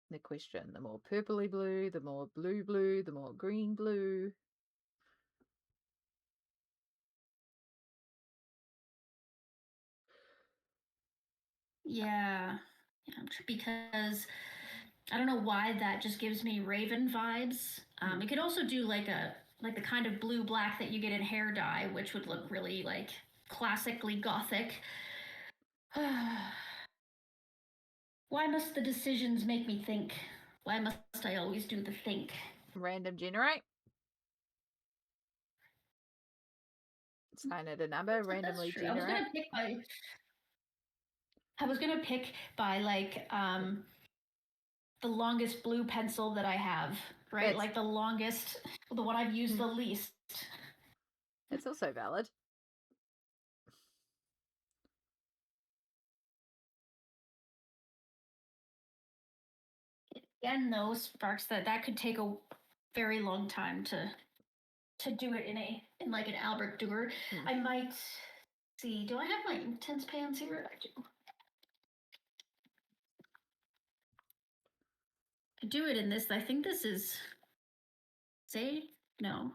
The question, the more purpley blue, the more blue blue, the more green blue. Yeah, because I don't know why that just gives me Raven vibes. It could also do like the kind of blue black that you get in hair dye, which would look really like classically gothic. Why must the decisions make me think? Why must I always do the think? Random generate. Assign it a number, randomly That's true. generate. I was gonna pick by like the longest blue pencil that I have, right? Like the longest, the one I've used the least. It's also valid. Again, though, sparks that could take a very long time to do it in like an Albert Durer. I might see. Do I have my intense pans here? I do. I do it in this. I think this is. Say no.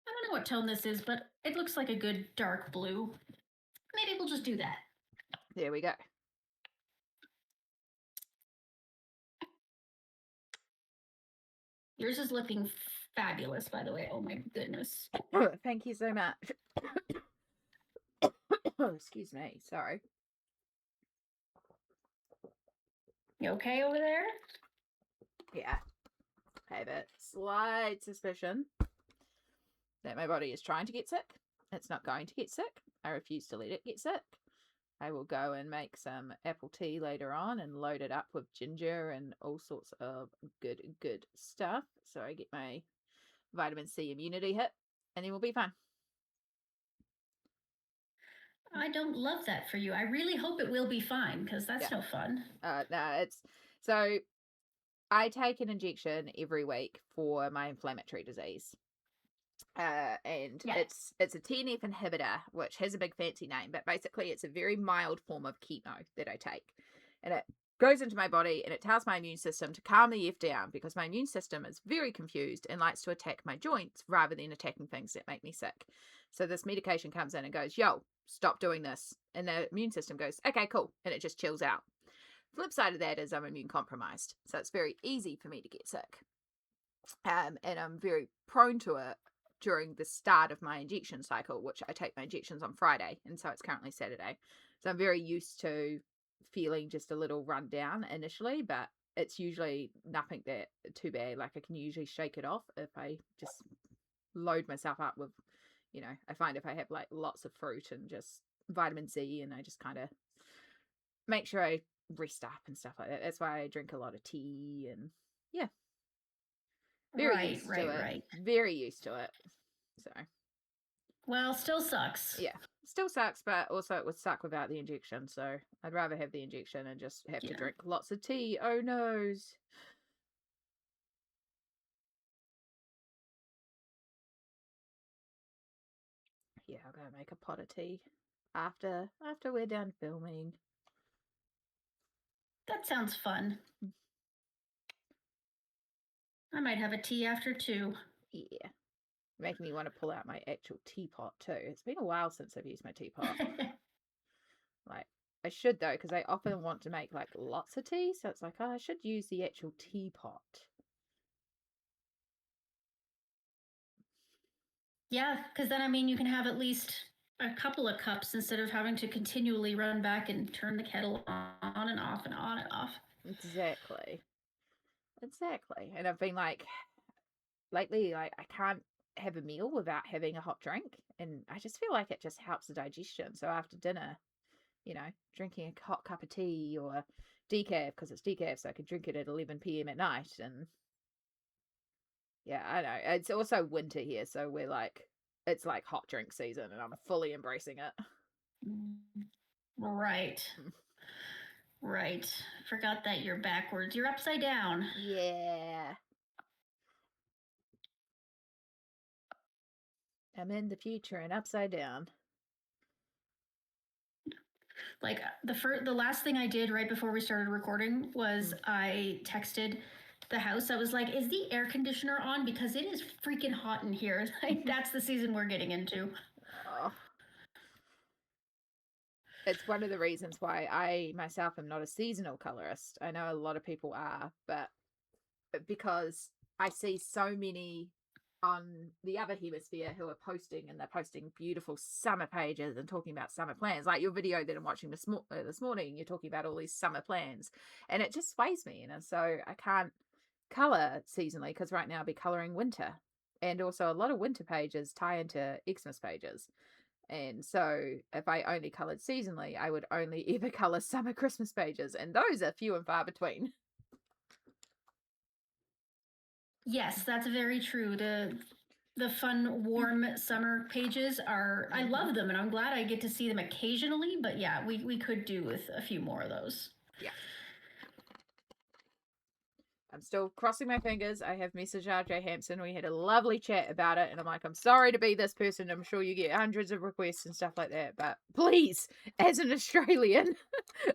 I don't know what tone this is, but it looks like a good dark blue. Maybe we'll just do that. There we go. Yours is looking fabulous, by the way. Oh my goodness. Thank you so much. Oh, excuse me. Sorry. You okay over there? Yeah. I have a slight suspicion that my body is trying to get sick. It's not going to get sick. I refuse to let it get sick. I will go and make some apple tea later on and load it up with ginger and all sorts of good stuff. So I get my vitamin C immunity hit, and then we'll be fine. I don't love that for you. I really hope it will be fine, because that's no fun. No, it's so I take an injection every week for my inflammatory disease. And it's a TNF inhibitor, which has a big fancy name, but basically it's a very mild form of chemo that I take, and it goes into my body and it tells my immune system to calm the F down, because my immune system is very confused and likes to attack my joints rather than attacking things that make me sick. So this medication comes in and goes, yo, stop doing this, and the immune system goes, okay, cool, and it just chills out. Flip side of that is I'm immune compromised, so it's very easy for me to get sick, and I'm very prone to it during the start of my injection cycle, which I take my injections on Friday, and so it's currently Saturday. So I'm very used to feeling just a little run down initially, but it's usually nothing that too bad. Like I can usually shake it off if I just load myself up with, I find if I have like lots of fruit and just vitamin C, and I just kind of make sure I rest up and stuff like that. That's why I drink a lot of tea, and yeah. Very used to it. Very used to it. So. Well, still sucks. Yeah. Still sucks, but also it would suck without the injection. So I'd rather have the injection and just have to drink lots of tea. Oh, noes. Yeah, I'll go make a pot of tea after we're done filming. That sounds fun. I might have a tea after too. Yeah. Making me want to pull out my actual teapot too. It's been a while since I've used my teapot. Like, I should though, because I often want to make like lots of tea. So it's like, oh, I should use the actual teapot. Yeah, because then, I mean, you can have at least a couple of cups instead of having to continually run back and turn the kettle on and off and on and off. Exactly. And I've been like, lately, like, I can't have a meal without having a hot drink. And I just feel like it just helps the digestion. So after dinner, drinking a hot cup of tea or decaf, because it's decaf, so I could drink it at 11 p.m. at night. And Yeah, I know. It's also winter here, so we're like, it's like hot drink season, and I'm fully embracing it. Right. Mm. Right. Forgot that you're backwards. You're upside down. Yeah. I'm in the future and upside down. Like the last thing I did right before we started recording was I texted the house. I was like, "Is the air conditioner on? Because it is freaking hot in here." Like that's the season we're getting into. Oh. It's one of the reasons why I myself am not a seasonal colorist. I know a lot of people are, but because I see so many on the other hemisphere who are posting, and they're posting beautiful summer pages and talking about summer plans, like your video that I'm watching this morning. You're talking about all these summer plans, and it just sways me, and so I can't color seasonally because right now I'll be coloring winter, and also a lot of winter pages tie into Xmas pages. And so if I only colored seasonally, I would only ever color summer Christmas pages, and those are few and far between. Yes, that's very true. The fun warm summer pages are I love them and I'm glad I get to see them occasionally, but yeah, we could do with a few more of those. Yeah. I'm still crossing my fingers. I have messaged RJ Hampson. We had a lovely chat about it, and I'm like, I'm sorry to be this person. I'm sure you get hundreds of requests and stuff like that, but please, as an Australian,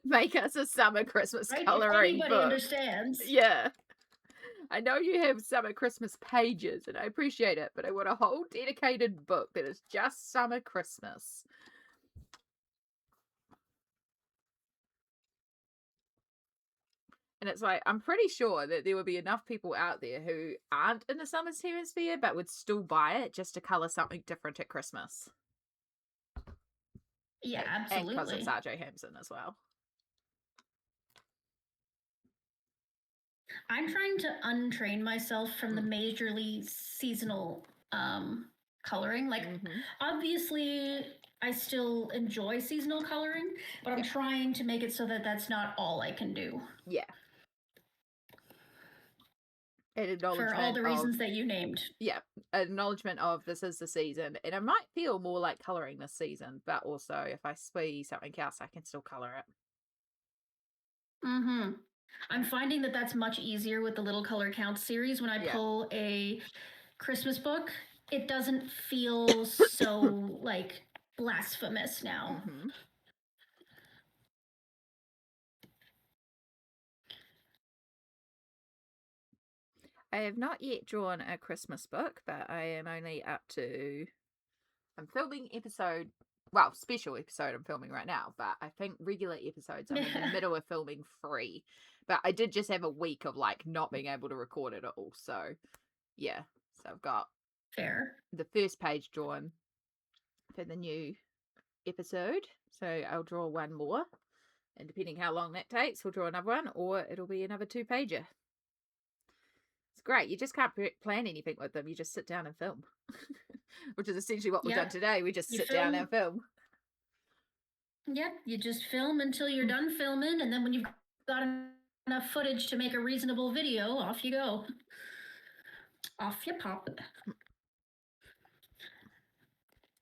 make us a summer Christmas Right? If coloring anybody book. understands. Yeah. I know you have summer Christmas pages, and I appreciate it, but I want a whole dedicated book that is just summer Christmas. And it's like, I'm pretty sure that there would be enough people out there who aren't in the summer hemisphere but would still buy it just to colour something different at Christmas. Yeah, And because it's absolutely. RJ Hampson as well. I'm trying to untrain myself from the majorly seasonal coloring. Like, obviously, I still enjoy seasonal coloring, but I'm trying to make it so that that's not all I can do. Yeah. An For all the reasons that you named. Yeah, acknowledgement of this is the season, and I might feel more like colouring this season, but also if I see something else, I can still colour it. Mm-hmm. I'm finding that that's much easier with the Little Color Count series. When I pull a Christmas book, it doesn't feel so like blasphemous now. I have not yet drawn a Christmas book, but I am only up to, I'm filming special episode I'm filming right now, but I think regular episodes I'm in the middle of filming 3. But I did just have a week of like not being able to record it all, so yeah. So I've got the first page drawn for the new episode, so I'll draw one more, and depending how long that takes, we'll draw another one, or it'll be another 2-pager. It's great. You just can't plan anything with them. You just sit down and film, which is essentially what we've done today. We just sit down and film. Yep, you just film until you're done filming, and then when you've got enough footage to make a reasonable video, off you go. Off you pop.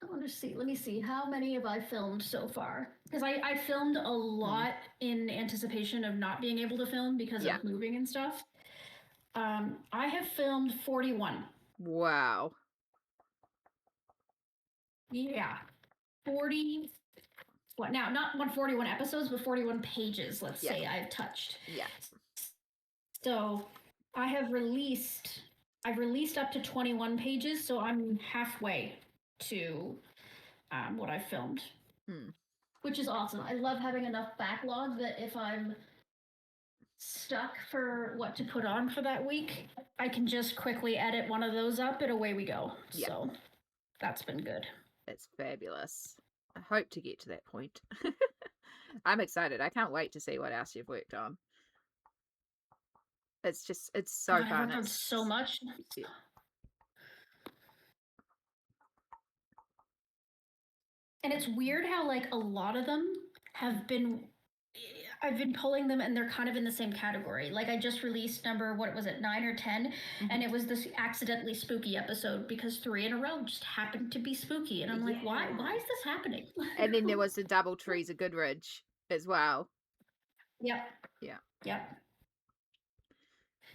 I want to see. Let me see. How many have I filmed so far? Because I filmed a lot in anticipation of not being able to film because of moving and stuff. I have filmed 41. Wow. Yeah. 40. What now? Not 141 episodes, but 41 pages, let's say, I've touched. Yeah. So I've released up to 21 pages, so I'm halfway to what I filmed. Which is awesome. I love having enough backlog that if I'm stuck for what to put on for that week, I can just quickly edit one of those up and away we go. Yeah. So that's been good. It's fabulous. I hope to get to that point. I'm excited. I can't wait to see what else you've worked on. It's so fun. I've worked on so much. Yeah. And it's weird how like a lot of them have been, I've been pulling them, and they're kind of in the same category. Like I just released number, what was it, 9 or 10, and it was this accidentally spooky episode because 3 in a row just happened to be spooky, and I'm like, why? Why is this happening? And then there was the Double Trees of Goodridge as well. Yep. Yeah. Yep.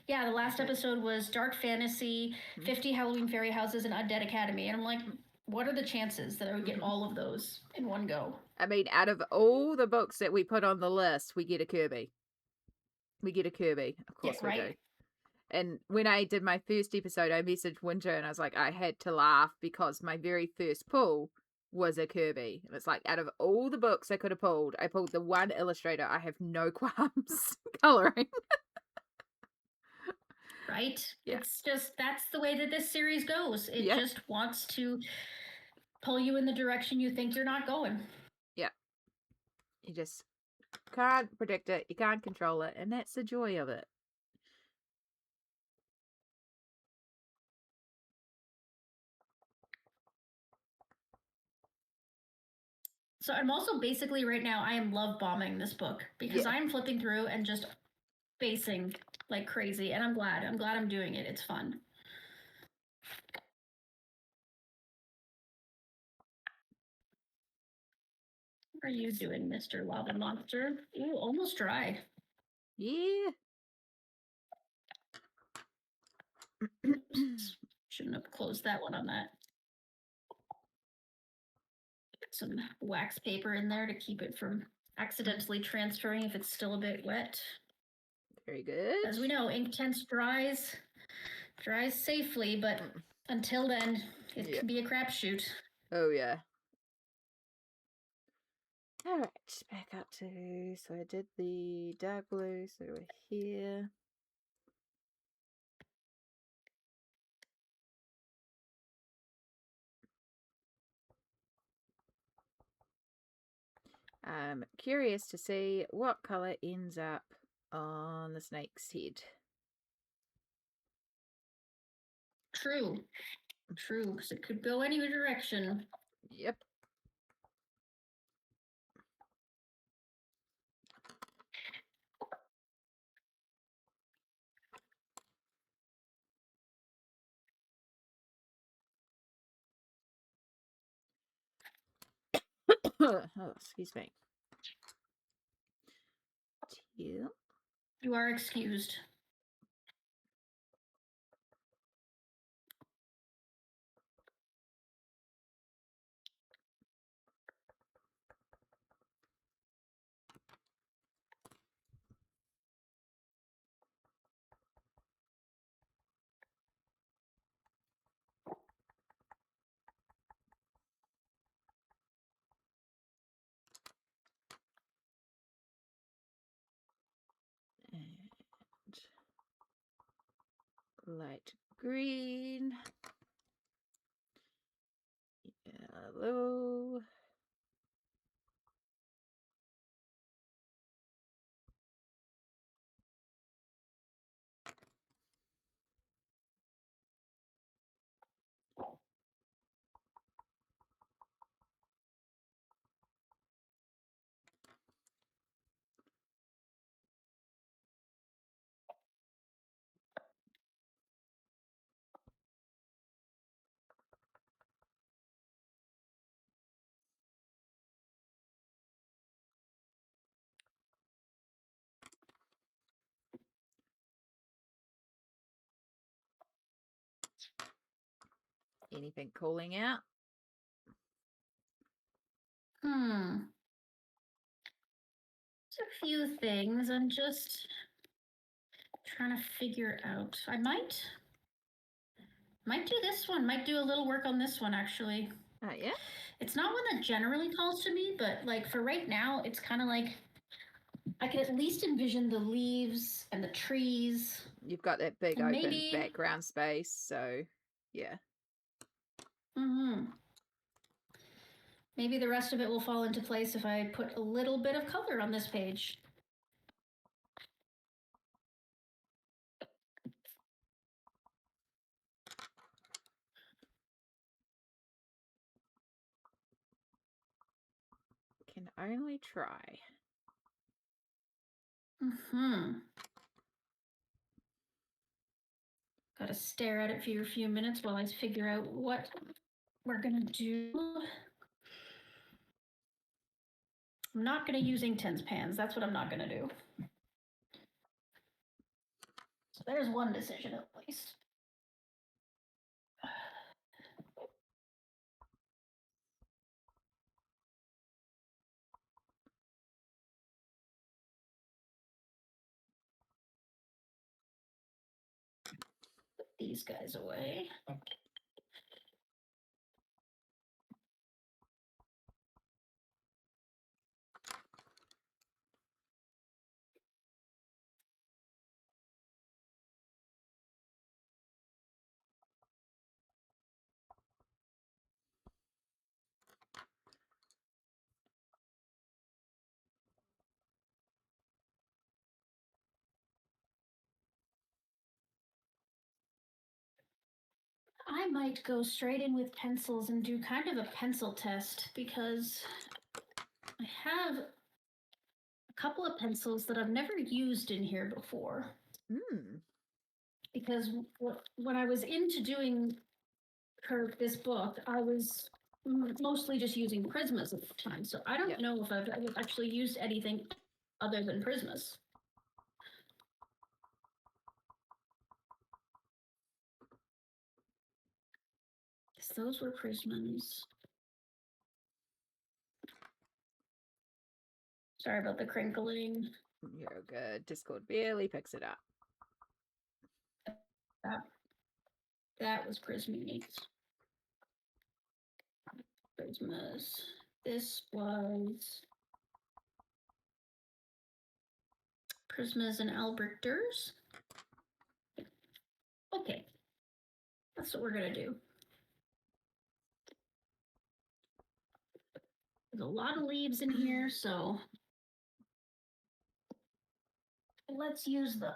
Yeah, the last episode was Dark Fantasy, 50 Halloween Fairy Houses, and Undead Academy. And I'm like, what are the chances that I would get all of those in one go? I mean, out of all the books that we put on the list, we get a Kirby. We get a Kirby. Of course Yeah, right? we do. And when I did my first episode, I messaged Winter and I was like, I had to laugh because my very first pull was a Kirby. And it's like, out of all the books I could have pulled, I pulled the one illustrator I have no qualms coloring. Right? Yeah. It's just, that's the way that this series goes. It Yeah. just wants to pull you in the direction you think you're not going. Yeah. You just can't predict it. You can't control it. And that's the joy of it. So I'm also basically right now, I am love bombing this book because Yeah. I'm flipping through and just basing like crazy. And I'm glad. I'm glad I'm doing it. It's fun. What are you doing, Mr. Lava Monster? Ooh, almost dry. Yeah. Oops. Shouldn't have closed that one on that. Put some wax paper in there to keep it from accidentally transferring if it's still a bit wet. Very good. As we know, Inktense dries safely, but until then, it can be a crapshoot. Oh, yeah. All right, back up to, so I did the dark blue, so we're here. I'm curious to see what color ends up on the snake's head. True, because it could go any direction. Yep. Oh, excuse me. Teal. You are excused. And light green. Yellow. Anything calling out? There's a few things I'm just trying to figure out. I might do this one. Might do a little work on this one actually. Yeah. It's not one that generally calls to me, but like for right now, it's kind of like I could at least envision the leaves and the trees. You've got that big And open maybe background space, so yeah. maybe the rest of it will fall into place if I put a little bit of color on this page. Can only try. Mm-hmm. Gotta stare at it for a few minutes while I figure out what we're gonna do. I'm not gonna use ink tens pans. That's what I'm not gonna do. So there's one decision at least. Put these guys away. I might go straight in with pencils and do kind of a pencil test because I have a couple of pencils that I've never used in here before. Because when I was into doing this book, I was mostly just using Prismas at the time. So I don't know if I've actually used anything other than Prismas. Yes, those were Prismas. Sorry about the crinkling. You're good. Discord barely picks it up. That was Prismas. Prismas. This was Prismas and Albert Durs. Okay, that's what we're gonna do. There's a lot of leaves in here, so let's use them.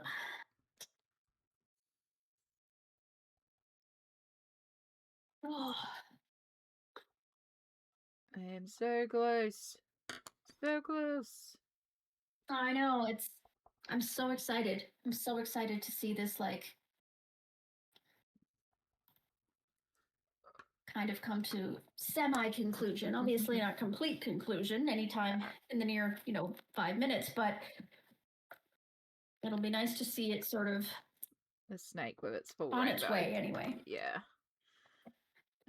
Oh. I am so close. So close. I know, I'm so excited. I'm so excited to see this, like, kind of come to semi-conclusion. Obviously not complete conclusion anytime in the near, 5 minutes, but it'll be nice to see it sort of the snake with its full on rainbow. its way anyway. Yeah.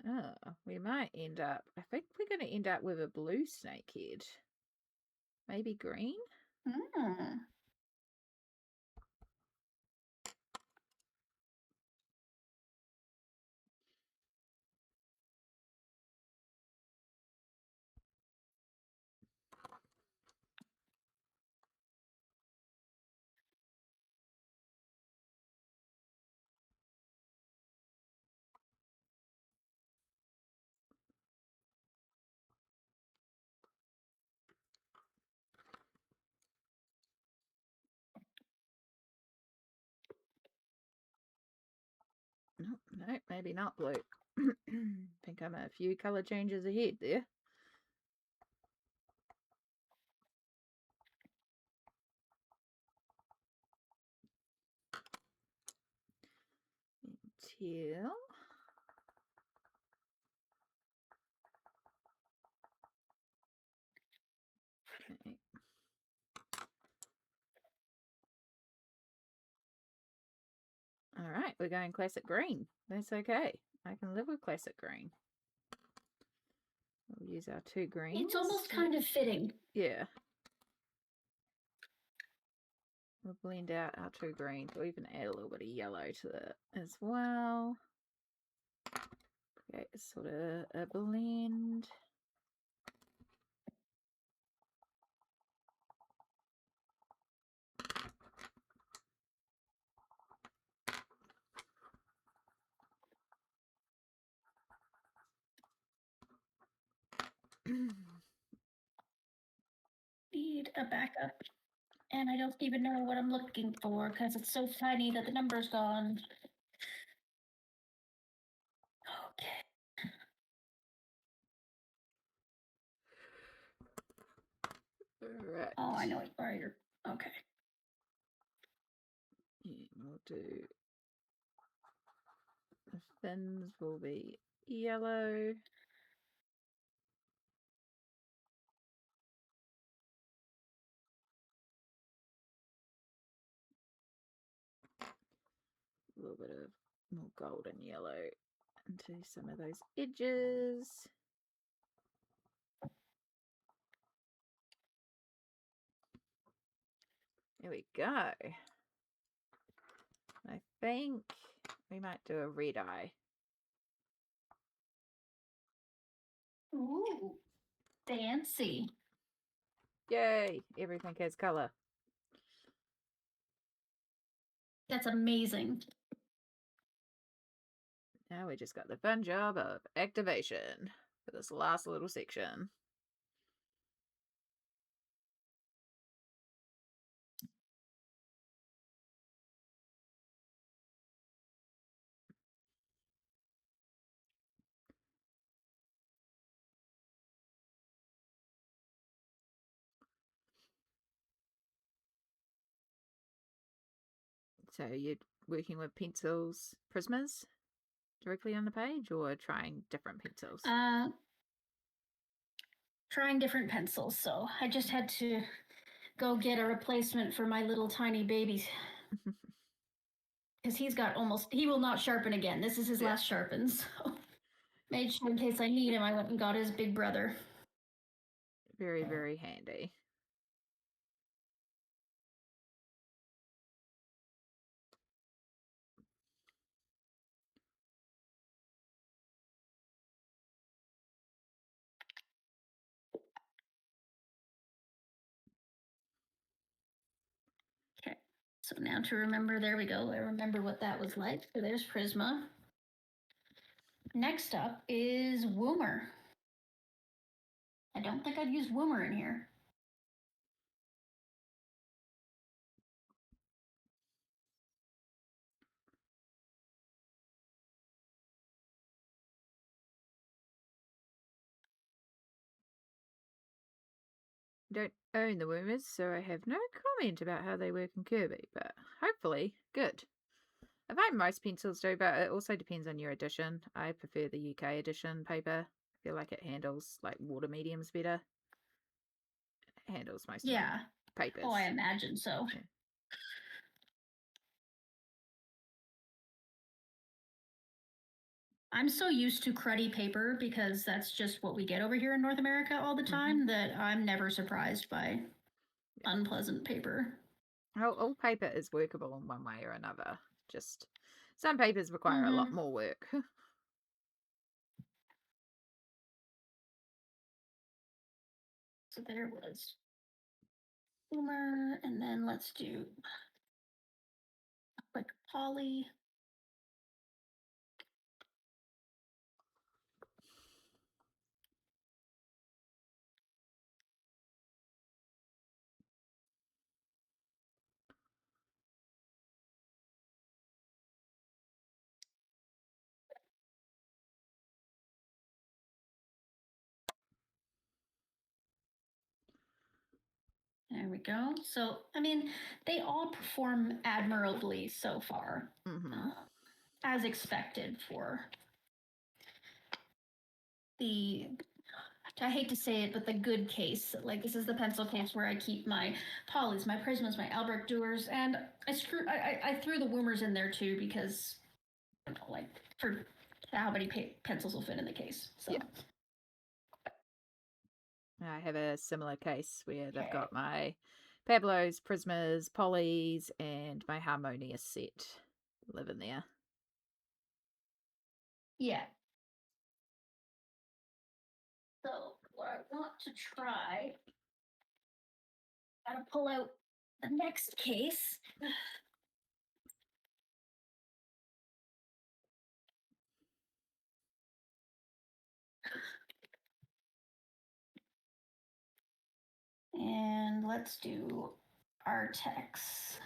Oh, we might end up, I think we're going to end up with a blue snake head. Maybe green? Mm. No, maybe not blue. Think I'm a few color changes ahead there. Until okay. All right, we're going classic green. That's okay. I can live with classic green. We'll use our 2 greens. It's almost kind of fitting. Yeah. We'll blend out our 2 greens. We'll even add a little bit of yellow to it as well. Create sort of a blend. Need a backup. And I don't even know what I'm looking for because it's so tiny that the number's gone. Okay. All right. Oh, I know where you're. Okay. do the fins will be yellow. A little bit of more golden yellow into some of those edges. There we go. I think we might do a red eye. Ooh, fancy. Yay! Everything has color. That's amazing. Now we just got the fun job of activation for this last little section. So you're working with pencils, Prismas directly on the page, or trying different pencils? Trying different pencils. So I just had to go get a replacement for my little tiny baby. Because he will not sharpen again. This is his last sharpen. So made sure in case I need him, I went and got his big brother. Very, very handy. Okay, so now to remember, there we go. I remember what that was like. So there's Prisma. Next up is Woomer. I don't think I've used Woomer in here. Don't own the Woomers, so I have no comment about how they work in Kirby, but hopefully good. I find most pencils do, but it also depends on your edition. I prefer the UK edition paper. I feel like it handles like water mediums better. It handles most of my papers. Oh, I imagine so. Yeah. I'm so used to cruddy paper because that's just what we get over here in North America all the time that I'm never surprised by unpleasant paper. All paper is workable in one way or another. Just some papers require a lot more work. So there was Boomer, and then let's do a quick poly. There we go. So, I mean, they all perform admirably so far, as expected for the, I hate to say it, but the good case. Like, this is the pencil case where I keep my polys, my prismas, my Albrecht Dewars, and I threw the Woomers in there too because, I don't know, like, for how many pencils will fit in the case. So. Yeah. I have a similar case where they've got my Pablos, Prismas, Polys, and my Harmonious set live in there. Yeah. So what I want to try, gotta pull out the next case. And let's do Artex.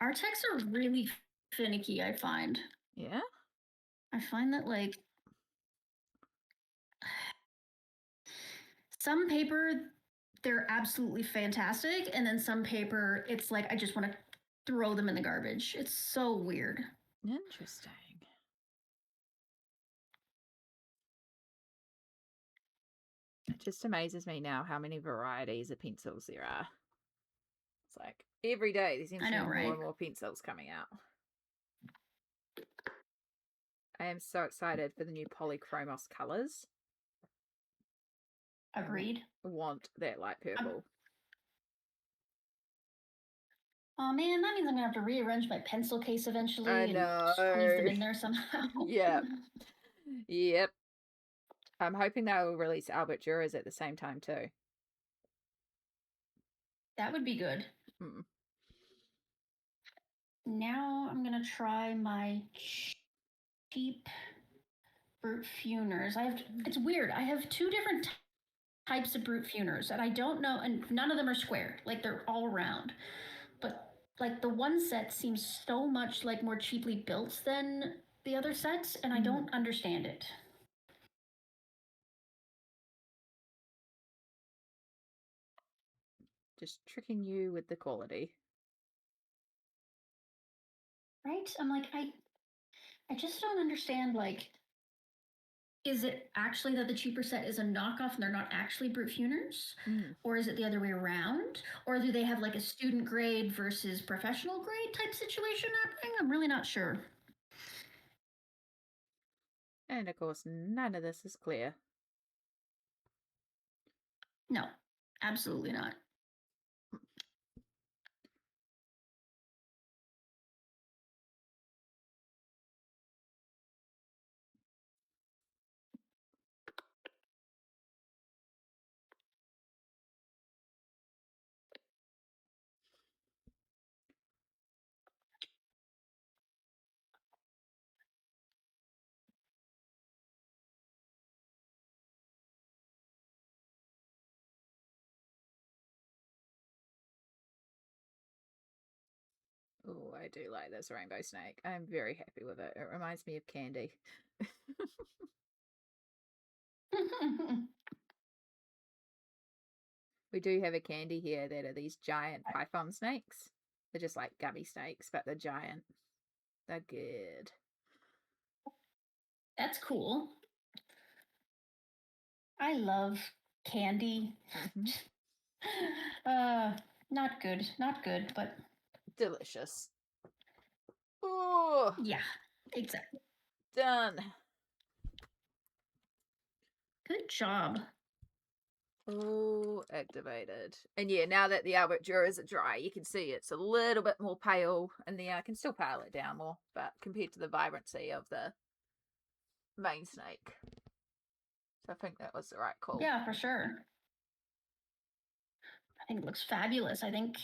Artex are really finicky, I find. Yeah? I find that, like, some paper, they're absolutely fantastic, and then some paper, it's like I just want to throw them in the garbage. It's so weird. Interesting. It just amazes me now how many varieties of pencils there are. It's like every day there seems I to be know, more right? and more pencils coming out. I am so excited for the new polychromos colors. Agreed. I want that light purple. Oh man, that means I'm gonna have to rearrange my pencil case eventually I and know. squeeze them in there somehow. Yep. Yep. I'm hoping they'll release Albert Duras at the same time too. That would be good. Mm. Now I'm gonna try my cheap brute funers. It's weird. I have two different types of brute funers, and I don't know, and none of them are square. Like they're all round. But like the one set seems so much like more cheaply built than the other sets, and I don't understand it. Just tricking you with the quality. Right? I'm like, I just don't understand, like, is it actually that the cheaper set is a knockoff and they're not actually brute funers? Or is it the other way around? Or do they have like a student grade versus professional grade type situation happening? I'm really not sure. And of course, none of this is clear. No, absolutely not. Oh, I do like this rainbow snake. I'm very happy with it. It reminds me of candy. We do have a candy here that are these giant python snakes. They're just like gummy snakes, but they're giant. They're good. That's cool. I love candy. Not good, not good, but delicious. Oh, yeah, exactly. done. Good job. Oh, activated. And yeah, now that the Albert Duras are dry, you can see it's a little bit more pale, and I can still pale it down more, but compared to the vibrancy of the main snake. So I think that was the right call. Yeah, for sure. I think it looks fabulous. I think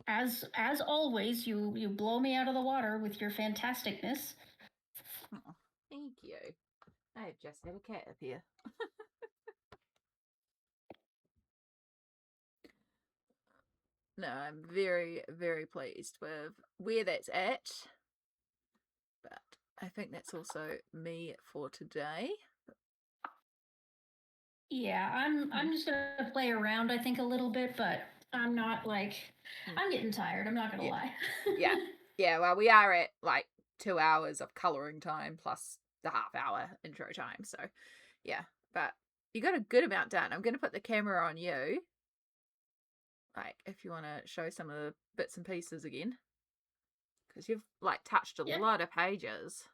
as always, you blow me out of the water with your fantasticness. Oh, thank you. I have just had a cat up here. No, I'm very, very pleased with where that's at. But I think that's also me for today. Yeah, I'm just gonna play around, I think, a little bit, but I'm not like I'm getting tired, I'm not gonna lie. Yeah. Yeah, well, we are at like 2 hours of colouring time plus the half-hour intro time. So, yeah. But you got a good amount done. I'm going to put the camera on you. Like, if you want to show some of the bits and pieces again. Because you've, like, touched a lot of pages.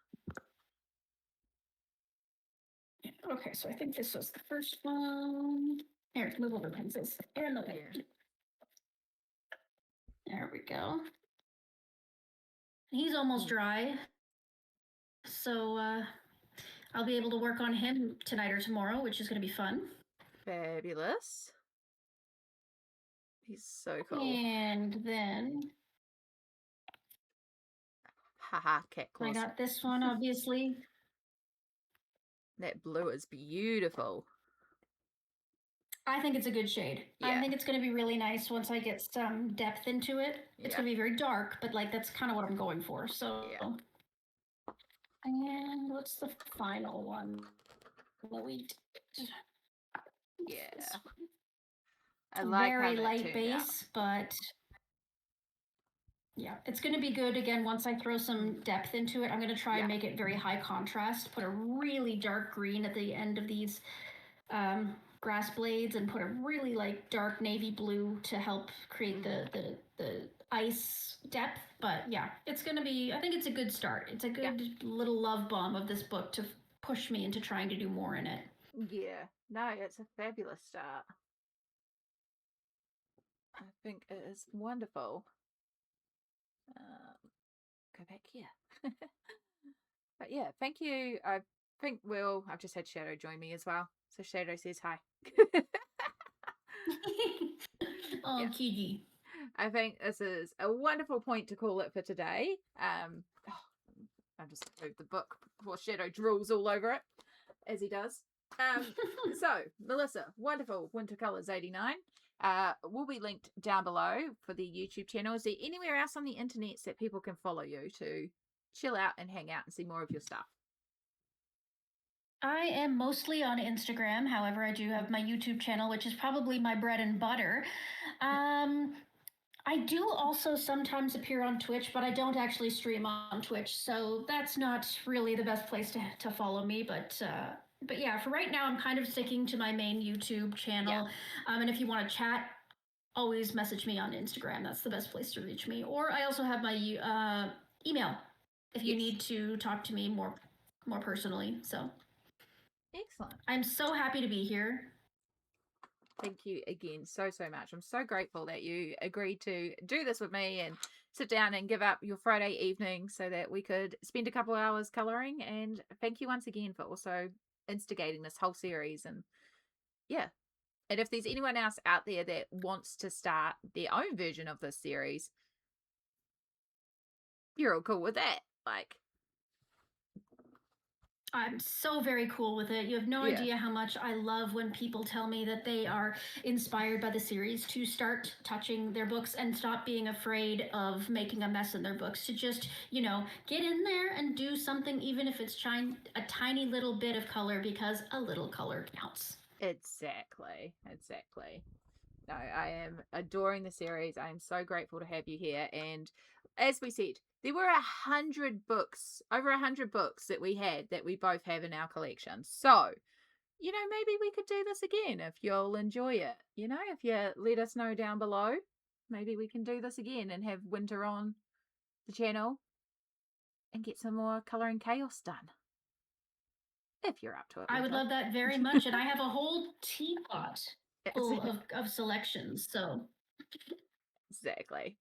Okay, so I think this was the first one. Here, move over pencils. In the way. There we go. He's almost dry. So I'll be able to work on him tonight or tomorrow, which is going to be fun. Fabulous. He's so cool. And then Haha, cat claws. I got this one, obviously. That blue is beautiful. I think it's a good shade. Yeah. I think it's going to be really nice once I get some depth into it. It's going to be very dark, but like that's kind of what I'm going for. So, and what's the final one that we did? Yeah. I It's like how very that light turned out. base, but yeah, it's going to be good again once I throw Mm. some depth into it. I'm going to try Yeah. and make it very high contrast, put a really dark green at the end of these grass blades and put a really like dark navy blue to help create the ice depth. But yeah, it's going to be, I think it's a good start. It's a Yeah. good little love bomb of this book to push me into trying to do more in it. Yeah. No, it's a fabulous start. I think it is wonderful. Go back here. But yeah, thank you. I think I've just had Shadow join me as well. So Shadow says hi. Oh, Yeah. Kiki. I think this is a wonderful point to call it for today. I've just moved the book before Shadow drools all over it, as he does. So, Melissa, wonderful Winter Colors 89 will be linked down below for the YouTube channel. Is there anywhere else on the internet that people can follow you to chill out and hang out and see more of your stuff? I am mostly on Instagram. However, I do have my YouTube channel, which is probably my bread and butter. I do also sometimes appear on Twitch, but I don't actually stream on Twitch, so that's not really the best place to follow me. But yeah, for right now, I'm kind of sticking to my main YouTube Yeah. channel. And if you want to chat, always message me on Instagram. That's the best place to reach me. Or I also have my email if you Yes. need to talk to me more personally. So Excellent. I'm so happy to be here. Thank you again so much. I'm so grateful that you agreed to do this with me and sit down and give up your Friday evening so that we could spend a couple hours coloring. And thank you once again for also instigating this whole series. And yeah. And if there's anyone else out there that wants to start their own version of this series, you're all cool with that. Like, I'm so very cool with it. You have no yeah, idea how much I love when people tell me that they are inspired by the series to start touching their books and stop being afraid of making a mess in their books. To just, get in there and do something, even if it's a tiny little bit of color, because a little color counts. exactly. No, I am adoring the series. I am so grateful to have you here. And as we said, there were 100 books, over 100 books that we had that we both have in our collection. So, maybe we could do this again if you'll enjoy it. If you let us know down below, maybe we can do this again and have Winter on the channel and get some more coloring chaos done. If you're up to it, I would Winter. love that very much. And I have a whole teapot full of selections. So Exactly.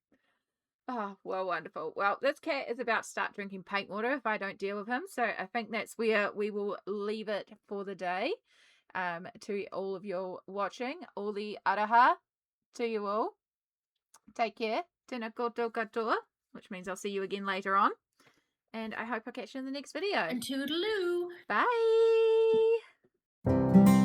Oh, well, wonderful. Well, this cat is about to start drinking paint water if I don't deal with him. So I think that's where we will leave it for the day. To all of you watching, all the araha to you all. Take care. Tēnā koutou katoa, which means I'll see you again later on. And I hope I catch you in the next video. and toodaloo. Bye.